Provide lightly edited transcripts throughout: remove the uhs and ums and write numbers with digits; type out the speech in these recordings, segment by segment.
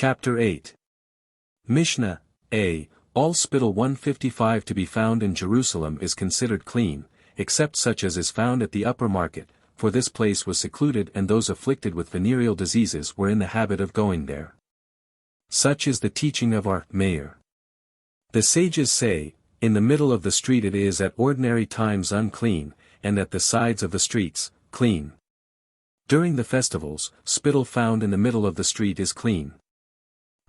Chapter 8. Mishnah, A. All spittle 155 to be found in Jerusalem is considered clean, except such as is found at the upper market, for this place was secluded and those afflicted with venereal diseases were in the habit of going there. Such is the teaching of our mayor. The sages say, in the middle of the street it is at ordinary times unclean, and at the sides of the streets, clean. During the festivals, spittle found in the middle of the street is clean.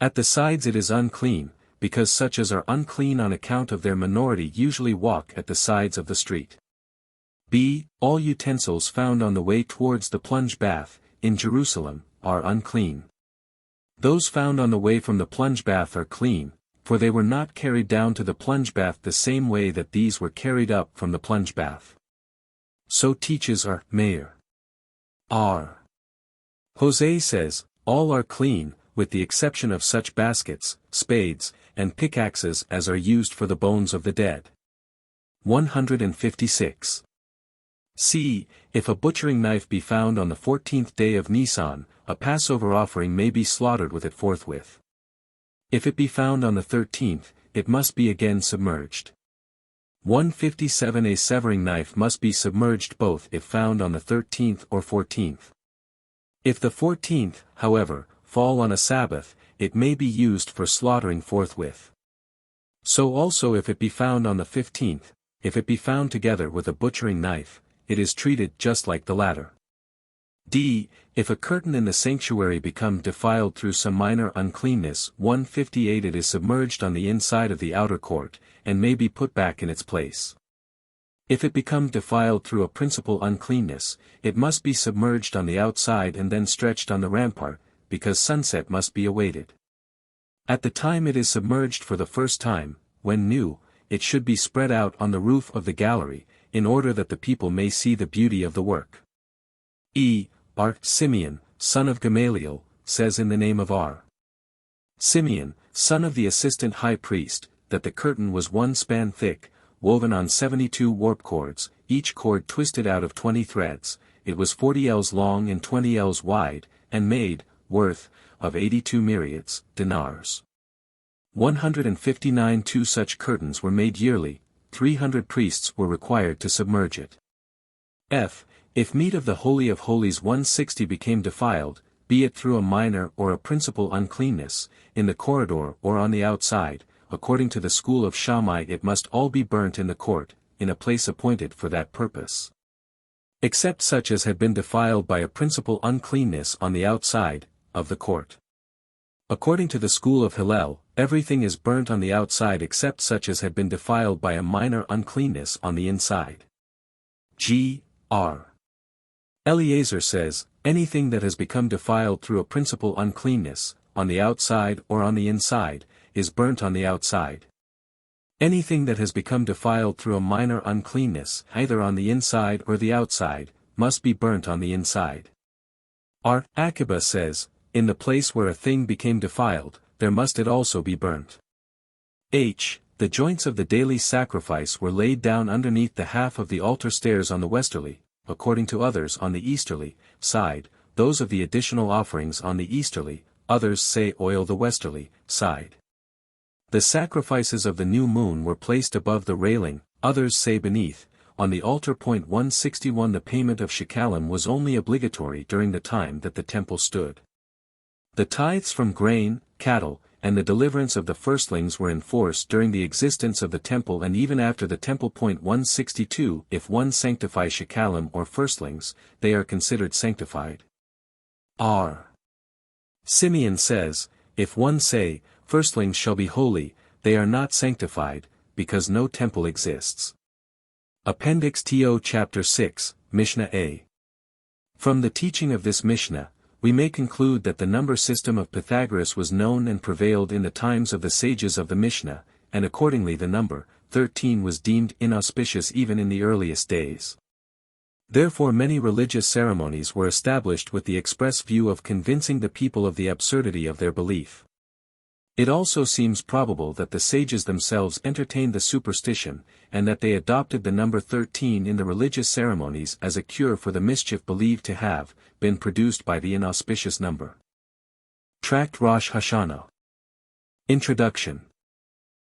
At the sides it is unclean, because such as are unclean on account of their minority usually walk at the sides of the street. B. All utensils found on the way towards the plunge bath, in Jerusalem, are unclean. Those found on the way from the plunge bath are clean, for they were not carried down to the plunge bath the same way that these were carried up from the plunge bath. So teaches our mayor. R. Jose says, all are clean, with the exception of such baskets, spades, and pickaxes as are used for the bones of the dead. 156. C. If a butchering knife be found on the 14th day of Nisan, a Passover offering may be slaughtered with it forthwith. If it be found on the 13th, it must be again submerged. 157. A severing knife must be submerged both if found on the 13th or 14th. If the 14th, however, fall on a Sabbath, it may be used for slaughtering forthwith. So also if it be found on the 15th, if it be found together with a butchering knife, it is treated just like the latter. D. If a curtain in the sanctuary become defiled through some minor uncleanness, 158. It is submerged on the inside of the outer court, and may be put back in its place. If it become defiled through a principal uncleanness, it must be submerged on the outside and then stretched on the rampart, because sunset must be awaited. At the time it is submerged for the first time, when new, it should be spread out on the roof of the gallery, in order that the people may see the beauty of the work. E. R. Simeon, son of Gamaliel, says in the name of R. Simeon, son of the assistant high priest, that the curtain was 1 span thick, woven on 72 warp cords, each cord twisted out of 20 threads, it was 40 ells long and 20 ells wide, and made, worth, of 82 myriads, dinars. 159. 2 such curtains were made yearly, 300 priests were required to submerge it. F. If meat of the Holy of Holies 160 became defiled, be it through a minor or a principal uncleanness, in the corridor or on the outside, according to the school of Shammai it must all be burnt in the court, in a place appointed for that purpose. Except such as had been defiled by a principal uncleanness on the outside, of the court. According to the school of Hillel, everything is burnt on the outside except such as had been defiled by a minor uncleanness on the inside. G. R. Eliezer says, anything that has become defiled through a principal uncleanness, on the outside or on the inside, is burnt on the outside. Anything that has become defiled through a minor uncleanness, either on the inside or the outside, must be burnt on the inside. R. Akiba says, in the place where a thing became defiled, there must it also be burnt. H. The joints of the daily sacrifice were laid down underneath the half of the altar stairs on the westerly, according to others on the easterly, side, those of the additional offerings on the easterly, others say oil the westerly, side. The sacrifices of the new moon were placed above the railing, others say beneath, on the altar. 161. The payment of Shekalim was only obligatory during the time that the temple stood. The tithes from grain, cattle, and the deliverance of the firstlings were enforced during the existence of the temple and even after the temple. 162. If one sanctify Shekalim or firstlings, they are considered sanctified. R. Simeon says, if one say, firstlings shall be holy, they are not sanctified, because no temple exists. Appendix To Chapter 6, Mishnah A. From the teaching of this Mishnah, we may conclude that the number system of Pythagoras was known and prevailed in the times of the sages of the Mishnah, and accordingly the number, 13 was deemed inauspicious even in the earliest days. Therefore many religious ceremonies were established with the express view of convincing the people of the absurdity of their belief. It also seems probable that the sages themselves entertained the superstition, and that they adopted the number 13 in the religious ceremonies as a cure for the mischief believed to have been produced by the inauspicious number. Tract Rosh Hashana. Introduction.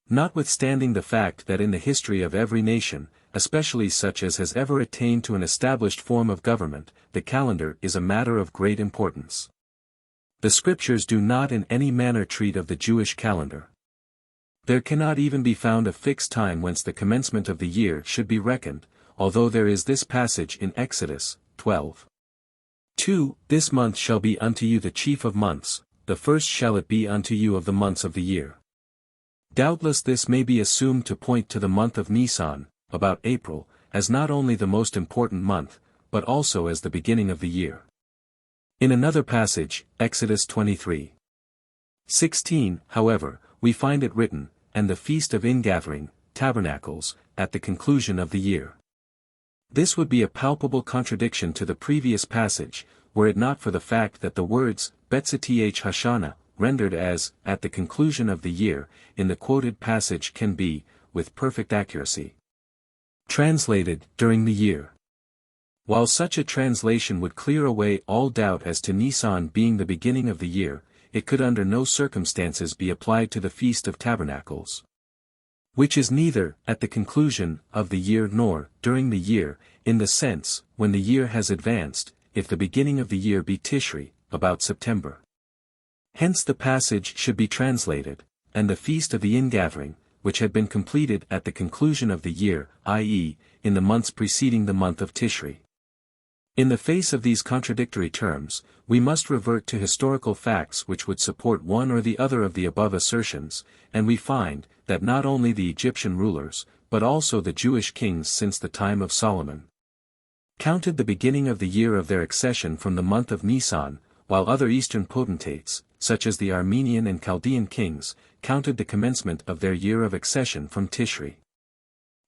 Notwithstanding the fact that in the history of every nation, especially such as has ever attained to an established form of government, the calendar is a matter of great importance. The scriptures do not in any manner treat of the Jewish calendar. There cannot even be found a fixed time whence the commencement of the year should be reckoned, although there is this passage in Exodus 12:2, "This month shall be unto you the chief of months, the first shall it be unto you of the months of the year." Doubtless this may be assumed to point to the month of Nisan, about April, as not only the most important month, but also as the beginning of the year. In another passage, Exodus 23:16, however, we find it written, "And the feast of ingathering, tabernacles, at the conclusion of the year." This would be a palpable contradiction to the previous passage, were it not for the fact that the words, Betzith Hashana, rendered as, at the conclusion of the year, in the quoted passage can be, with perfect accuracy, translated, during the year. While such a translation would clear away all doubt as to Nisan being the beginning of the year, it could under no circumstances be applied to the Feast of Tabernacles, which is neither, at the conclusion of the year nor, during the year, in the sense, when the year has advanced, if the beginning of the year be Tishri, about September. Hence the passage should be translated, "And the feast of the ingathering, which had been completed at the conclusion of the year, i.e., in the months preceding the month of Tishri." In the face of these contradictory terms, we must revert to historical facts which would support one or the other of the above assertions, and we find, that not only the Egyptian rulers, but also the Jewish kings since the time of Solomon, counted the beginning of the year of their accession from the month of Nisan, while other Eastern potentates, such as the Armenian and Chaldean kings, counted the commencement of their year of accession from Tishri.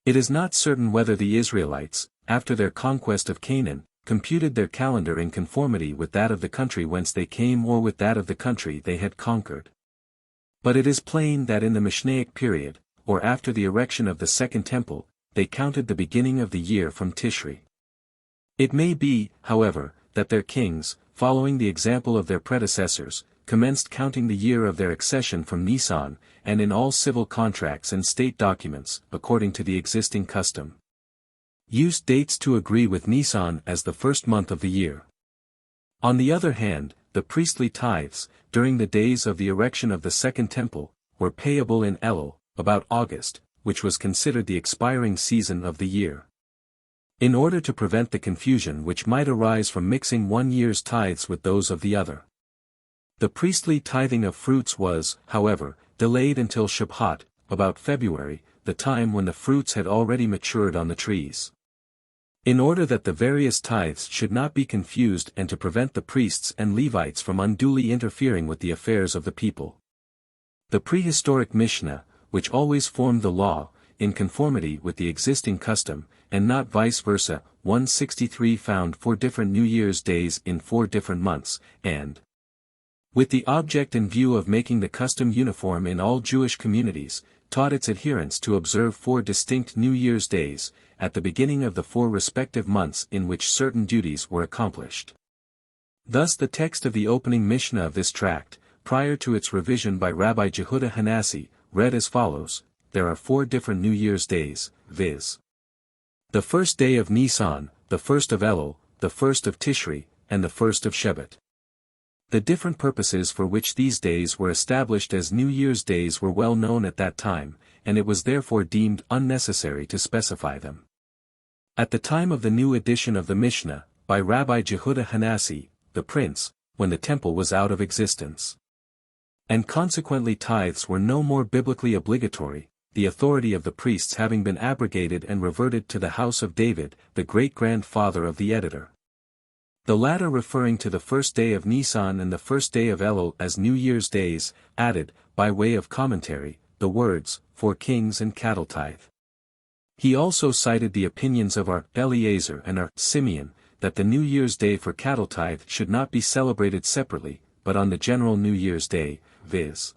It is not certain whether the Israelites, after their conquest of Canaan, computed their calendar in conformity with that of the country whence they came or with that of the country they had conquered. But it is plain that in the Mishnaic period, or after the erection of the Second Temple, they counted the beginning of the year from Tishri. It may be, however, that their kings, following the example of their predecessors, commenced counting the year of their accession from Nisan, and in all civil contracts and state documents, according to the existing custom, used dates to agree with Nisan as the first month of the year. On the other hand, the priestly tithes, during the days of the erection of the Second Temple, were payable in Elul, about August, which was considered the expiring season of the year. In order to prevent the confusion which might arise from mixing one year's tithes with those of the other, the priestly tithing of fruits was, however, delayed until Shabbat, about February, the time when the fruits had already matured on the trees. In order that the various tithes should not be confused and to prevent the priests and Levites from unduly interfering with the affairs of the people, the prehistoric Mishnah, which always formed the law, in conformity with the existing custom, and not vice versa, 163 found 4 different New Year's days in 4 different months, and, with the object in view of making the custom uniform in all Jewish communities, taught its adherents to observe 4 distinct New Year's days, at the beginning of the 4 respective months in which certain duties were accomplished. Thus the text of the opening Mishnah of this tract, prior to its revision by Rabbi Yehuda Hanassi, read as follows: "There are 4 different New Year's days, viz. the first day of Nisan, the first of Elul, the first of Tishri, and the first of Shebat." The different purposes for which these days were established as New Year's days were well known at that time, and it was therefore deemed unnecessary to specify them. At the time of the new edition of the Mishnah, by Rabbi Yehuda Hanassi, the prince, when the temple was out of existence, and consequently tithes were no more biblically obligatory, the authority of the priests having been abrogated and reverted to the house of David, the great-grandfather of the editor. The latter referring to the first day of Nisan and the first day of Elul as New Year's days, added, by way of commentary, the words, "for kings and cattle tithe." He also cited the opinions of our Eliezer and our Simeon, that the New Year's Day for cattle tithe should not be celebrated separately, but on the general New Year's Day, viz.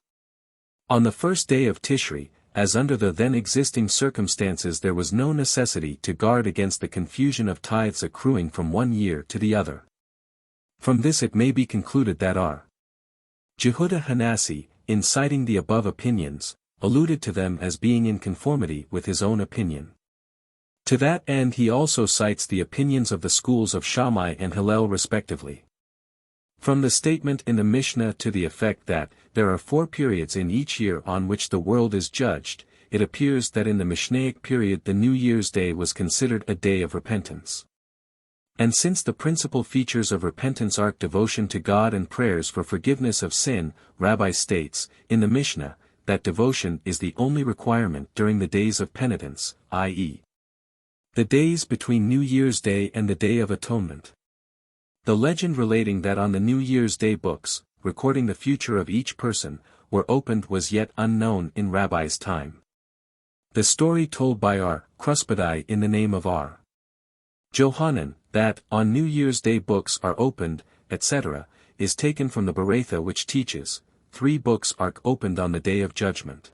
on the first day of Tishri, as under the then existing circumstances there was no necessity to guard against the confusion of tithes accruing from one year to the other. From this it may be concluded that our Jehuda Hanasi, in citing the above opinions, alluded to them as being in conformity with his own opinion. To that end he also cites the opinions of the schools of Shammai and Hillel respectively. From the statement in the Mishnah to the effect that there are 4 periods in each year on which the world is judged, it appears that in the Mishnaic period the New Year's Day was considered a day of repentance. And since the principal features of repentance are devotion to God and prayers for forgiveness of sin, Rabbi states, in the Mishnah, that devotion is the only requirement during the days of penitence, i.e., the days between New Year's Day and the Day of Atonement. The legend relating that on the New Year's Day books, recording the future of each person, were opened was yet unknown in Rabbi's time. The story told by R. Kruspedai in the name of R. Johanan, that on New Year's Day books are opened, etc., is taken from the Bereitha, which teaches, 3 books are opened on the Day of Judgment.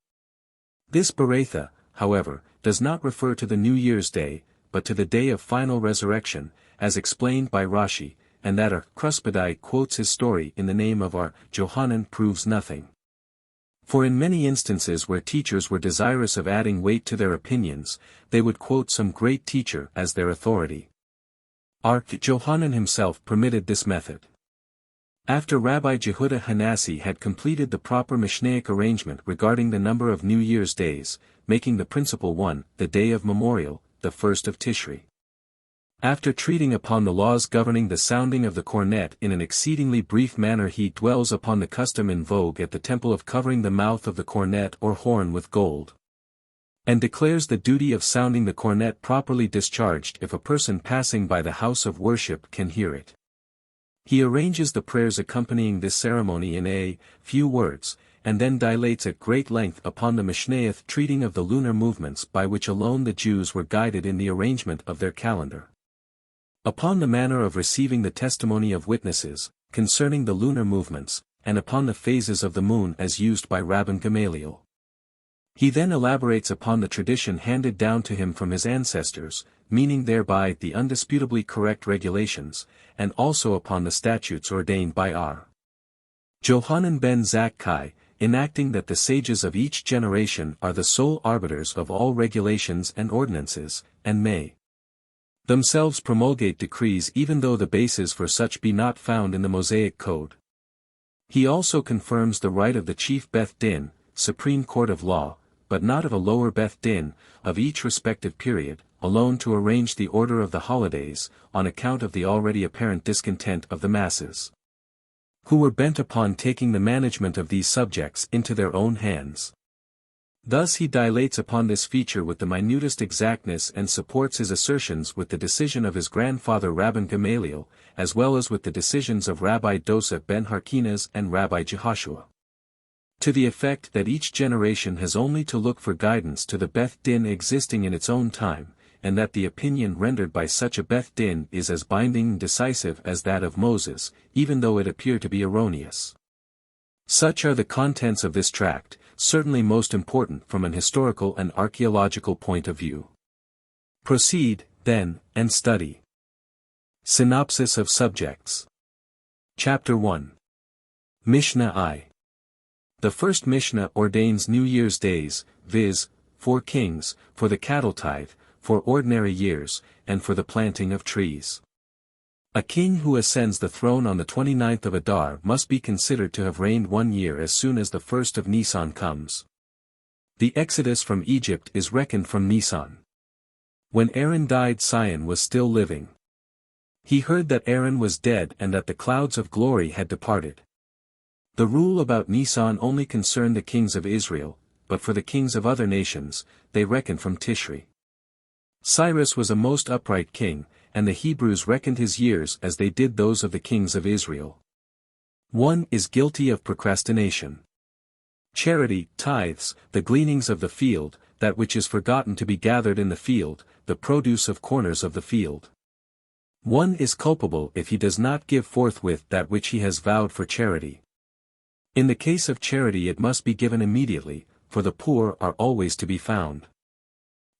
This Bereitha, however, does not refer to the New Year's Day, but to the day of final resurrection, as explained by Rashi, and that R. Kruspedai quotes his story in the name of R. Johanan proves nothing. For in many instances where teachers were desirous of adding weight to their opinions, they would quote some great teacher as their authority. R. Johanan himself permitted this method. After Rabbi Jehuda Hanasi had completed the proper Mishnaic arrangement regarding the number of New Year's days, making the principal one, the Day of Memorial, the 1st of Tishri. After treating upon the laws governing the sounding of the cornet in an exceedingly brief manner, he dwells upon the custom in vogue at the temple of covering the mouth of the cornet or horn with gold, and declares the duty of sounding the cornet properly discharged if a person passing by the house of worship can hear it. He arranges the prayers accompanying this ceremony in a few words, and then dilates at great length upon the Mishnayth treating of the lunar movements by which alone the Jews were guided in the arrangement of their calendar. Upon the manner of receiving the testimony of witnesses, concerning the lunar movements, and upon the phases of the moon as used by Rabban Gamaliel. He then elaborates upon the tradition handed down to him from his ancestors, meaning thereby the undisputably correct regulations, and also upon the statutes ordained by R. Johanan ben Zakkai, enacting that the sages of each generation are the sole arbiters of all regulations and ordinances, and may themselves promulgate decrees even though the basis for such be not found in the Mosaic Code. He also confirms the right of the chief Beth Din, supreme court of law, but not of a lower Beth Din, of each respective period, alone to arrange the order of the holidays, on account of the already apparent discontent of the masses, who were bent upon taking the management of these subjects into their own hands. Thus he dilates upon this feature with the minutest exactness and supports his assertions with the decision of his grandfather Rabban Gamaliel, as well as with the decisions of Rabbi Dosa ben Harkinas and Rabbi Jehoshua, to the effect that each generation has only to look for guidance to the Beth Din existing in its own time, and that the opinion rendered by such a Beth Din is as binding and decisive as that of Moses, even though it appear to be erroneous. Such are the contents of this tract, certainly most important from an historical and archaeological point of view. Proceed, then, and study. Synopsis of Subjects. Chapter 1. Mishnah I. The first Mishnah ordains New Year's days, viz., 4 kings, for the cattle tithe, for ordinary years, and for the planting of trees. A king who ascends the throne on the 29th of Adar must be considered to have reigned 1 year as soon as the 1st of Nisan comes. The exodus from Egypt is reckoned from Nisan. When Aaron died, Sion was still living. He heard that Aaron was dead and that the clouds of glory had departed. The rule about Nisan only concerned the kings of Israel, but for the kings of other nations, they reckoned from Tishri. Cyrus was a most upright king, and the Hebrews reckoned his years as they did those of the kings of Israel. One is guilty of procrastination. Charity, tithes, the gleanings of the field, that which is forgotten to be gathered in the field, the produce of corners of the field. One is culpable if he does not give forthwith that which he has vowed for charity. In the case of charity it must be given immediately, for the poor are always to be found.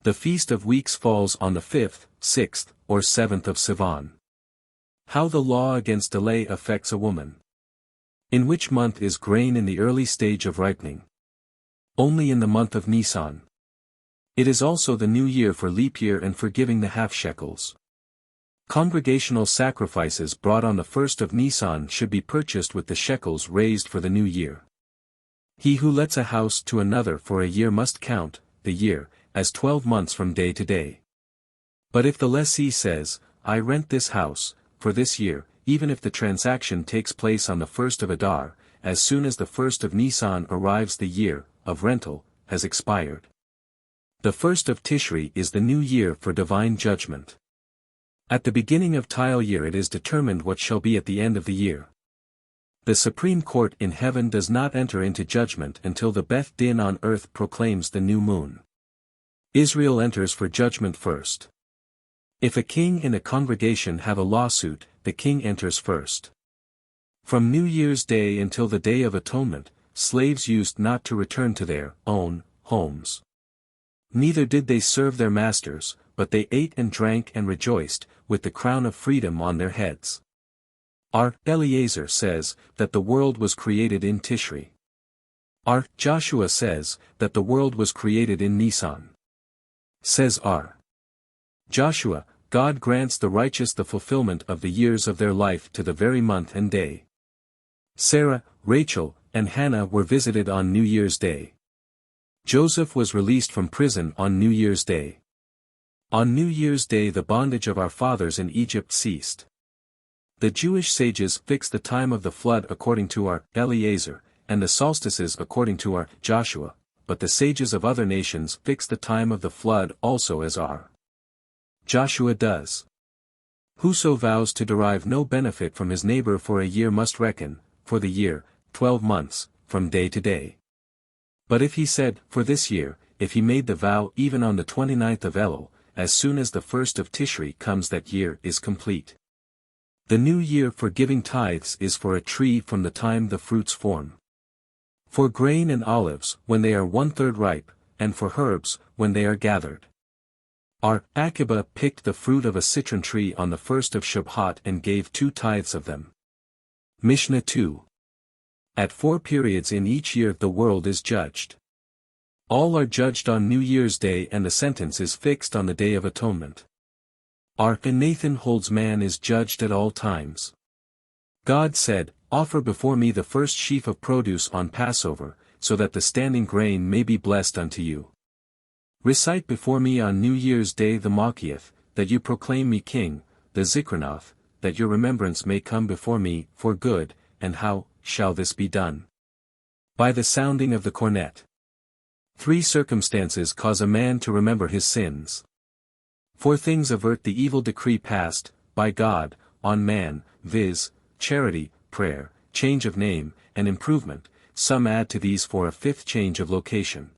The Feast of Weeks falls on the 5th, 6th, or 7th of Sivan. How the law against delay affects a woman. In which month is grain in the early stage of ripening? Only in the month of Nisan. It is also the new year for leap year and for giving the half shekels. Congregational sacrifices brought on the 1st of Nisan should be purchased with the shekels raised for the new year. He who lets a house to another for a year must count the year as 12 months from day to day. But if the lessee says, I rent this house for this year, even if the transaction takes place on the 1st of Adar, as soon as the 1st of Nisan arrives, the year of rental has expired. The 1st of Tishri is the new year for divine judgment. At the beginning of tile year it is determined what shall be at the end of the year. The Supreme Court in heaven does not enter into judgment until the Beth Din on earth proclaims the new moon. Israel enters for judgment first. If a king and a congregation have a lawsuit, the king enters first. From New Year's Day until the Day of Atonement, slaves used not to return to their own homes. Neither did they serve their masters, but they ate and drank and rejoiced, with the crown of freedom on their heads. R. Eliezer says that the world was created in Tishri. R. Joshua says that the world was created in Nisan. Says R. Joshua, God grants the righteous the fulfillment of the years of their life to the very month and day. Sarah, Rachel, and Hannah were visited on New Year's Day. Joseph was released from prison on New Year's Day. On New Year's Day the bondage of our fathers in Egypt ceased. The Jewish sages fixed the time of the flood according to our Eliezer, and the solstices according to our Joshua, but the sages of other nations fixed the time of the flood also as our Joshua does. Whoso vows to derive no benefit from his neighbor for a year must reckon, for the year, 12 months, from day to day. But if he said, for this year, if he made the vow even on the 29th of Elul, as soon as the 1st of Tishri comes, that year is complete. The new year for giving tithes is for a tree from the time the fruits form. For grain and olives, when they are 1/3 ripe, and for herbs, when they are gathered. Our Akiba picked the fruit of a citron tree on the 1st of Shabbat and gave 2 tithes of them. Mishnah 2. At 4 periods in each year the world is judged. All are judged on New Year's Day and the sentence is fixed on the Day of Atonement. R. Nathan holds man is judged at all times. God said, offer before me the first sheaf of produce on Passover, so that the standing grain may be blessed unto you. Recite before me on New Year's Day the Machiath, that you proclaim me king, the Zikronoth, that your remembrance may come before me for good, and how shall this be done? By the sounding of the cornet. 3 circumstances cause a man to remember his sins. 4 things avert the evil decree passed, by God, on man, viz., charity, prayer, change of name, and improvement. Some add to these for a 5th change of location.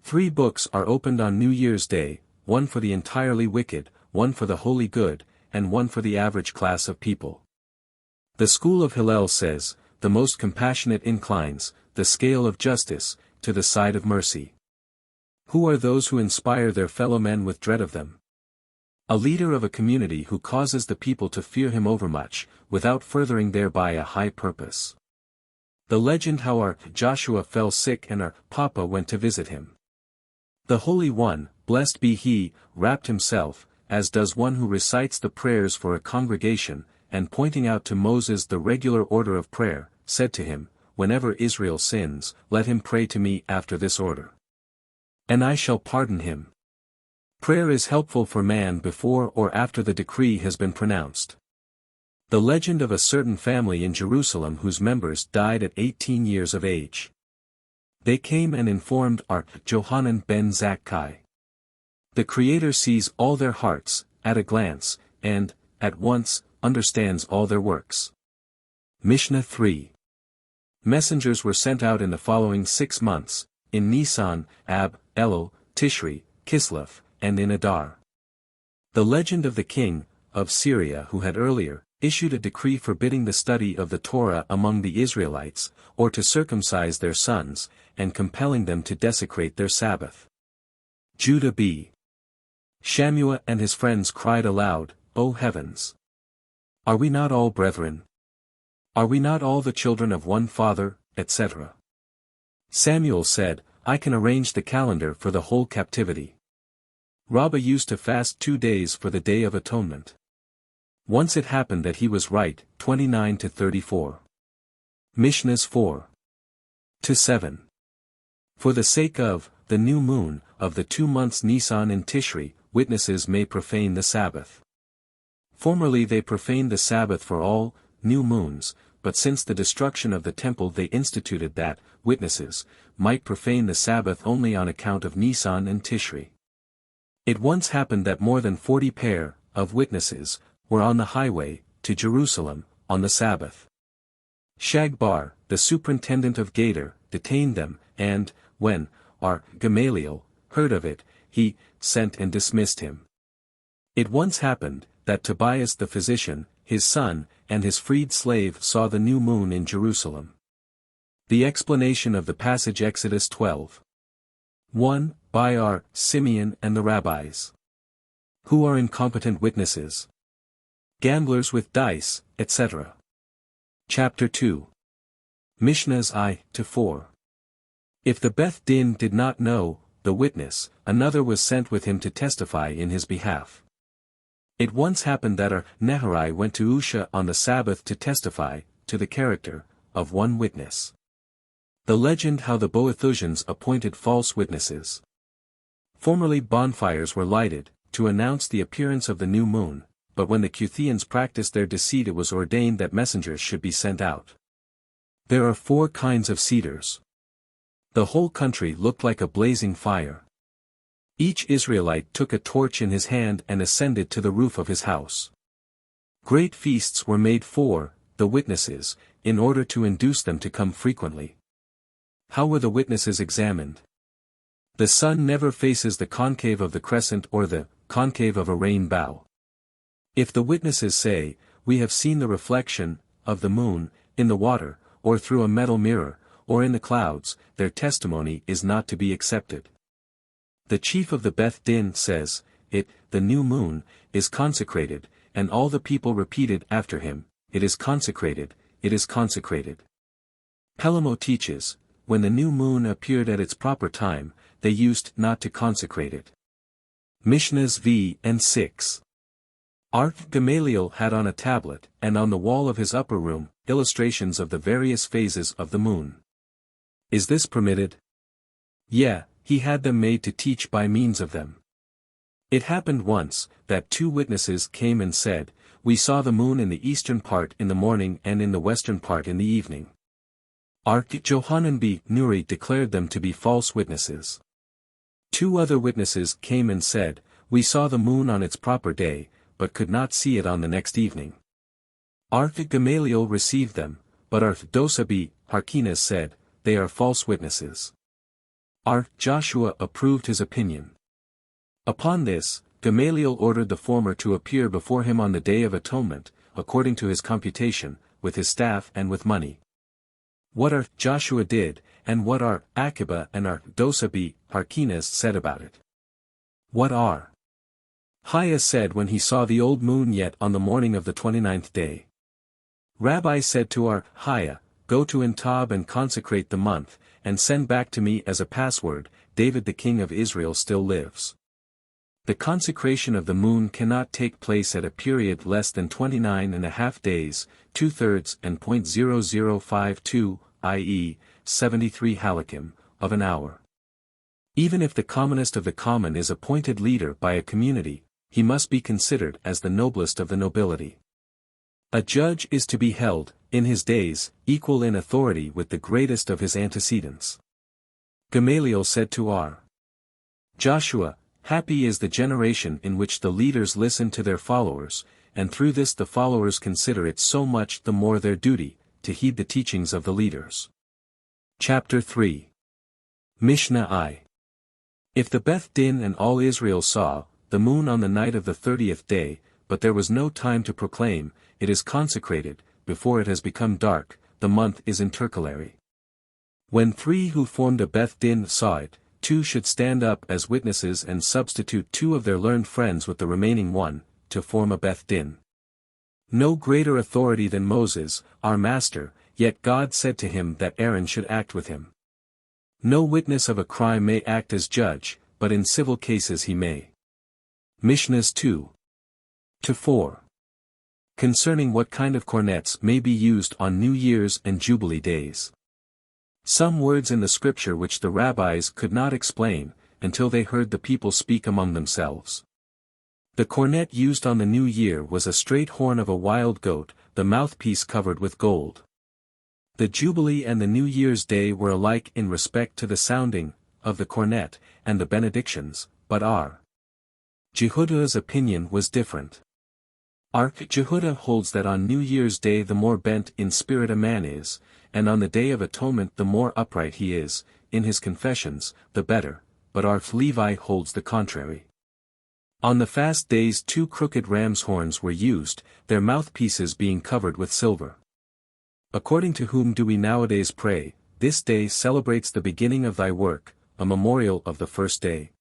3 books are opened on New Year's Day, one for the entirely wicked, one for the wholly good, and one for the average class of people. The school of Hillel says, the most compassionate inclines, the scale of justice, to the side of mercy. Who are those who inspire their fellow men with dread of them? A leader of a community who causes the people to fear him overmuch, without furthering thereby a high purpose. The legend how our Joshua fell sick and our Papa went to visit him. The Holy One, blessed be he, wrapped himself, as does one who recites the prayers for a congregation, and pointing out to Moses the regular order of prayer, said to him, whenever Israel sins, let him pray to me after this order. And I shall pardon him. Prayer is helpful for man before or after the decree has been pronounced. The legend of a certain family in Jerusalem whose members died at 18 years of age. They came and informed our Johanan ben Zakkai. The Creator sees all their hearts, at a glance, and, at once, understands all their works. Mishnah 3. Messengers were sent out in the following 6 months, in Nisan, Ab, Elul, Tishri, Kislev, and in Adar. The legend of the king of Syria who had earlier issued a decree forbidding the study of the Torah among the Israelites, or to circumcise their sons, and compelling them to desecrate their Sabbath. Judah b. Shammua and his friends cried aloud, O heavens! Are we not all brethren? Are we not all the children of one father, etc.? Samuel said, I can arrange the calendar for the whole captivity. Rabbah used to fast 2 days for the Day of Atonement. Once it happened that he was right, 29-34. Mishnahs 4-7. For the sake of the new moon, of the 2 months Nisan and Tishri, witnesses may profane the Sabbath. Formerly they profaned the Sabbath for all new moons, but since the destruction of the temple they instituted that witnesses might profane the Sabbath only on account of Nisan and Tishri. It once happened that more than 40 pair of witnesses were on the highway to Jerusalem on the Sabbath. Shagbar, the superintendent of Gader, detained them, and, when Gamaliel heard of it, he sent and dismissed him. It once happened that Tobias the physician, his son, and his freed slave saw the new moon in Jerusalem. The explanation of the passage Exodus 12:1, by Simeon and the rabbis. Who are incompetent witnesses? Gamblers with dice, etc. Chapter 2. Mishnahs I-4. If the Beth Din did not know the witness, another was sent with him to testify in his behalf. It once happened that Neharai went to Usha on the Sabbath to testify to the character of one witness. The legend how the Boethusians appointed false witnesses. Formerly bonfires were lighted, to announce the appearance of the new moon, but when the Cuthians practiced their deceit it was ordained that messengers should be sent out. There are 4 kinds of cedars. The whole country looked like a blazing fire. Each Israelite took a torch in his hand and ascended to the roof of his house. Great feasts were made for the witnesses, in order to induce them to come frequently. How were the witnesses examined? The sun never faces the concave of the crescent or the concave of a rain bow. If the witnesses say, we have seen the reflection of the moon in the water, or through a metal mirror, or in the clouds, their testimony is not to be accepted. The chief of the Beth Din says, the new moon, is consecrated, and all the people repeated after him, it is consecrated, it is consecrated. Pelamo teaches, when the new moon appeared at its proper time, they used not to consecrate it. Mishnahs V-6. Gamaliel had on a tablet, and on the wall of his upper room, illustrations of the various phases of the moon. Is this permitted? Yeah, he had them made to teach by means of them. It happened once, that 2 witnesses came and said, we saw the moon in the eastern part in the morning and in the western part in the evening. Johanan b. Nuri declared them to be false witnesses. 2 other witnesses came and said, we saw the moon on its proper day, but could not see it on the next evening. Gamaliel received them, but Dosa b. Harkinas said, they are false witnesses. Joshua approved his opinion. Upon this, Gamaliel ordered the former to appear before him on the Day of Atonement, according to his computation, with his staff and with money. What Joshua did, and what Akiba and Dosa b. Harkinas said about it. What Hiah said when he saw the old moon yet on the morning of the 29th day. Rabbi said to Hiah, go to Intab and consecrate the month, and send back to me as a password, David the king of Israel still lives. The consecration of the moon cannot take place at a period less than 29.5 days, 2/3 and .0052, i.e., 73 halakim, of an hour. Even if the commonest of the common is appointed leader by a community, he must be considered as the noblest of the nobility. A judge is to be held, in his days, equal in authority with the greatest of his antecedents. Gamaliel said to Joshua, happy is the generation in which the leaders listen to their followers, and through this the followers consider it so much the more their duty, to heed the teachings of the leaders. Chapter 3. Mishnah I. If the Beth Din and all Israel saw the moon on the night of the 30th day, but there was no time to proclaim, it is consecrated, before it has become dark, the month is intercalary. When 3 who formed a Beth Din saw it, 2 should stand up as witnesses and substitute 2 of their learned friends with the remaining 1, to form a Beth Din. No greater authority than Moses, our master, yet God said to him that Aaron should act with him. No witness of a crime may act as judge, but in civil cases he may. Mishnahs 2-4. Concerning what kind of cornets may be used on New Year's and Jubilee days. Some words in the scripture which the rabbis could not explain, until they heard the people speak among themselves. The cornet used on the New Year was a straight horn of a wild goat, the mouthpiece covered with gold. The Jubilee and the New Year's Day were alike in respect to the sounding of the cornet, and the benedictions, but R. Jehuda's opinion was different. R. Jehuda holds that on New Year's Day the more bent in spirit a man is, and on the Day of Atonement the more upright he is, in his confessions, the better, but R. Levi holds the contrary. On the fast days 2 crooked ram's horns were used, their mouthpieces being covered with silver. According to whom do we nowadays pray, this day celebrates the beginning of thy work, a memorial of the first day.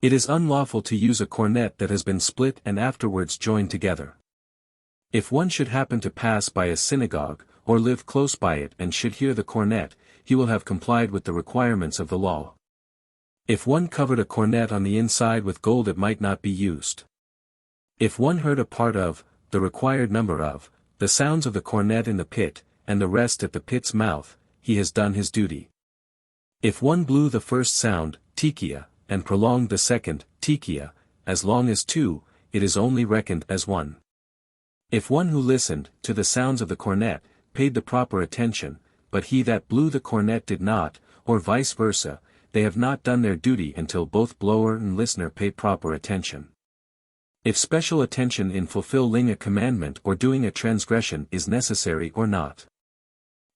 It is unlawful to use a cornet that has been split and afterwards joined together. If one should happen to pass by a synagogue, or live close by it and should hear the cornet, he will have complied with the requirements of the law. If one covered a cornet on the inside with gold it might not be used. If one heard a part of, the required number of, the sounds of the cornet in the pit, and the rest at the pit's mouth, he has done his duty. If one blew the first sound, tikia, and prolonged the second, tikia, as long as 2, it is only reckoned as 1. If one who listened to the sounds of the cornet paid the proper attention, but he that blew the cornet did not, or vice versa, they have not done their duty until both blower and listener pay proper attention. If special attention in fulfilling a commandment or doing a transgression is necessary or not.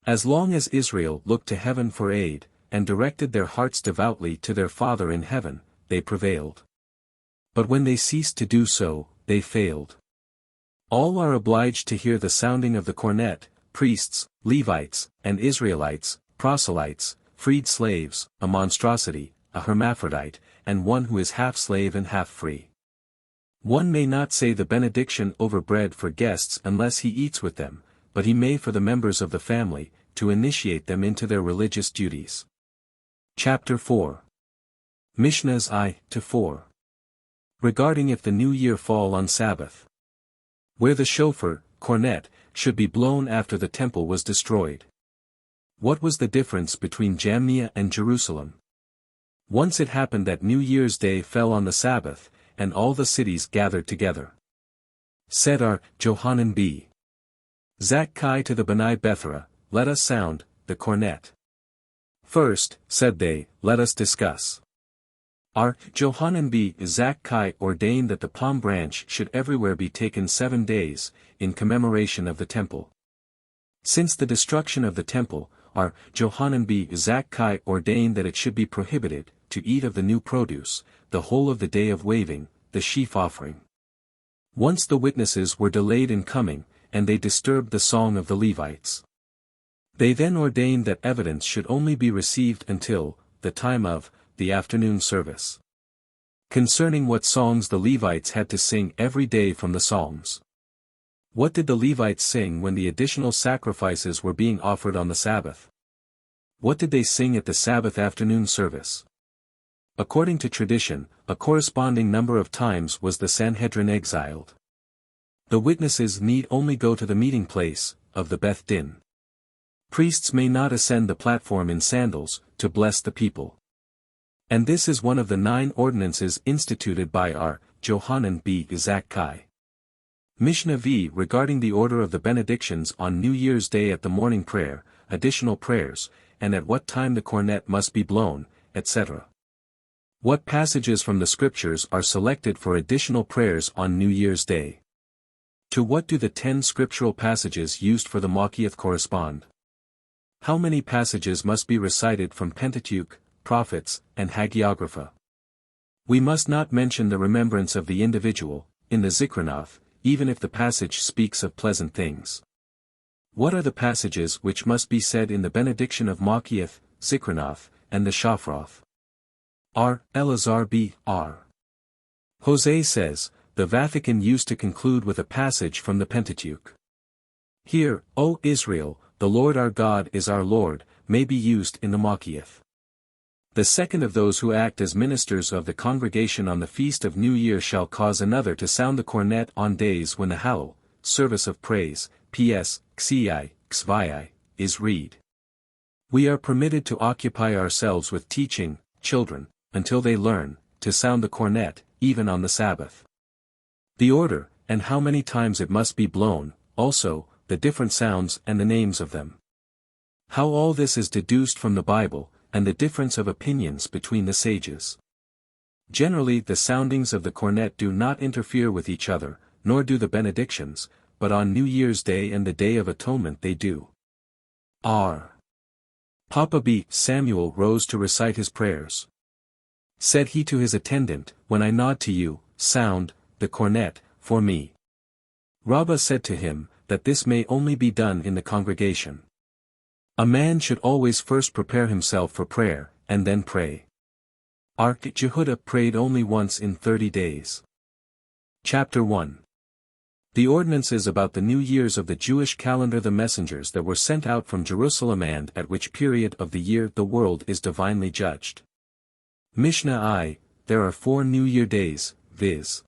As long as Israel looked to heaven for aid, and directed their hearts devoutly to their Father in heaven, they prevailed. But when they ceased to do so, they failed. All are obliged to hear the sounding of the cornet, priests, Levites, and Israelites, proselytes, freed slaves, a monstrosity, a hermaphrodite, and one who is half slave and half free. One may not say the benediction over bread for guests unless he eats with them, but he may for the members of the family, to initiate them into their religious duties. Chapter 4. Mishnahs I-4. Regarding if the New Year fall on Sabbath. Where the shofar, cornet, should be blown after the temple was destroyed. What was the difference between Jamnia and Jerusalem? Once it happened that New Year's Day fell on the Sabbath, and all the cities gathered together. Said R. Johanan b. Zakkai to the B'nai Bethra, let us sound the cornet. First, said they, let us discuss. R. Johanan b. Zakkai ordained that the palm branch should everywhere be taken 7 days, in commemoration of the temple. Since the destruction of the temple, R. Johanan b. Zakkai ordained that it should be prohibited, to eat of the new produce, the whole of the day of waving, the sheaf offering. Once the witnesses were delayed in coming, and they disturbed the song of the Levites. They then ordained that evidence should only be received until, the time of, the afternoon service. Concerning what songs the Levites had to sing every day from the Psalms. What did the Levites sing when the additional sacrifices were being offered on the Sabbath? What did they sing at the Sabbath afternoon service? According to tradition, a corresponding number of times was the Sanhedrin exiled. The witnesses need only go to the meeting place, of the Beth Din. Priests may not ascend the platform in sandals, to bless the people. And this is one of the 9 ordinances instituted by R. Johanan b. Zakkai. Mishnah V regarding the order of the benedictions on New Year's Day at the morning prayer, additional prayers, and at what time the cornet must be blown, etc. What passages from the scriptures are selected for additional prayers on New Year's Day? To what do the 10 scriptural passages used for the Makkiyah correspond? How many passages must be recited from Pentateuch, Prophets, and Hagiographa? We must not mention the remembrance of the individual, in the Zikranath, even if the passage speaks of pleasant things. What are the passages which must be said in the benediction of Makkiyah, Zikranath, and the Shafroth? R. Elazar b. R. Jose says, the Vatican used to conclude with a passage from the Pentateuch. Hear, O Israel, the Lord our God is our Lord, may be used in the Machiath. The second of those who act as ministers of the congregation on the feast of New Year shall cause another to sound the cornet on days when the Hallel, service of praise, Ps. Xi, Xvi, is read. We are permitted to occupy ourselves with teaching, children, until they learn, to sound the cornet, even on the Sabbath. The order, and how many times it must be blown, also, the different sounds and the names of them. How all this is deduced from the Bible, and the difference of opinions between the sages. Generally the soundings of the cornet do not interfere with each other, nor do the benedictions, but on New Year's Day and the Day of Atonement they do. R. Papa B. Samuel rose to recite his prayers. Said he to his attendant, when I nod to you, sound, the cornet, for me. Rabbah said to him, that this may only be done in the congregation. A man should always first prepare himself for prayer, and then pray. Ark Jehudah prayed only once in 30 days. Chapter 1. The ordinances about the New Years of the Jewish calendar, the messengers that were sent out from Jerusalem, and at which period of the year the world is divinely judged. Mishnah I, there are 4 New Year days, viz.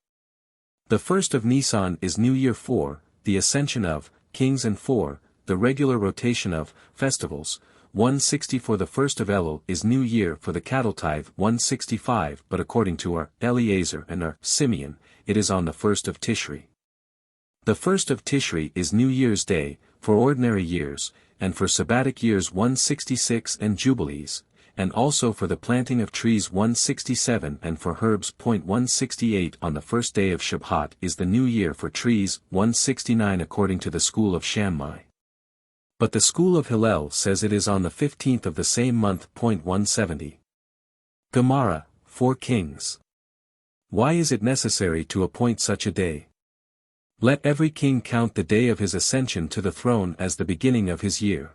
The first of Nisan is New Year 4, the Ascension of Kings, and 4, the regular rotation of festivals. 160 for the first of Elul is New Year for the cattle tithe. 165, but according to our Eliezer and our Simeon, it is on the first of Tishri. The first of Tishri is New Year's Day, for ordinary years, and for sabbatic years 166 and jubilees, and also for the planting of trees 167, and for herbs. 168 on the first day of Shabbat is the New Year for trees. 169 according to the school of Shammai. But the school of Hillel says it is on the 15th of the same month. 170. Gemara, 4 Kings. Why is it necessary to appoint such a day? Let every king count the day of his ascension to the throne as the beginning of his year.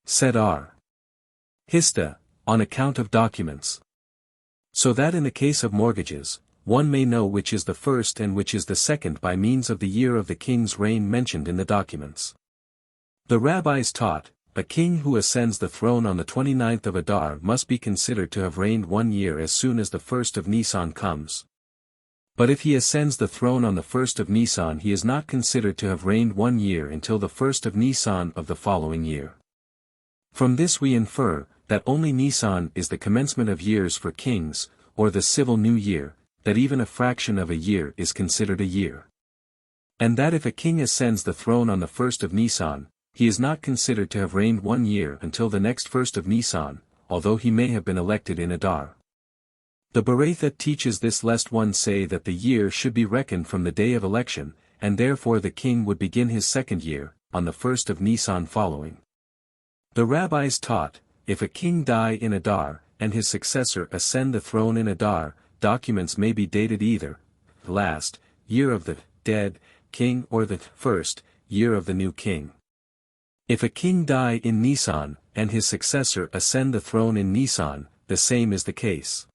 Said R. Hista, on account of documents. So that in the case of mortgages, one may know which is the first and which is the second by means of the year of the king's reign mentioned in the documents. The rabbis taught, a king who ascends the throne on the 29th of Adar must be considered to have reigned 1 year as soon as the first of Nisan comes. But if he ascends the throne on the first of Nisan, he is not considered to have reigned 1 year until the first of Nisan of the following year. From this we infer, that only Nisan is the commencement of years for kings, or the civil new year, that even a fraction of a year is considered a year. And that if a king ascends the throne on the first of Nisan, he is not considered to have reigned 1 year until the next first of Nisan, although he may have been elected in Adar. The Bereitha teaches this lest one say that the year should be reckoned from the day of election, and therefore the king would begin his second year, on the first of Nisan following. The rabbis taught, if a king die in Adar, and his successor ascend the throne in Adar, documents may be dated either, the last year of the dead king or the first year of the new king. If a king die in Nisan, and his successor ascend the throne in Nisan, the same is the case.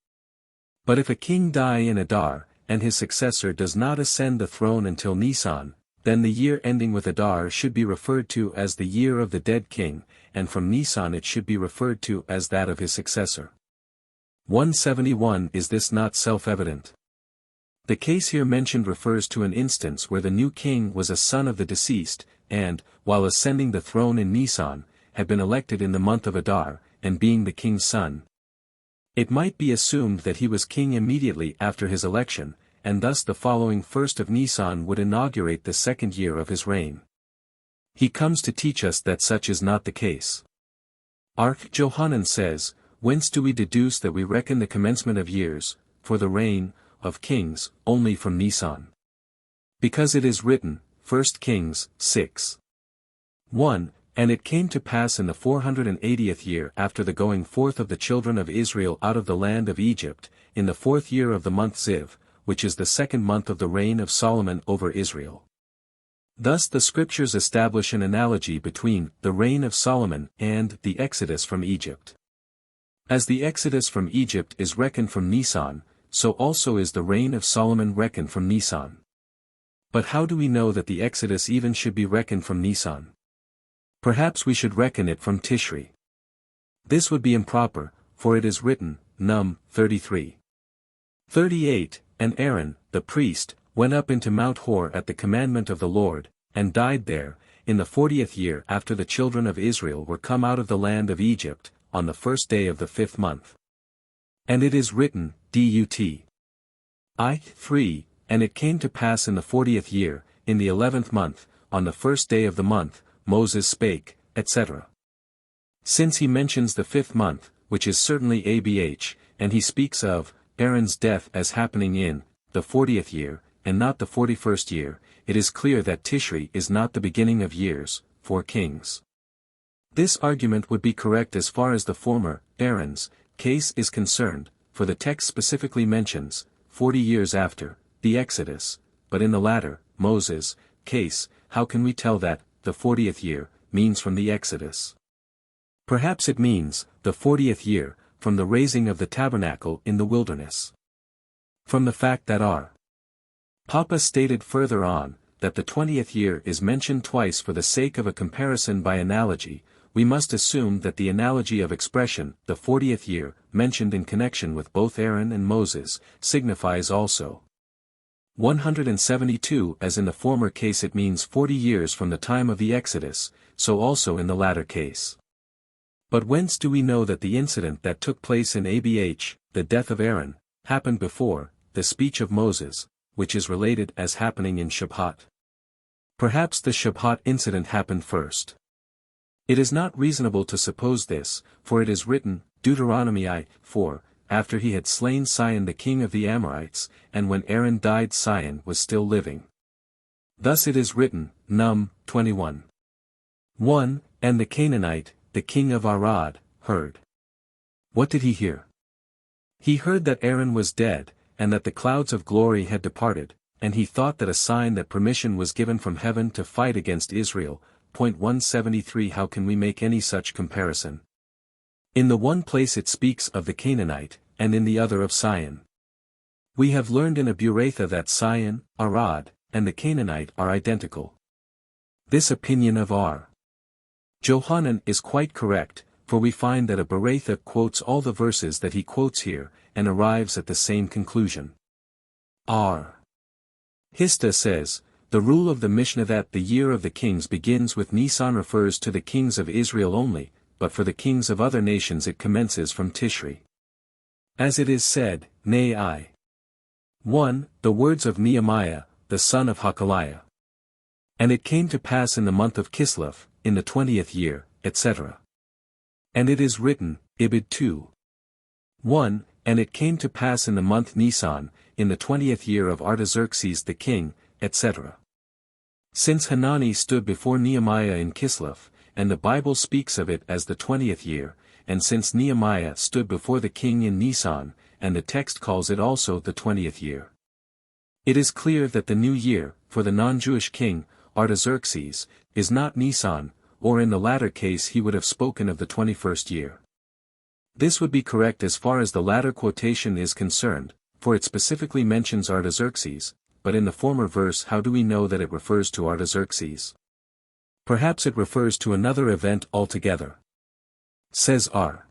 But if a king die in Adar, and his successor does not ascend the throne until Nisan, then the year ending with Adar should be referred to as the year of the dead king, and from Nisan it should be referred to as that of his successor. 171 Is this not self-evident? The case here mentioned refers to an instance where the new king was a son of the deceased, and, while ascending the throne in Nisan, had been elected in the month of Adar, and being the king's son. It might be assumed that he was king immediately after his election, and thus the following first of Nisan would inaugurate the second year of his reign. He comes to teach us that such is not the case. Ark Johanan says, whence do we deduce that we reckon the commencement of years, for the reign of kings, only from Nisan? Because it is written, 1 Kings 6. 1, And it came to pass in the 480th year after the going forth of the children of Israel out of the land of Egypt, in the 4th year of the month Ziv, which is the second month of the reign of Solomon over Israel. Thus the scriptures establish an analogy between the reign of Solomon and the exodus from Egypt. As the exodus from Egypt is reckoned from Nisan, so also is the reign of Solomon reckoned from Nisan. But how do we know that the Exodus even should be reckoned from Nisan? Perhaps we should reckon it from Tishri. This would be improper, for it is written, Num. 33. 38, And Aaron, the priest, went up into Mount Hor at the commandment of the Lord, and died there, in the 40th year after the children of Israel were come out of the land of Egypt, on the first day of the 5th month. And it is written, Dut. I. 3, And it came to pass in the 40th year, in the 11th month, on the first day of the month, Moses spake, etc. Since he mentions the 5th month, which is certainly Abh, and he speaks of Aaron's death as happening in the 40th year, and not the 41st year, it is clear that Tishri is not the beginning of years, for kings. This argument would be correct as far as the former, Aaron's, case is concerned, for the text specifically mentions, 40 years after, the Exodus, but in the latter, Moses, case, how can we tell that, the 40th year, means from the Exodus? Perhaps it means, the 40th year, from the raising of the tabernacle in the wilderness. From the fact that our Papa stated further on, that the 20th year is mentioned twice for the sake of a comparison by analogy, we must assume that the analogy of expression, the 40th year, mentioned in connection with both Aaron and Moses, signifies also 172 as in the former case it means 40 years from the time of the Exodus, so also in the latter case. But whence do we know that the incident that took place in Abh, the death of Aaron, happened before the speech of Moses, which is related as happening in Shabbat? Perhaps the Shabbat incident happened first. It is not reasonable to suppose this, for it is written, Deuteronomy I. 4, after he had slain Sihon the king of the Amorites, and when Aaron died Sihon was still living. Thus it is written, Num. 21. 1, And the Canaanite, the king of Arad, heard. What did he hear? He heard that Aaron was dead, and that the clouds of glory had departed, and he thought that a sign that permission was given from heaven to fight against Israel. 173 How can we make any such comparison? In the one place it speaks of the Canaanite, and in the other of Sihon. We have learned in a Buratha that Sihon, Arad, and the Canaanite are identical. This opinion of R. Johanan is quite correct, for we find that a Buratha quotes all the verses that he quotes here, and arrives at the same conclusion. R. Hista says, the rule of the Mishnah that the year of the kings begins with Nisan refers to the kings of Israel only, but for the kings of other nations it commences from Tishri. As it is said, Nay I. 1. The words of Nehemiah, the son of Hakaliah. And it came to pass in the month of Kislev, in the 20th year, etc. And it is written, Ibid 2. 1. And it came to pass in the month Nisan, in the 20th year of Artaxerxes the king, etc. Since Hanani stood before Nehemiah in Kislev, and the Bible speaks of it as the 20th year, and since Nehemiah stood before the king in Nisan, and the text calls it also the 20th year. It is clear that the new year, for the non-Jewish king, Artaxerxes, is not Nisan, or in the latter case he would have spoken of the 21st year. This would be correct as far as the latter quotation is concerned, for it specifically mentions Artaxerxes, but in the former verse how do we know that it refers to Artaxerxes? Perhaps it refers to another event altogether. Says R.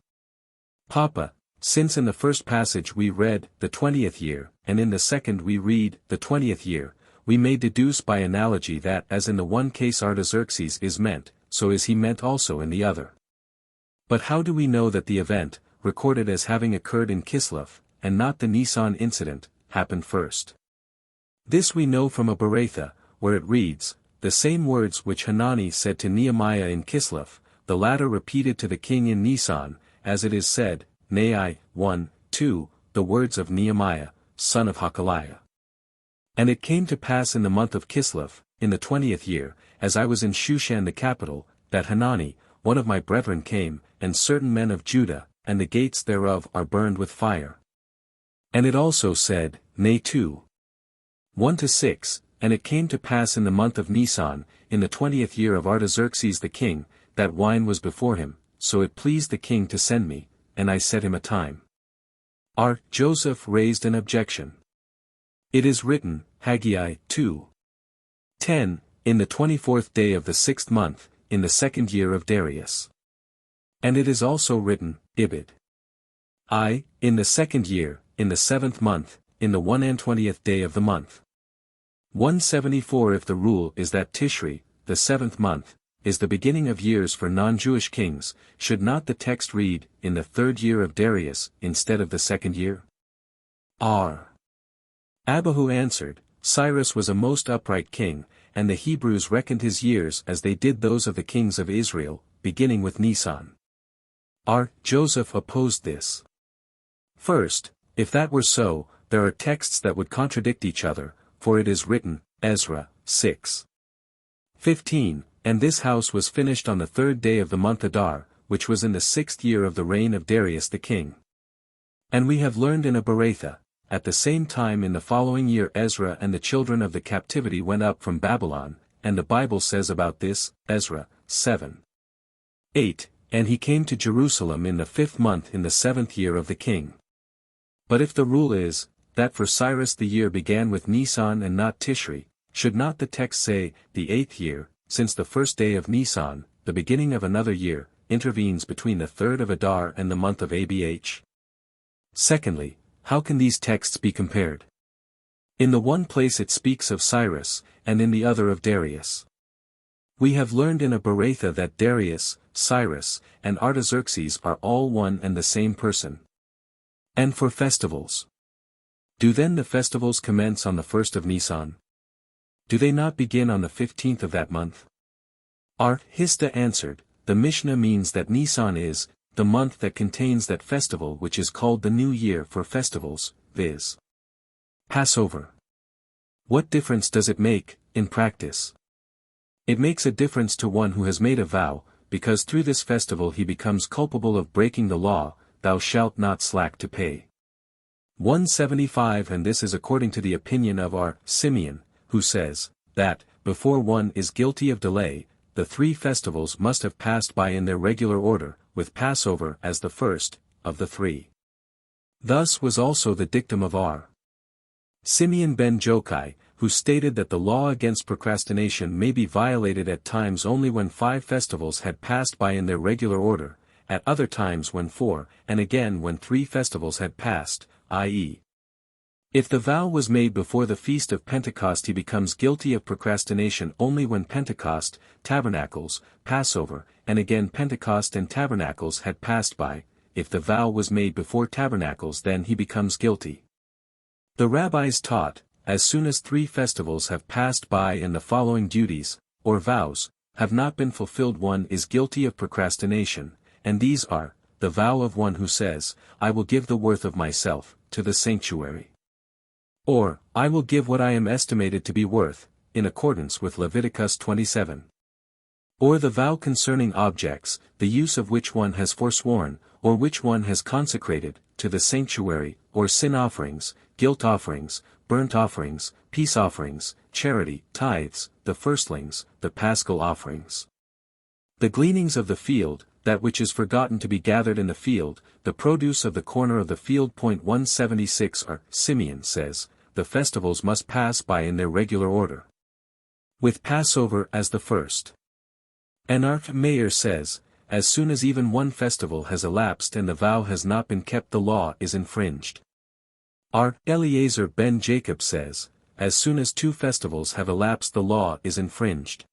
Papa, since in the first passage we read, the 20th year, and in the second we read, the 20th year, we may deduce by analogy that as in the one case Artaxerxes is meant, so is he meant also in the other. But how do we know that the event, recorded as having occurred in Kislev, and not the Nisan incident, happened first? This we know from a Beratha, where it reads, the same words which Hanani said to Nehemiah in Kislev, the latter repeated to the king in Nisan, as it is said, Nei 1, 2, the words of Nehemiah, son of Hakaliah. And it came to pass in the month of Kislev, in the 20th year, as I was in Shushan the capital, that Hanani, one of my brethren came, and certain men of Judah, and the gates thereof are burned with fire. And it also said, Nay 2. 1-6, and it came to pass in the month of Nisan, in the 20th year of Artaxerxes the king, that wine was before him, so it pleased the king to send me, and I set him a time. R. Joseph raised an objection. It is written, Haggai 2:10, in the 24th day of the 6th month, in the 2nd year of Darius. And it is also written, Ibid. In the 2nd year, in the 7th month, in the 120th day of the month. 174. If the rule is that Tishri, the 7th month, is the beginning of years for non-Jewish kings, should not the text read, in the 3rd year of Darius, instead of the 2nd year? R. Abahu answered, Cyrus was a most upright king, and the Hebrews reckoned his years as they did those of the kings of Israel, beginning with Nisan. R. Joseph opposed this. First, if that were so, there are texts that would contradict each other, for it is written, Ezra 6:15, and this house was finished on the 3rd day of the month Adar, which was in the 6th year of the reign of Darius the king. And we have learned in a Beretha, at the same time in the following year Ezra and the children of the captivity went up from Babylon, and the Bible says about this, Ezra 7:8, and he came to Jerusalem in the 5th month in the 7th year of the king. But if the rule is, that for Cyrus the year began with Nisan and not Tishri, should not the text say, the 8th year, since the 1st day of Nisan, the beginning of another year, intervenes between the 3rd of Adar and the month of Abh? Secondly, how can these texts be compared? In the one place it speaks of Cyrus, and in the other of Darius. We have learned in a Beretha that Darius, Cyrus, and Artaxerxes are all one and the same person. And for festivals. Do then the festivals commence on the 1st of Nisan? Do they not begin on the 15th of that month? R. Hista answered, the Mishnah means that Nisan is, the month that contains that festival which is called the New Year for festivals, viz. Passover. What difference does it make, in practice? It makes a difference to one who has made a vow, because through this festival he becomes culpable of breaking the law, thou shalt not slack to pay. 175. And this is according to the opinion of R. Simeon, who says, that, before one is guilty of delay, the 3 festivals must have passed by in their regular order, with Passover as the first, of the 3. Thus was also the dictum of R. Simeon ben Jokai, who stated that the law against procrastination may be violated at times only when 5 festivals had passed by in their regular order, at other times when 4, and again when 3 festivals had passed, i.e. if the vow was made before the feast of Pentecost he becomes guilty of procrastination only when Pentecost, Tabernacles, Passover, and again Pentecost and Tabernacles had passed by. If the vow was made before Tabernacles then he becomes guilty. The rabbis taught, as soon as 3 festivals have passed by and the following duties, or vows, have not been fulfilled one is guilty of procrastination, and these are, the vow of one who says, I will give the worth of myself, to the sanctuary. Or, I will give what I am estimated to be worth, in accordance with Leviticus 27. Or the vow concerning objects, the use of which one has forsworn, or which one has consecrated, to the sanctuary, or sin offerings, guilt offerings, burnt offerings, peace offerings, charity, tithes, the firstlings, the paschal offerings. The gleanings of the field, that which is forgotten to be gathered in the field, the produce of the corner of the field. 176. R. Simeon says, the festivals must pass by in their regular order, with Passover as the first. And R. Meir says, as soon as even one festival has elapsed and the vow has not been kept the law is infringed. R. Eliezer ben Jacob says, as soon as 2 festivals have elapsed the law is infringed.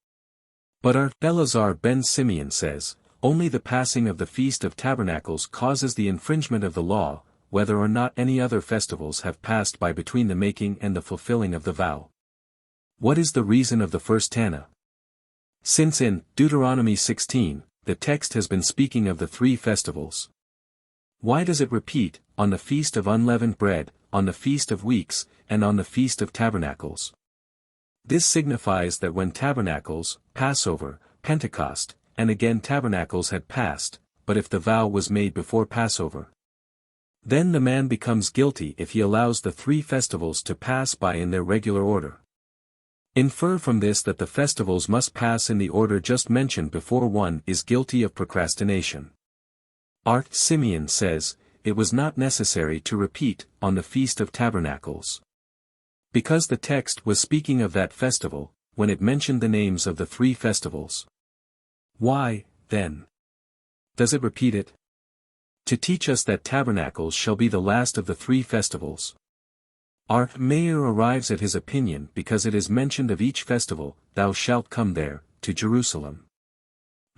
But R. Eleazar ben Simeon says, only the passing of the Feast of Tabernacles causes the infringement of the law, whether or not any other festivals have passed by between the making and the fulfilling of the vow. What is the reason of the first Tana? Since in Deuteronomy 16, the text has been speaking of the 3 festivals. Why does it repeat, on the Feast of Unleavened Bread, on the Feast of Weeks, and on the Feast of Tabernacles? This signifies that when Tabernacles, Passover, Pentecost, and again Tabernacles had passed, but if the vow was made before Passover, then the man becomes guilty if he allows the 3 festivals to pass by in their regular order. Infer from this that the festivals must pass in the order just mentioned before one is guilty of procrastination. R. Simeon says, it was not necessary to repeat, on the Feast of Tabernacles. Because the text was speaking of that festival, when it mentioned the names of the 3 festivals. Why, then, does it repeat it? To teach us that tabernacles shall be the last of the 3 festivals. Our Mayor arrives at his opinion because it is mentioned of each festival, thou shalt come there, to Jerusalem.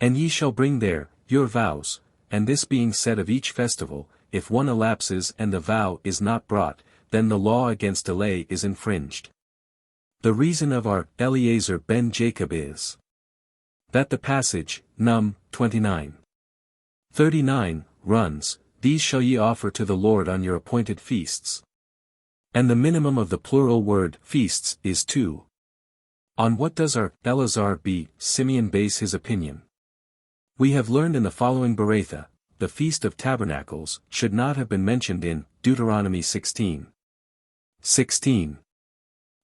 And ye shall bring there, your vows, and this being said of each festival, if one elapses and the vow is not brought, then the law against delay is infringed. The reason of our Eliezer ben Jacob is that the passage, Num. 29:39, runs, these shall ye offer to the Lord on your appointed feasts. And the minimum of the plural word feasts is 2. On what does our Eleazar b. Simeon base his opinion? We have learned in the following Beratha, the Feast of Tabernacles should not have been mentioned in Deuteronomy 16:16.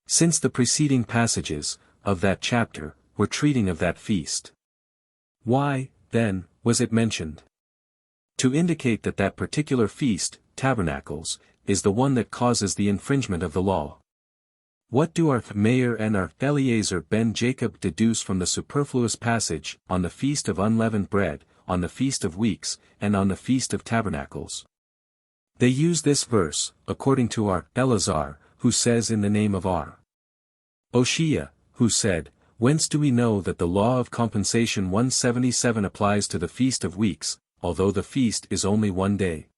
Since the preceding passages of that chapter were treating of that feast. Why, then, was it mentioned? To indicate that that particular feast, Tabernacles, is the one that causes the infringement of the law. What do our Mayor and our Eliezer ben Jacob deduce from the superfluous passage, on the Feast of Unleavened Bread, on the Feast of Weeks, and on the Feast of Tabernacles? They use this verse, according to our Eleazar, who says in the name of our Oshea, who said, whence do we know that the law of compensation 177 applies to the Feast of Weeks, although the feast is only 1 day?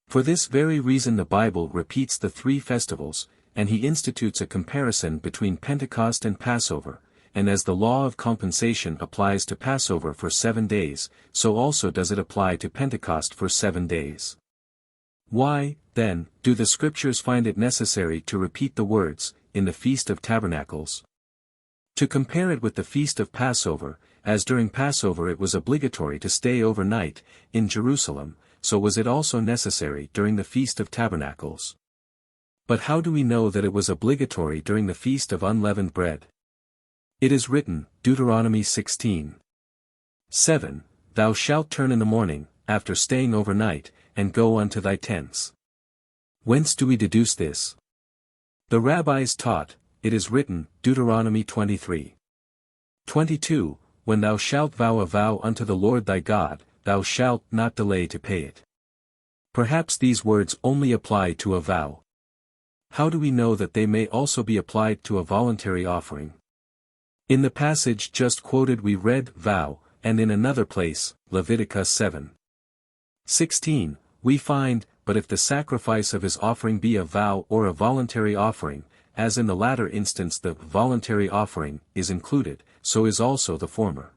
For this very reason the Bible repeats the 3 festivals, and he institutes a comparison between Pentecost and Passover, and as the law of compensation applies to Passover for 7 days, so also does it apply to Pentecost for 7 days. Why, then, do the Scriptures find it necessary to repeat the words, in the Feast of Tabernacles? To compare it with the Feast of Passover, as during Passover it was obligatory to stay overnight, in Jerusalem, so was it also necessary during the Feast of Tabernacles. But how do we know that it was obligatory during the Feast of Unleavened Bread? It is written, Deuteronomy 16:7, thou shalt turn in the morning, after staying overnight, and go unto thy tents. Whence do we deduce this? The rabbis taught, it is written, Deuteronomy 23:22, when thou shalt vow a vow unto the Lord thy God, thou shalt not delay to pay it. Perhaps these words only apply to a vow. How do we know that they may also be applied to a voluntary offering? In the passage just quoted we read vow, and in another place, Leviticus 7:16, we find, but if the sacrifice of his offering be a vow or a voluntary offering, as in the latter instance the voluntary offering is included, so is also the former.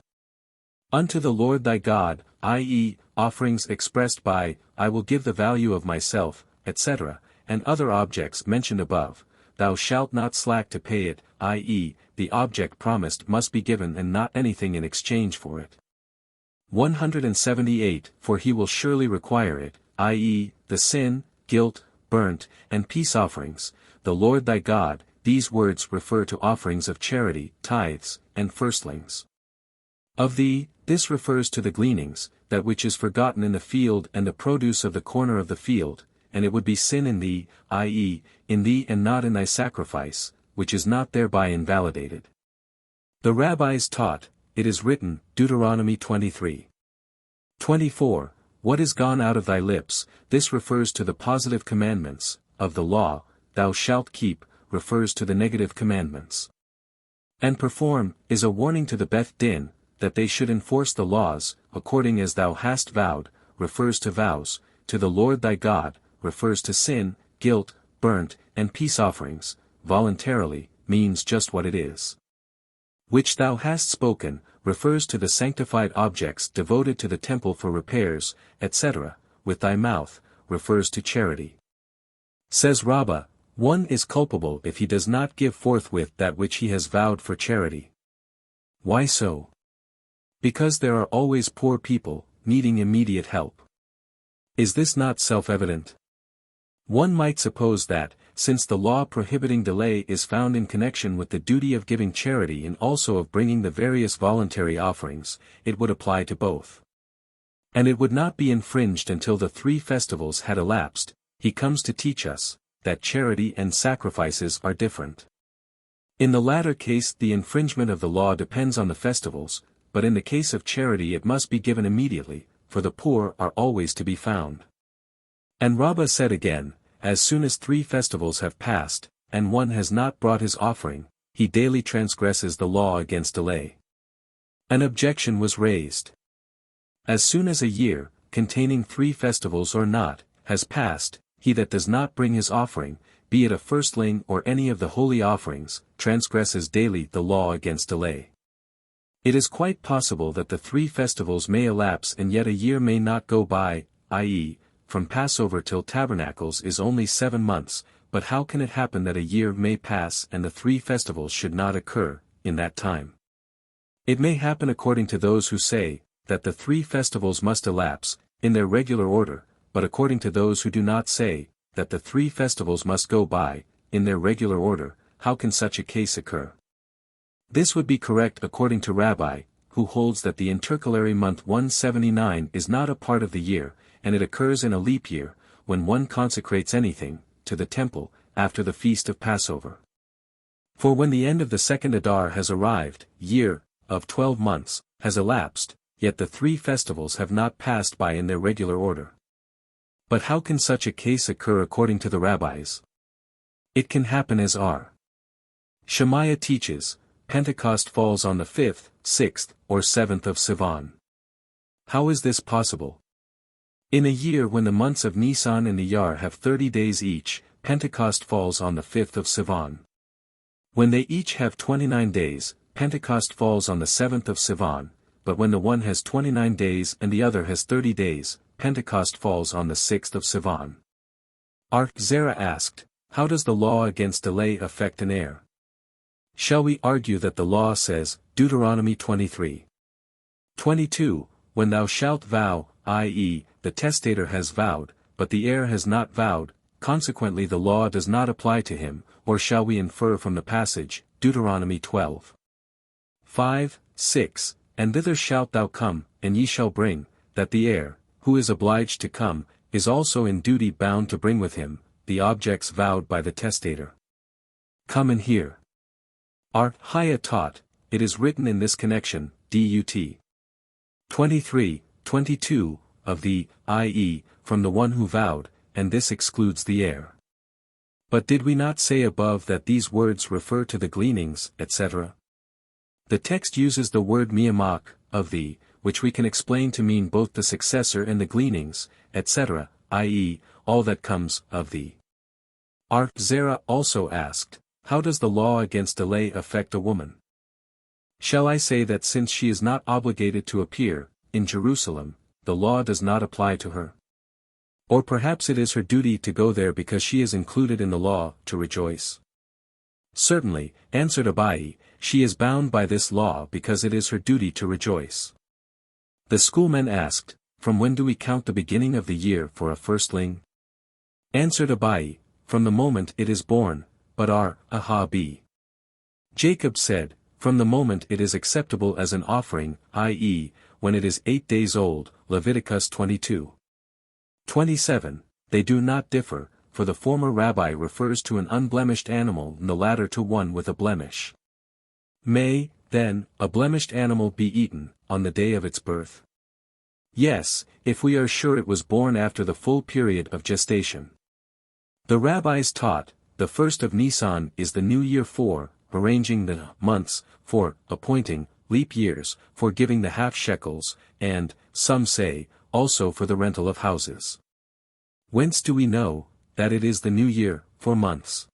Unto the Lord thy God, i.e., offerings expressed by, I will give the value of myself, etc., and other objects mentioned above, thou shalt not slack to pay it, i.e., the object promised must be given and not anything in exchange for it. 178 For he will surely require it, i.e., the sin, guilt, burnt, and peace offerings, the Lord thy God. These words refer to offerings of charity, tithes, and firstlings. Of thee, this refers to the gleanings, that which is forgotten in the field and the produce of the corner of the field, and it would be sin in thee, i.e., in thee and not in thy sacrifice, which is not thereby invalidated. The rabbis taught, it is written, Deuteronomy 23:24, what is gone out of thy lips, this refers to the positive commandments, of the law, thou shalt keep, refers to the negative commandments. And perform, is a warning to the Beth Din, that they should enforce the laws, according as thou hast vowed, refers to vows, to the Lord thy God, refers to sin, guilt, burnt, and peace offerings, voluntarily, means just what it is. Which thou hast spoken, refers to the sanctified objects devoted to the temple for repairs, etc., with thy mouth, refers to charity. Says Rabbah, one is culpable if he does not give forthwith that which he has vowed for charity. Why so? Because there are always poor people, needing immediate help. Is this not self-evident? One might suppose that, since the law prohibiting delay is found in connection with the duty of giving charity and also of bringing the various voluntary offerings, it would apply to both. And it would not be infringed until the 3 festivals had elapsed. He comes to teach us that charity and sacrifices are different. In the latter case the infringement of the law depends on the festivals, but in the case of charity it must be given immediately, for the poor are always to be found. And Rabbah said again, as soon as 3 festivals have passed, and one has not brought his offering, he daily transgresses the law against delay. An objection was raised. As soon as a year, containing 3 festivals or not, has passed, he that does not bring his offering, be it a firstling or any of the holy offerings, transgresses daily the law against delay. It is quite possible that the 3 festivals may elapse and yet a year may not go by, i.e., from Passover till Tabernacles is only 7 months, but how can it happen that a year may pass and the 3 festivals should not occur, in that time? It may happen according to those who say, that the 3 festivals must elapse, in their regular order, but according to those who do not say, that the 3 festivals must go by, in their regular order, how can such a case occur? This would be correct according to Rabbi, who holds that the intercalary month 179 is not a part of the year, and it occurs in a leap year, when one consecrates anything, to the temple, after the feast of Passover. For when the end of the 2nd Adar has arrived, year, of 12 months, has elapsed, yet the 3 festivals have not passed by in their regular order. But how can such a case occur according to the rabbis? It can happen as R. Shemaiah teaches, Pentecost falls on the 5th, 6th, or 7th of Sivan. How is this possible? In a year when the months of Nisan and Iyar have 30 days each, Pentecost falls on the 5th of Sivan. When they each have 29 days, Pentecost falls on the 7th of Sivan, but when the one has 29 days and the other has 30 days, Pentecost falls on the 6th of Sivan. Zerah asked, how does the law against delay affect an heir? Shall we argue that the law says, Deuteronomy 23:22, when thou shalt vow, i.e., the testator has vowed, but the heir has not vowed, consequently the law does not apply to him, or shall we infer from the passage, Deuteronomy 12:5, 6, and thither shalt thou come, and ye shall bring, that the heir, who is obliged to come, is also in duty bound to bring with him, the objects vowed by the testator. Come and hear. Haya taught, it is written in this connection, Dut. 23:22, of the, i.e., from the one who vowed, and this excludes the heir. But did we not say above that these words refer to the gleanings, etc.? The text uses the word miyamak, of the, which we can explain to mean both the successor and the gleanings, etc., i.e., all that comes, of the. Zerah also asked, how does the law against delay affect a woman? Shall I say that since she is not obligated to appear, in Jerusalem, the law does not apply to her? Or perhaps it is her duty to go there because she is included in the law, to rejoice? Certainly, answered Abai, she is bound by this law because it is her duty to rejoice. The schoolmen asked, from when do we count the beginning of the year for a firstling? Answered Abai, from the moment it is born, but Ahabi. Jacob said, from the moment it is acceptable as an offering, i.e., when it is 8 days old, Leviticus 22:27, they do not differ, for the former rabbi refers to an unblemished animal and the latter to one with a blemish. May, then, a blemished animal be eaten, on the day of its birth? Yes, if we are sure it was born after the full period of gestation. The rabbis taught, the 1st of Nisan is the new year for, arranging the months, for, appointing, leap years, for giving the half shekels, and, some say, also for the rental of houses. Whence do we know, that it is the new year, for months?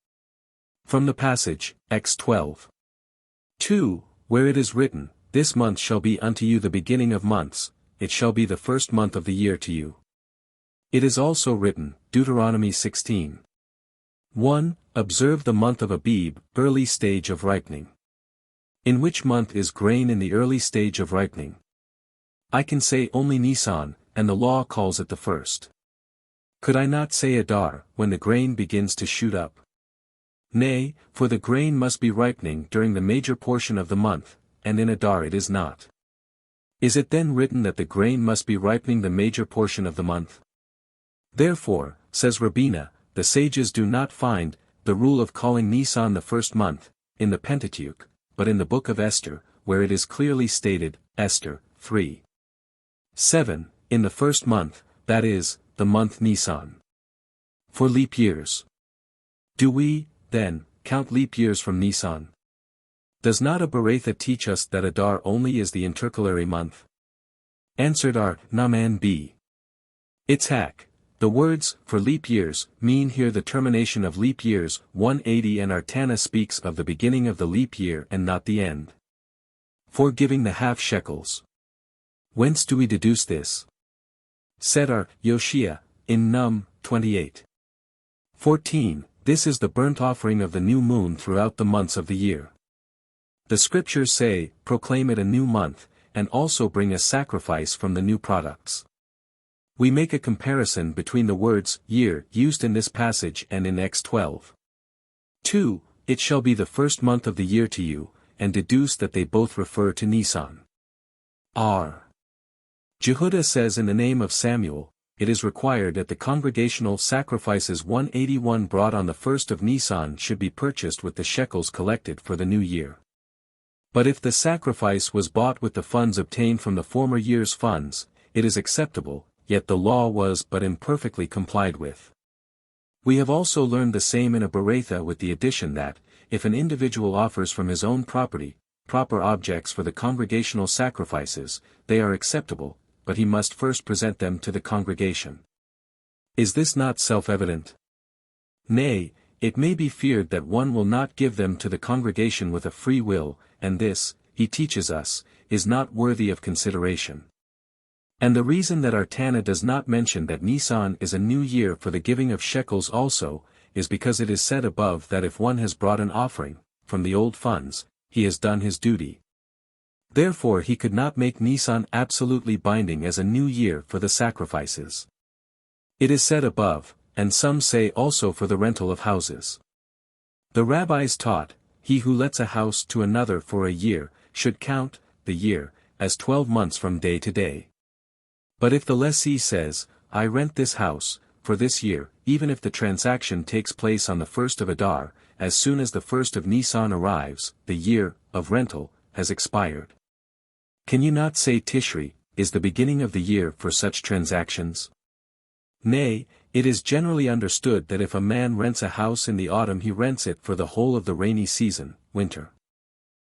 From the passage, X 12:2, where it is written, this month shall be unto you the beginning of months, it shall be the 1st month of the year to you. It is also written, Deuteronomy 16:1, observe the month of Abib, early stage of ripening. In which month is grain in the early stage of ripening? I can say only Nisan, and the law calls it the 1st. Could I not say Adar, when the grain begins to shoot up? Nay, for the grain must be ripening during the major portion of the month, and in Adar it is not. Is it then written that the grain must be ripening the major portion of the month? Therefore, says Rabbina, the sages do not find the rule of calling Nisan the first month in the Pentateuch, but in the book of Esther, where it is clearly stated, Esther 3:7, in the first month, that is, the month Nisan. For leap years. Do we, then, count leap years from Nisan? Does not a Beretha teach us that Adar only is the intercalary month? Answered our Naaman b. Itzhak. The words, for leap years, mean here the termination of leap years, 180, and our Tana speaks of the beginning of the leap year and not the end. For giving the half shekels. Whence do we deduce this? Said our Yoshia, in Num 28:14, this is the burnt offering of the new moon throughout the months of the year. The scriptures say, proclaim it a new month, and also bring a sacrifice from the new products. We make a comparison between the words year used in this passage and in X 12:2, it shall be the first month of the year to you, and deduce that they both refer to Nisan. R. Jehudah says in the name of Samuel, it is required that the congregational sacrifices 181 brought on the first of Nisan should be purchased with the shekels collected for the new year. But if the sacrifice was bought with the funds obtained from the former year's funds, it is acceptable, yet the law was but imperfectly complied with. We have also learned the same in a Beretha with the addition that, if an individual offers from his own property, proper objects for the congregational sacrifices, they are acceptable, but he must first present them to the congregation. Is this not self-evident? Nay, it may be feared that one will not give them to the congregation with a free will, and this, he teaches us, is not worthy of consideration. And the reason that our Tana does not mention that Nisan is a new year for the giving of shekels also, is because it is said above that if one has brought an offering, from the old funds, he has done his duty. Therefore he could not make Nisan absolutely binding as a new year for the sacrifices. It is said above, and some say also for the rental of houses. The rabbis taught, he who lets a house to another for a year, should count the year as 12 months from day to day. But if the lessee says, I rent this house, for this year, even if the transaction takes place on the 1st of Adar, as soon as the 1st of Nisan arrives, the year of rental has expired. Can you not say Tishri is the beginning of the year for such transactions? Nay, it is generally understood that if a man rents a house in the autumn he rents it for the whole of the rainy season, winter.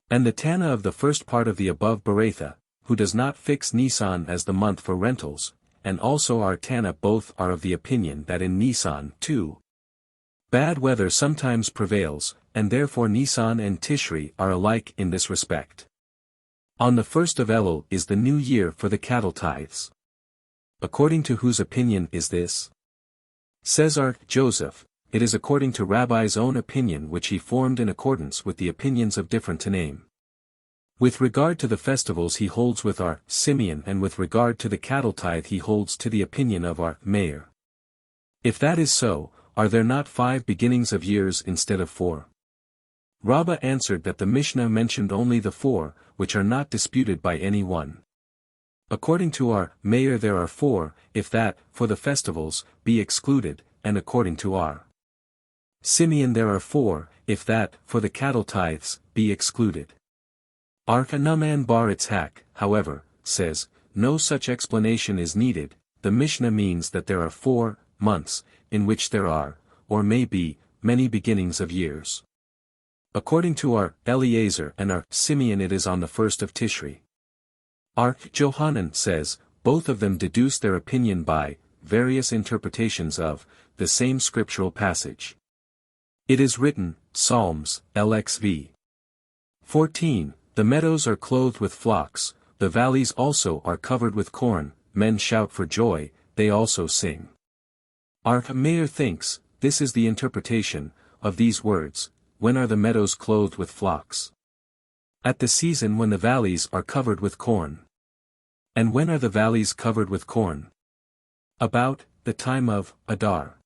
And the Tana of the first part of the above Beretha, who does not fix Nisan as the month for rentals, and also our Tana both are of the opinion that in Nisan too, bad weather sometimes prevails, and therefore Nisan and Tishri are alike in this respect. On the 1st of Elul is the new year for the cattle tithes. According to whose opinion is this? Says our Joseph, it is according to Rabbi's own opinion which he formed in accordance with the opinions of different Tanaim. With regard to the festivals he holds with our Simeon, and with regard to the cattle tithe he holds to the opinion of our Meir. If that is so, are there not 5 beginnings of years instead of 4? Rabbah answered that the Mishnah mentioned only the 4, which are not disputed by any one. According to our Meir there are 4, if that, for the festivals, be excluded, and according to our Simeon there are 4, if that, for the cattle tithes, be excluded. Our Naaman bar Itzhak, however, says, no such explanation is needed, the Mishnah means that there are 4 months, in which there are, or may be, many beginnings of years. According to our Eliezer and our Simeon it is on the 1st of Tishri. Our Johanan says, both of them deduce their opinion by various interpretations of the same scriptural passage. It is written, Psalms, LXV 14, the meadows are clothed with flocks, the valleys also are covered with corn, men shout for joy, they also sing. Our Meir thinks, this is the interpretation of these words, when are the meadows clothed with flocks? At the season when the valleys are covered with corn. And when are the valleys covered with corn? About the time of Adar.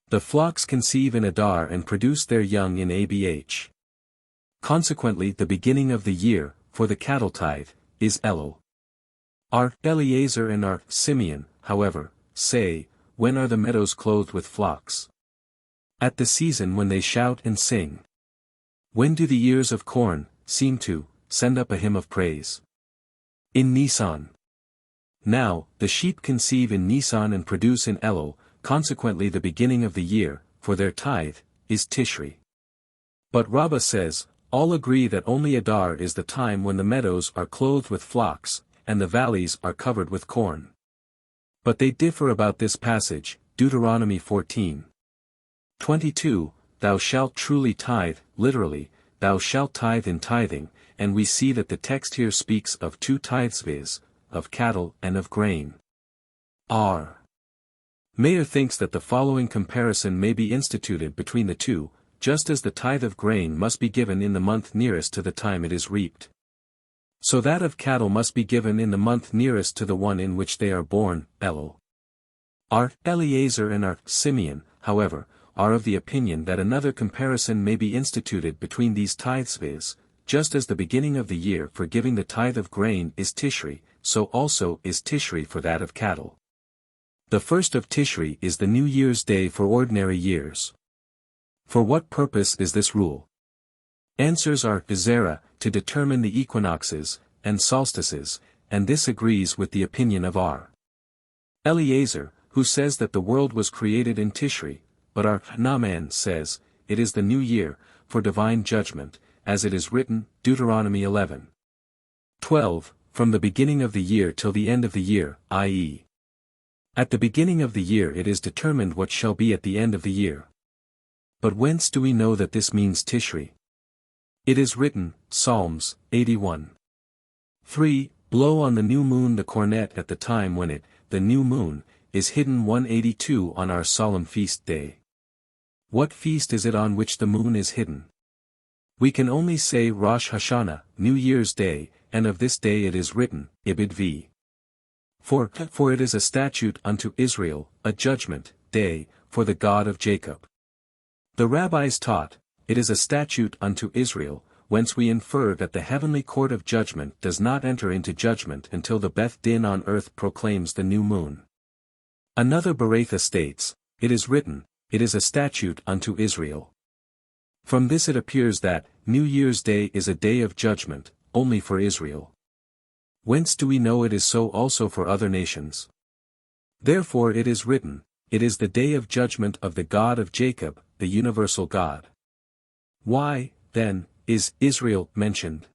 The flocks conceive in Adar and produce their young in Abh. Consequently the beginning of the year, for the cattle tithe, is Elul. Our Eleazar and our Simeon, however, say, when are the meadows clothed with flocks? At the season when they shout and sing. When do the ears of corn seem to send up a hymn of praise? In Nisan. Now, the sheep conceive in Nisan and produce in Elul, consequently the beginning of the year, for their tithe, is Tishri. But Rabbah says, all agree that only Adar is the time when the meadows are clothed with flocks, and the valleys are covered with corn. But they differ about this passage, Deuteronomy 14:22, thou shalt truly tithe, literally, thou shalt tithe in tithing, and we see that the text here speaks of two tithes, viz., of cattle and of grain. R. Mayer thinks that the following comparison may be instituted between the two, just as the tithe of grain must be given in the month nearest to the time it is reaped. So that of cattle must be given in the month nearest to the one in which they are born, Elul. Our Eleazar and our Simeon, however, are of the opinion that another comparison may be instituted between these tithes, viz., just as the beginning of the year for giving the tithe of grain is Tishri, so also is Tishri for that of cattle. The first of Tishri is the New Year's Day for ordinary years. For what purpose is this rule? Answers are Zerah, to determine the equinoxes, and solstices, and this agrees with the opinion of R. Eleazar, who says that the world was created in Tishri, but our Naaman says, it is the new year, for divine judgment, as it is written, Deuteronomy 11:12, from the beginning of the year till the end of the year, i.e. at the beginning of the year it is determined what shall be at the end of the year. But whence do we know that this means Tishri? It is written, Psalms 81:3, blow on the new moon the cornet at the time when it, the new moon, is hidden 182 on our solemn feast day. What feast is it on which the moon is hidden? We can only say Rosh Hashana, New Year's Day, and of this day it is written, Ibid v. For it is a statute unto Israel, a judgment day, for the God of Jacob. The rabbis taught, it is a statute unto Israel, whence we infer that the heavenly court of judgment does not enter into judgment until the Beth Din on earth proclaims the new moon. Another Bereitha states, it is written, it is a statute unto Israel. From this it appears that, New Year's Day is a day of judgment, only for Israel. Whence do we know it is so also for other nations? Therefore it is written, it is the day of judgment of the God of Jacob, the universal God. Why, then, is Israel mentioned?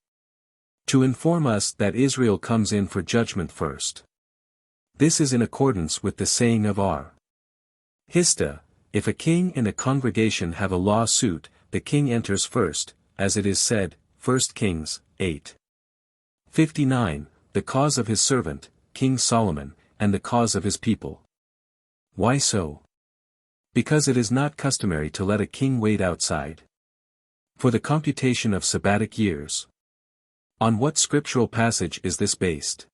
To inform us that Israel comes in for judgment first. This is in accordance with the saying of R. Hista, if a king and a congregation have a lawsuit, the king enters first, as it is said, 1 Kings 8:59, the cause of his servant, King Solomon, and the cause of his people. Why so? Because it is not customary to let a king wait outside. For the computation of Sabbatic years. On what scriptural passage is this based?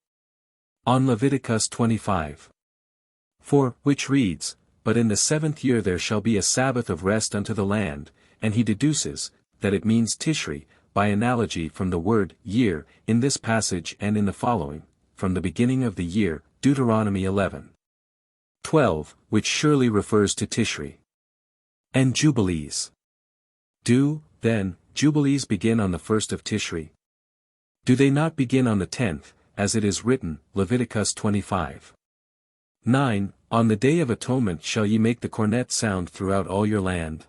On Leviticus 25:4, which reads, but in the 7th year there shall be a Sabbath of rest unto the land, and he deduces, that it means Tishri, by analogy from the word, year, in this passage and in the following, from the beginning of the year, Deuteronomy 11:12, which surely refers to Tishri. And Jubilees. Do, then, Jubilees begin on the 1st of Tishri? Do they not begin on the 10th, as it is written, Leviticus 25:9, on the day of atonement shall ye make the cornet sound throughout all your land?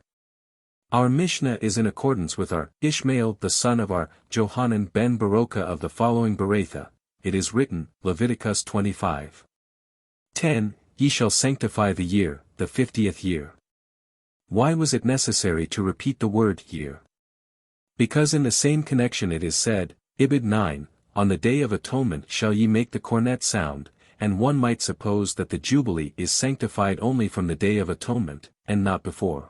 Our Mishnah is in accordance with our Ishmael the son of our Johanan ben Beroka of the following Bereitha, it is written, Leviticus 25:10, ye shall sanctify the year, the 50th year. Why was it necessary to repeat the word year? Because in the same connection it is said, Ibid 9, on the day of atonement shall ye make the cornet sound, and one might suppose that the Jubilee is sanctified only from the day of atonement, and not before.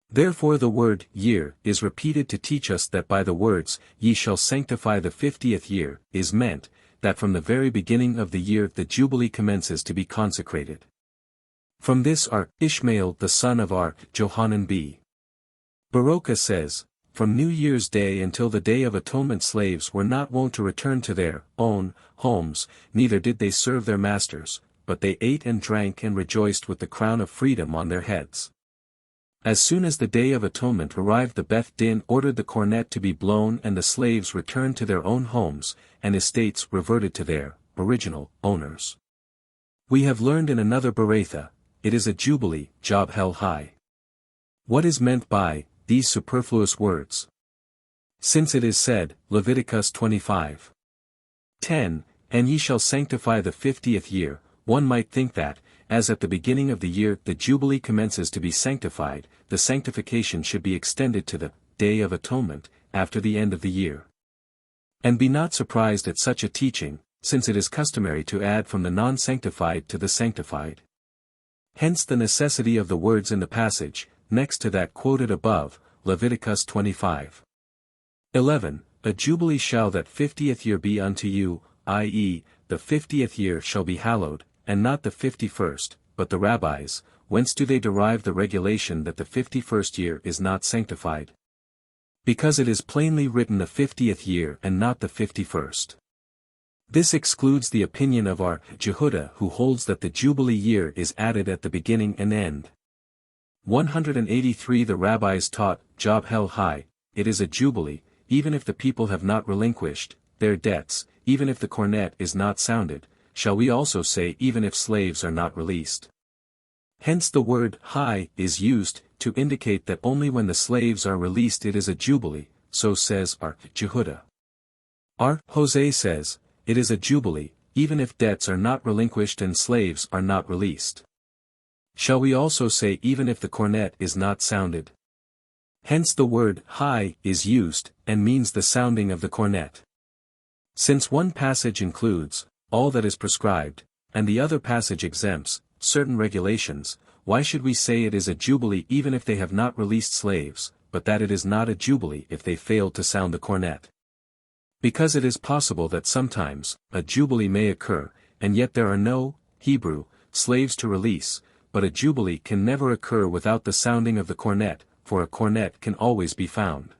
Therefore the word year is repeated to teach us that by the words, ye shall sanctify the 50th year, is meant, that from the very beginning of the year the Jubilee commences to be consecrated. From this our Ishmael the son of our Johanan b. Beroka says, from New Year's Day until the Day of Atonement slaves were not wont to return to their own homes, neither did they serve their masters, but they ate and drank and rejoiced with the crown of freedom on their heads. As soon as the Day of Atonement arrived, the Beth Din ordered the cornet to be blown and the slaves returned to their own homes, and estates reverted to their original owners. We have learned in another Beretha, it is a jubilee, Job Hel High. What is meant by these superfluous words? Since it is said, Leviticus 25:10, and ye shall sanctify the 50th year, one might think that, as at the beginning of the year the Jubilee commences to be sanctified, the sanctification should be extended to the Day of Atonement, after the end of the year. And be not surprised at such a teaching, since it is customary to add from the non-sanctified to the sanctified. Hence the necessity of the words in the passage, next to that quoted above, Leviticus 25:11, a Jubilee shall that 50th year be unto you, i.e., the 50th year shall be hallowed, and not the 51st, but the rabbis, whence do they derive the regulation that the 51st year is not sanctified? Because it is plainly written the 50th year and not the 51st. This excludes the opinion of our Jehuda, who holds that the Jubilee year is added at the beginning and end. 183 The rabbis taught, Job Hel High, it is a Jubilee, even if the people have not relinquished their debts, even if the cornet is not sounded. Shall we also say even if slaves are not released? Hence the word high is used to indicate that only when the slaves are released it is a jubilee, so says our Jehuda. Our Jose says, it is a jubilee, even if debts are not relinquished and slaves are not released. Shall we also say even if the cornet is not sounded? Hence the word high is used, and means the sounding of the cornet. Since one passage includes all that is prescribed, and the other passage exempts certain regulations, why should we say it is a jubilee even if they have not released slaves, but that it is not a jubilee if they failed to sound the cornet? Because it is possible that sometimes a jubilee may occur, and yet there are no Hebrew slaves to release, but a jubilee can never occur without the sounding of the cornet, for a cornet can always be found.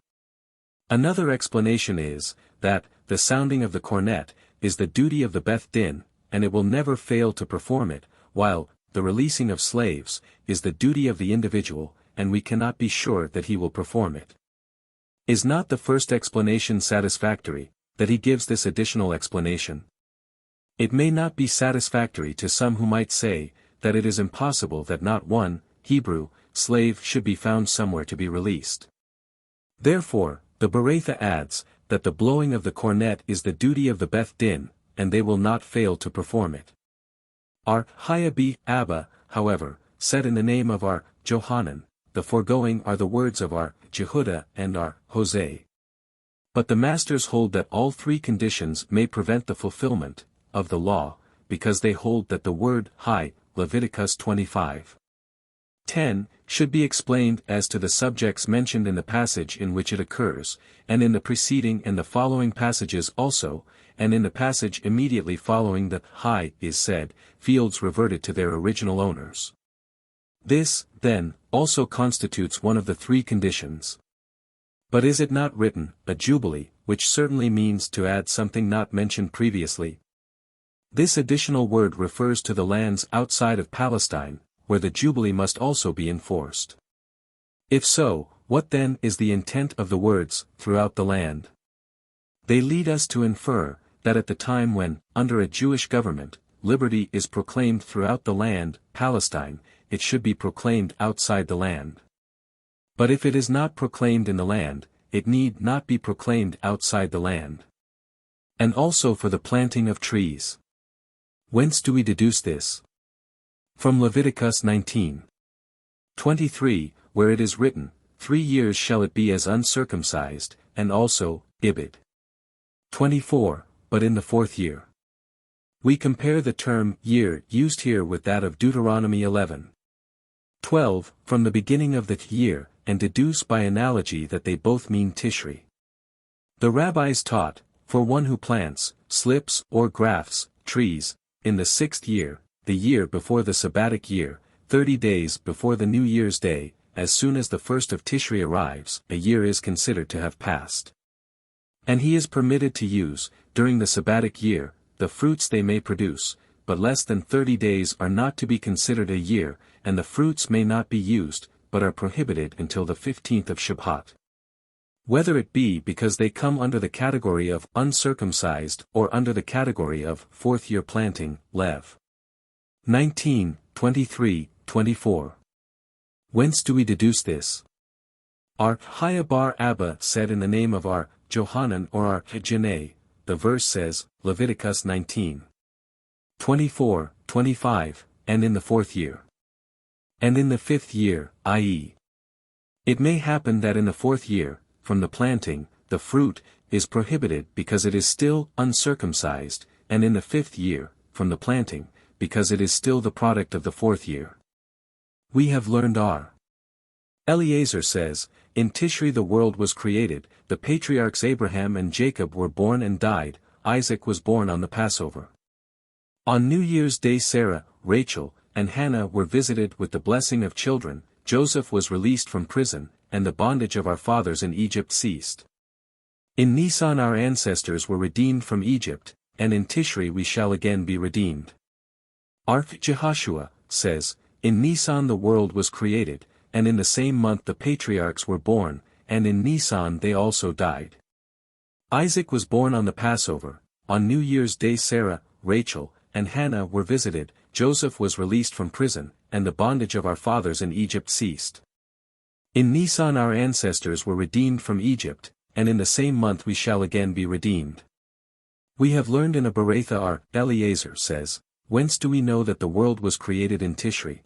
Another explanation is that the sounding of the cornet is the duty of the Beth Din, and it will never fail to perform it, while the releasing of slaves is the duty of the individual, and we cannot be sure that he will perform it. Is not the first explanation satisfactory, that he gives this additional explanation? It may not be satisfactory to some who might say that it is impossible that not one Hebrew slave should be found somewhere to be released. Therefore, the Beretha adds that the blowing of the cornet is the duty of the Beth Din, and they will not fail to perform it. Our Hayabi Abba, however, said in the name of our Johanan, the foregoing are the words of our Jehuda and our Jose. But the masters hold that all three conditions may prevent the fulfillment of the law, because they hold that the word high, Leviticus 25:10, should be explained as to the subjects mentioned in the passage in which it occurs, and in the preceding and the following passages also, and in the passage immediately following the high is said, fields reverted to their original owners. This, then, also constitutes one of the three conditions. But is it not written, a jubilee, which certainly means to add something not mentioned previously? This additional word refers to the lands outside of Palestine, where the jubilee must also be enforced. If so, what then is the intent of the words, throughout the land? They lead us to infer, that at the time when, under a Jewish government, liberty is proclaimed throughout the land, Palestine, it should be proclaimed outside the land. But if it is not proclaimed in the land, it need not be proclaimed outside the land. And also for the planting of trees. Whence do we deduce this? From Leviticus 19:23, where it is written, 3 years shall it be as uncircumcised, and also, Ibid. 24, but in the 4th year. We compare the term year used here with that of Deuteronomy 11:12, from the beginning of the year, and deduce by analogy that they both mean Tishri. The rabbis taught, for one who plants, slips or grafts, trees, in the 6th year, the year before the Sabbatic year, 30 days before the New Year's Day, as soon as the first of Tishri arrives, a year is considered to have passed. And he is permitted to use, during the Sabbatic year, the fruits they may produce, but less than 30 days are not to be considered a year, and the fruits may not be used, but are prohibited until the 15th of Shabbat. Whether it be because they come under the category of uncircumcised or under the category of fourth-year planting, Lev. 19, 23, 24. Whence do we deduce this? Our Chaya bar Abba said in the name of our Johanan or our Janai, the verse says, Leviticus 19. 24, 25, and in the fourth year. And in the fifth year, i.e. It may happen that in the fourth year, from the planting, the fruit, is prohibited because it is still uncircumcised, and in the fifth year, from the planting, because it is still the product of the fourth year. We have learned our. Eliezer says, in Tishri the world was created, the patriarchs Abraham and Jacob were born and died, Isaac was born on the Passover. On New Year's Day Sarah, Rachel, and Hannah were visited with the blessing of children, Joseph was released from prison, and the bondage of our fathers in Egypt ceased. In Nisan our ancestors were redeemed from Egypt, and in Tishri we shall again be redeemed. Arth Jehoshua says, in Nisan the world was created, and in the same month the patriarchs were born, and in Nisan they also died. Isaac was born on the Passover, on New Year's Day Sarah, Rachel, and Hannah were visited, Joseph was released from prison, and the bondage of our fathers in Egypt ceased. In Nisan our ancestors were redeemed from Egypt, and in the same month we shall again be redeemed. We have learned in a Beretha our Eliezer says, whence do we know that the world was created in Tishri?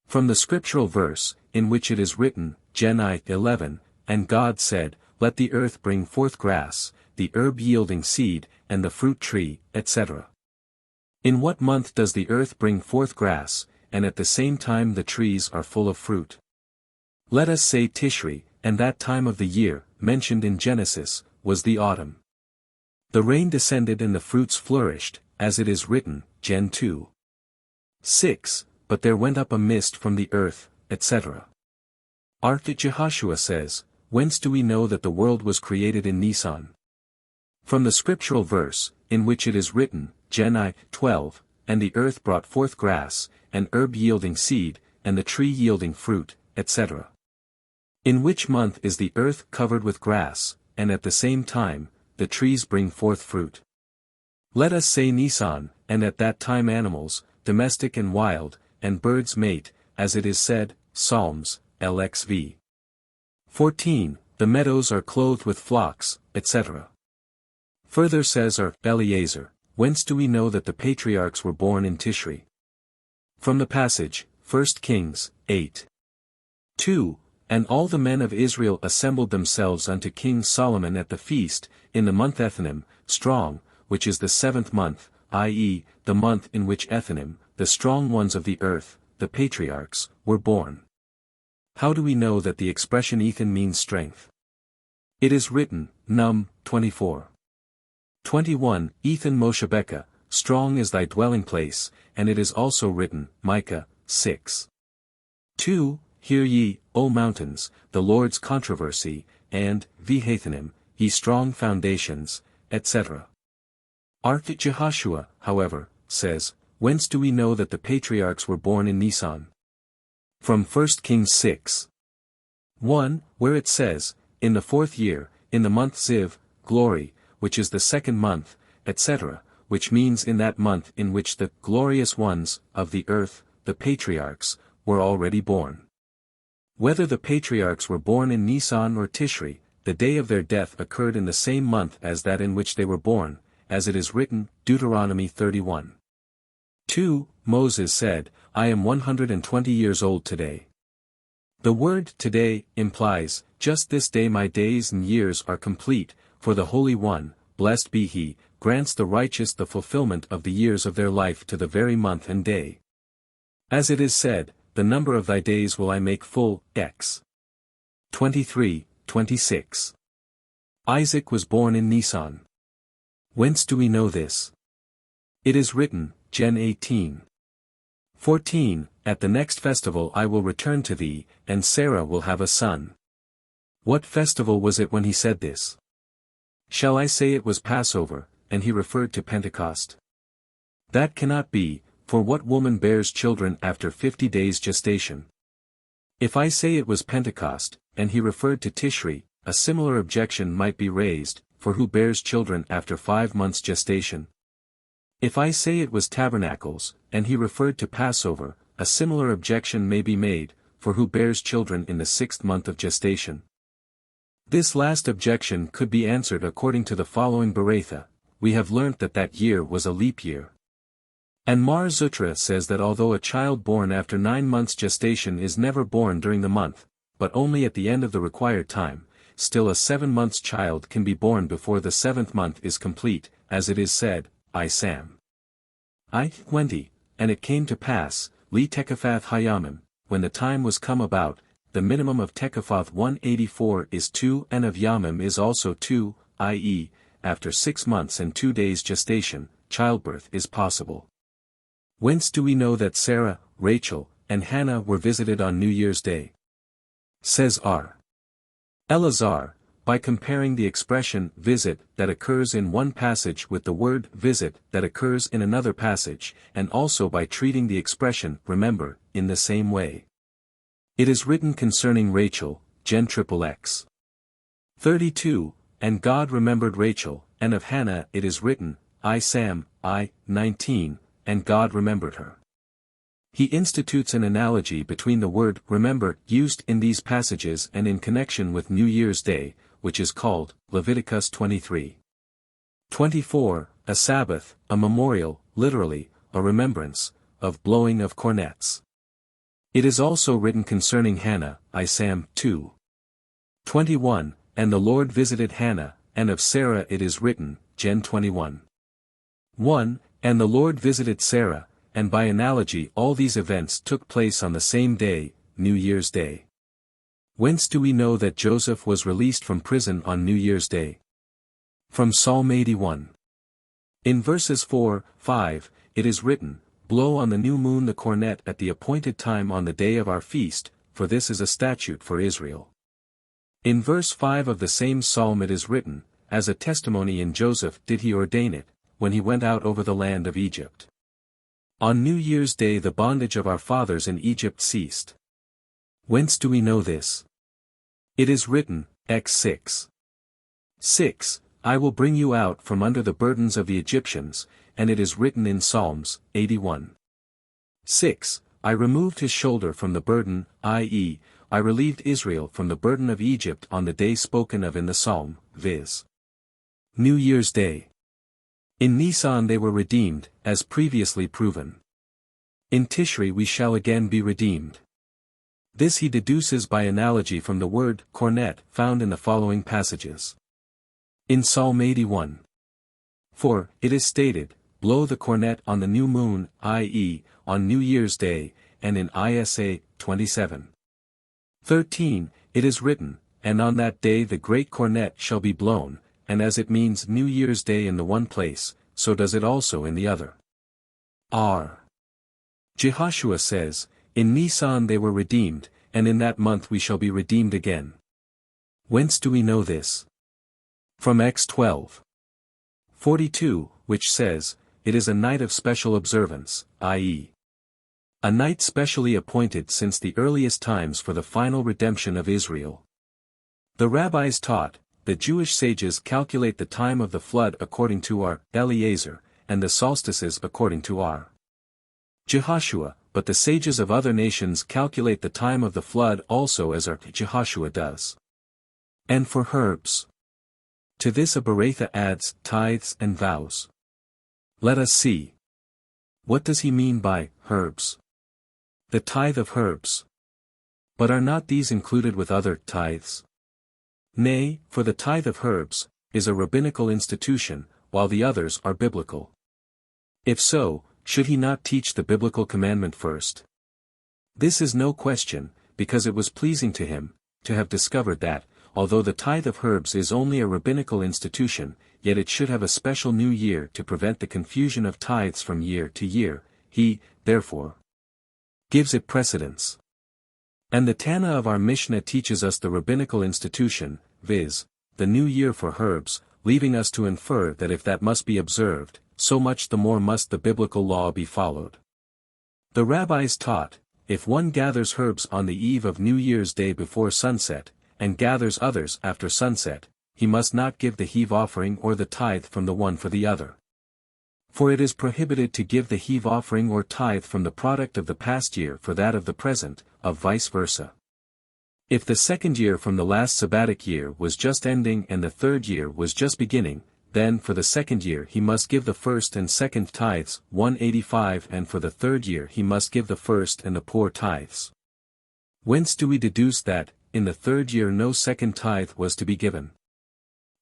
From the scriptural verse, in which it is written, Gen 11, and God said, let the earth bring forth grass, the herb yielding seed, and the fruit tree, etc. In what month does the earth bring forth grass, and at the same time the trees are full of fruit? Let us say Tishri, and that time of the year, mentioned in Genesis, was the autumn. The rain descended and the fruits flourished, as it is written, Gen 2. 6, but there went up a mist from the earth, etc. Arth Jehoshua says, whence do we know that the world was created in Nisan? From the scriptural verse, in which it is written, Gen 12, and the earth brought forth grass, and herb yielding seed, and the tree yielding fruit, etc. In which month is the earth covered with grass, and at the same time, the trees bring forth fruit? Let us say Nisan, and at that time animals, domestic and wild, and birds mate, as it is said, Psalms, LXV. 14, the meadows are clothed with flocks, etc. Further says our Eliezer, whence do we know that the patriarchs were born in Tishri? From the passage, 1 Kings, 8. 2, and all the men of Israel assembled themselves unto King Solomon at the feast, in the month Ethanim, strong, which is the 7th month, i.e., the month in which Ethanim, the strong ones of the earth, the patriarchs, were born. How do we know that the expression Ethan means strength? It is written, Num, 24. 21, Ethan Moshabeka, strong is thy dwelling place, and it is also written, Micah, 6. 2, hear ye, O mountains, the Lord's controversy, and, Vhathanim, ye strong foundations, etc. Arth Jehoshua, however, says, whence do we know that the patriarchs were born in Nisan? From 1 Kings 6. 1, where it says, in the fourth year, in the month Ziv, glory, which is the 2nd month, etc., which means in that month in which the glorious ones of the earth, the patriarchs, were already born. Whether the patriarchs were born in Nisan or Tishri, the day of their death occurred in the same month as that in which they were born, as it is written, Deuteronomy 31. 2, Moses said, I am 120 years old today. The word today implies, just this day my days and years are complete, for the Holy One, blessed be He, grants the righteous the fulfillment of the years of their life to the very month and day. As it is said, the number of thy days will I make full, X. 23, 26. Isaac was born in Nisan. Whence do we know this? It is written, Gen 18. 14. At the next festival I will return to thee, and Sarah will have a son. What festival was it when he said this? Shall I say it was Passover, and he referred to Pentecost? That cannot be, for what woman bears children after 50 days gestation? If I say it was Pentecost, and he referred to Tishri, a similar objection might be raised, for who bears children after 5 months gestation? If I say it was Tabernacles, and he referred to Passover, a similar objection may be made, for who bears children in the 6th month of gestation? This last objection could be answered according to the following Beretha. We have learnt that that year was a leap year. And Mar Zutra says that although a child born after 9 months gestation is never born during the month, but only at the end of the required time, still a 7 months child can be born before the 7th month is complete, as it is said, I Sam. I 20, and it came to pass, Li Tekaphath Hayamim, when the time was come about, the minimum of Tekaphath 184 is 2 and of Yamim is also 2, i.e., after 6 months and 2 days gestation, childbirth is possible. Whence do we know that Sarah, Rachel, and Hannah were visited on New Year's Day? Says R. Elazar, by comparing the expression visit that occurs in one passage with the word visit that occurs in another passage, and also by treating the expression remember in the same way. It is written concerning Rachel, Gen XXX. 32, and God remembered Rachel, and of Hannah it is written, I Sam, I, 19, and God remembered her. He institutes an analogy between the word remember used in these passages and in connection with New Year's Day, which is called Leviticus 23. 24, a Sabbath, a memorial, literally, a remembrance, of blowing of cornets. It is also written concerning Hannah, I Sam 2. 21, and the Lord visited Hannah, and of Sarah it is written, Gen 21. 1, and the Lord visited Sarah, and by analogy all these events took place on the same day, New Year's Day. Whence do we know that Joseph was released from prison on New Year's Day? From Psalm 81. In verses 4, 5, it is written, Blow on the new moon the cornet at the appointed time on the day of our feast, for this is a statute for Israel. In verse 5 of the same psalm it is written, As a testimony in Joseph did he ordain it, when he went out over the land of Egypt. On New Year's Day the bondage of our fathers in Egypt ceased. Whence do we know this? It is written, X 6. 6, I will bring you out from under the burdens of the Egyptians, and it is written in Psalms, 81. 6, I removed his shoulder from the burden, i.e., I relieved Israel from the burden of Egypt on the day spoken of in the psalm, viz. New Year's Day. In Nisan they were redeemed, as previously proven. In Tishri we shall again be redeemed. This he deduces by analogy from the word cornet found in the following passages. In Psalm 81. For, it is stated, blow the cornet on the new moon, i.e., on New Year's Day, and in Isa 27. 13, it is written, and on that day the great cornet shall be blown, and as it means New Year's Day in the one place, so does it also in the other. R. Jehoshua says, In Nisan they were redeemed, and in that month we shall be redeemed again. Whence do we know this? From X 12. 42, which says, It is a night of special observance, i.e., a night specially appointed since the earliest times for the final redemption of Israel. The rabbis taught, the Jewish sages calculate the time of the flood according to our Eliezer, and the solstices according to our Jehoshua, but the sages of other nations calculate the time of the flood also as our Jehoshua does. And for herbs. To this a Beretha adds tithes and vows. Let us see. What does he mean by herbs? The tithe of herbs. But are not these included with other tithes? Nay, for the tithe of herbs is a rabbinical institution, while the others are biblical. If so, should he not teach the biblical commandment first? This is no question, because it was pleasing to him, to have discovered that, although the tithe of herbs is only a rabbinical institution, yet it should have a special new year to prevent the confusion of tithes from year to year. He, therefore, gives it precedence. And the Tana of our Mishnah teaches us the rabbinical institution, viz., the new year for herbs, leaving us to infer that if that must be observed, so much the more must the biblical law be followed. The rabbis taught, if one gathers herbs on the eve of New Year's Day before sunset, and gathers others after sunset, he must not give the heave offering or the tithe from the one for the other. For it is prohibited to give the heave offering or tithe from the product of the past year for that of the present, of vice versa. If the second year from the last sabbatic year was just ending and the third year was just beginning, then for the second year he must give the first and second tithes, 185, and for the third year he must give the first and the poor tithes. Whence do we deduce that, in the third year no second tithe was to be given?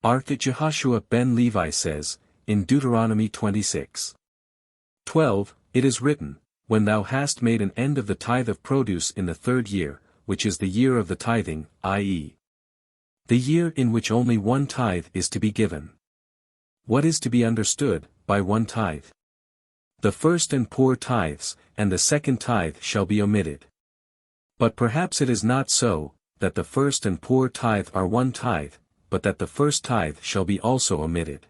Jehoshua ben Levi says, in Deuteronomy 26:12, it is written, when thou hast made an end of the tithe of produce in the third year, which is the year of the tithing, i.e., the year in which only one tithe is to be given. What is to be understood by one tithe? The first and poor tithes, and the second tithe shall be omitted. But perhaps it is not so, that the first and poor tithe are one tithe, but that the first tithe shall be also omitted.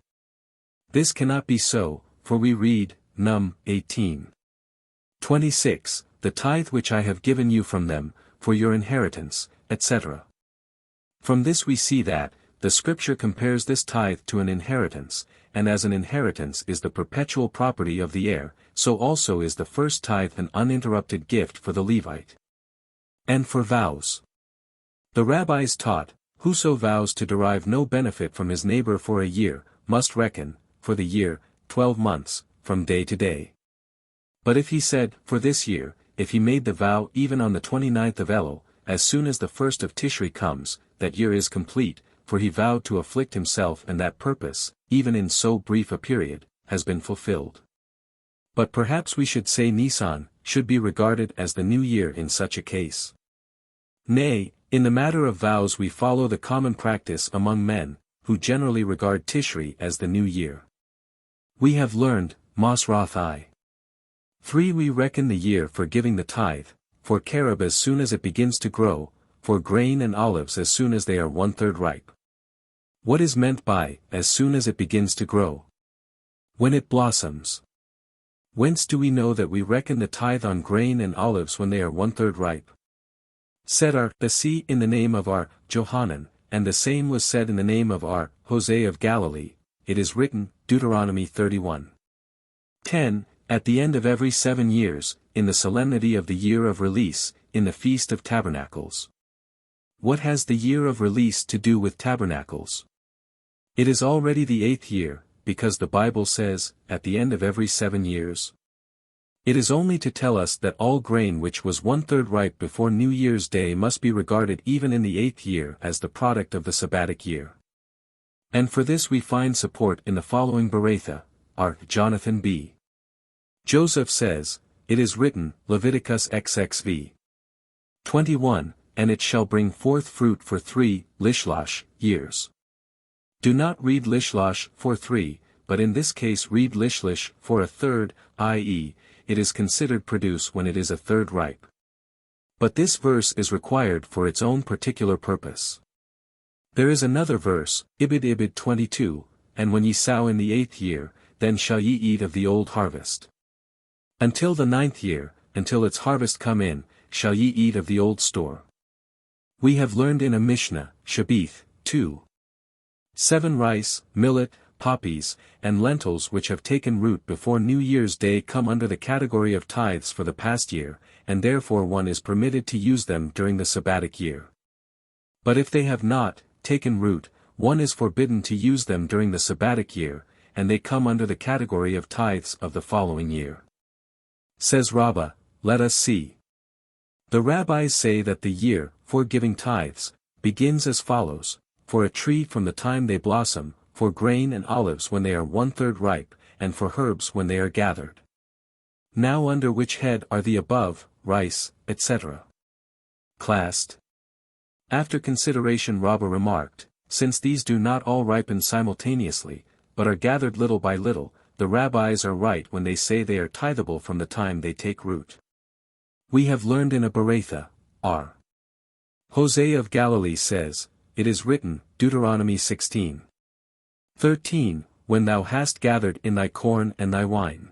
This cannot be so, for we read, Num. 18:26, the tithe which I have given you from them, for your inheritance, etc. From this we see that, the Scripture compares this tithe to an inheritance, and as an inheritance is the perpetual property of the heir, so also is the first tithe an uninterrupted gift for the Levite. And for vows. The rabbis taught, whoso vows to derive no benefit from his neighbor for a year, must reckon, for the year, 12 months, from day to day. But if he said, for this year, if he made the vow even on the 29th of Elul, as soon as the first of Tishri comes, that year is complete, for he vowed to afflict himself and that purpose, even in so brief a period, has been fulfilled. But perhaps we should say Nisan, should be regarded as the new year in such a case. Nay, in the matter of vows we follow the common practice among men, who generally regard Tishri as the new year. We have learned, Masroth I. 3 we reckon the year for giving the tithe, for carob as soon as it begins to grow, for grain and olives as soon as they are 1/3 ripe. What is meant by, as soon as it begins to grow? When it blossoms. Whence do we know that we reckon the tithe on grain and olives when they are 1/3 ripe? Said our Basi in the name of our Johanan, and the same was said in the name of our Jose of Galilee, it is written, Deuteronomy 31:10, at the end of every 7 years, in the solemnity of the year of release, in the Feast of Tabernacles. What has the year of release to do with tabernacles? It is already the 8th year, because the Bible says, at the end of every 7 years. It is only to tell us that all grain which was 1/3 ripe before New Year's Day must be regarded even in the 8th year as the product of the sabbatic year. And for this we find support in the following Beretha, our Jonathan B. Joseph says, it is written, Leviticus XXV 21, and it shall bring forth fruit for 3 lishlosh years. Do not read lishlosh for 3, but in this case read lishlish for a third, i.e., it is considered produce when it is a third ripe. But this verse is required for its own particular purpose. There is another verse, Ibid 22, and when ye sow in the 8th year, then shall ye eat of the old harvest. Until the 9th year, until its harvest come in, shall ye eat of the old store. We have learned in a Mishnah, Shabith, 2:7 rice, millet, poppies, and lentils which have taken root before New Year's Day come under the category of tithes for the past year, and therefore one is permitted to use them during the sabbatic year. But if they have not taken root, one is forbidden to use them during the sabbatic year, and they come under the category of tithes of the following year. Says Rabbah, let us see. The rabbis say that the year, for giving tithes, begins as follows, for a tree from the time they blossom, for grain and olives when they are 1/3 ripe, and for herbs when they are gathered. Now under which head are the above, rice, etc. classed? After consideration Rabbah remarked, since these do not all ripen simultaneously, but are gathered little by little, the rabbis are right when they say they are tithable from the time they take root. We have learned in a Beratha, R. Hosea of Galilee says, it is written, Deuteronomy 16:13, when thou hast gathered in thy corn and thy wine.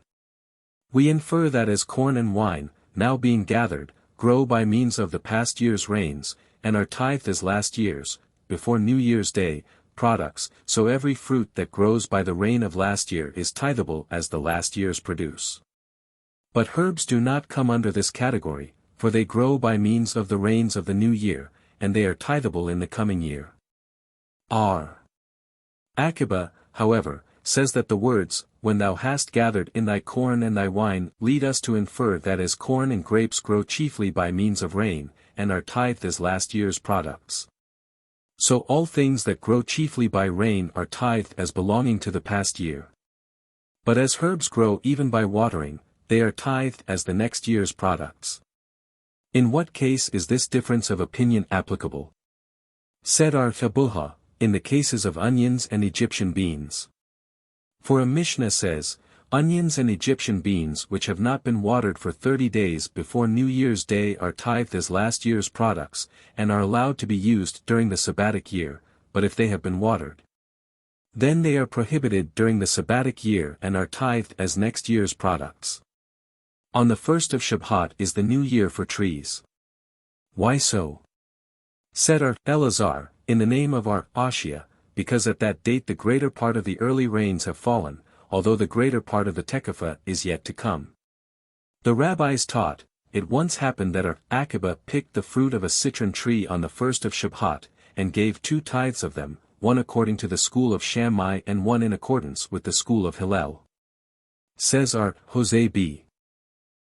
We infer that as corn and wine, now being gathered, grow by means of the past year's rains, and are tithed as last year's, before New Year's Day, products, so every fruit that grows by the rain of last year is tithable as the last year's produce. But herbs do not come under this category, for they grow by means of the rains of the new year, and they are tithable in the coming year. R. Akiba, however, says that the words, when thou hast gathered in thy corn and thy wine, lead us to infer that as corn and grapes grow chiefly by means of rain, and are tithed as last year's products. So all things that grow chiefly by rain are tithed as belonging to the past year. But as herbs grow even by watering, they are tithed as the next year's products. In what case is this difference of opinion applicable? Said R. Chabuha, in the cases of onions and Egyptian beans. For a Mishnah says, onions and Egyptian beans which have not been watered for 30 days before New Year's Day are tithed as last year's products, and are allowed to be used during the Sabbatic year, but if they have been watered, then they are prohibited during the Sabbatic year and are tithed as next year's products. On the 1st of Shabbat is the new year for trees. Why so? Said our Elazar, in the name of our Ashia, because at that date the greater part of the early rains have fallen, although the greater part of the Tekefah is yet to come. The rabbis taught, it once happened that our Akiba picked the fruit of a citron tree on the 1st of Shabbat, and gave 2 tithes of them, one according to the school of Shammai and one in accordance with the school of Hillel. Says our Hosea b.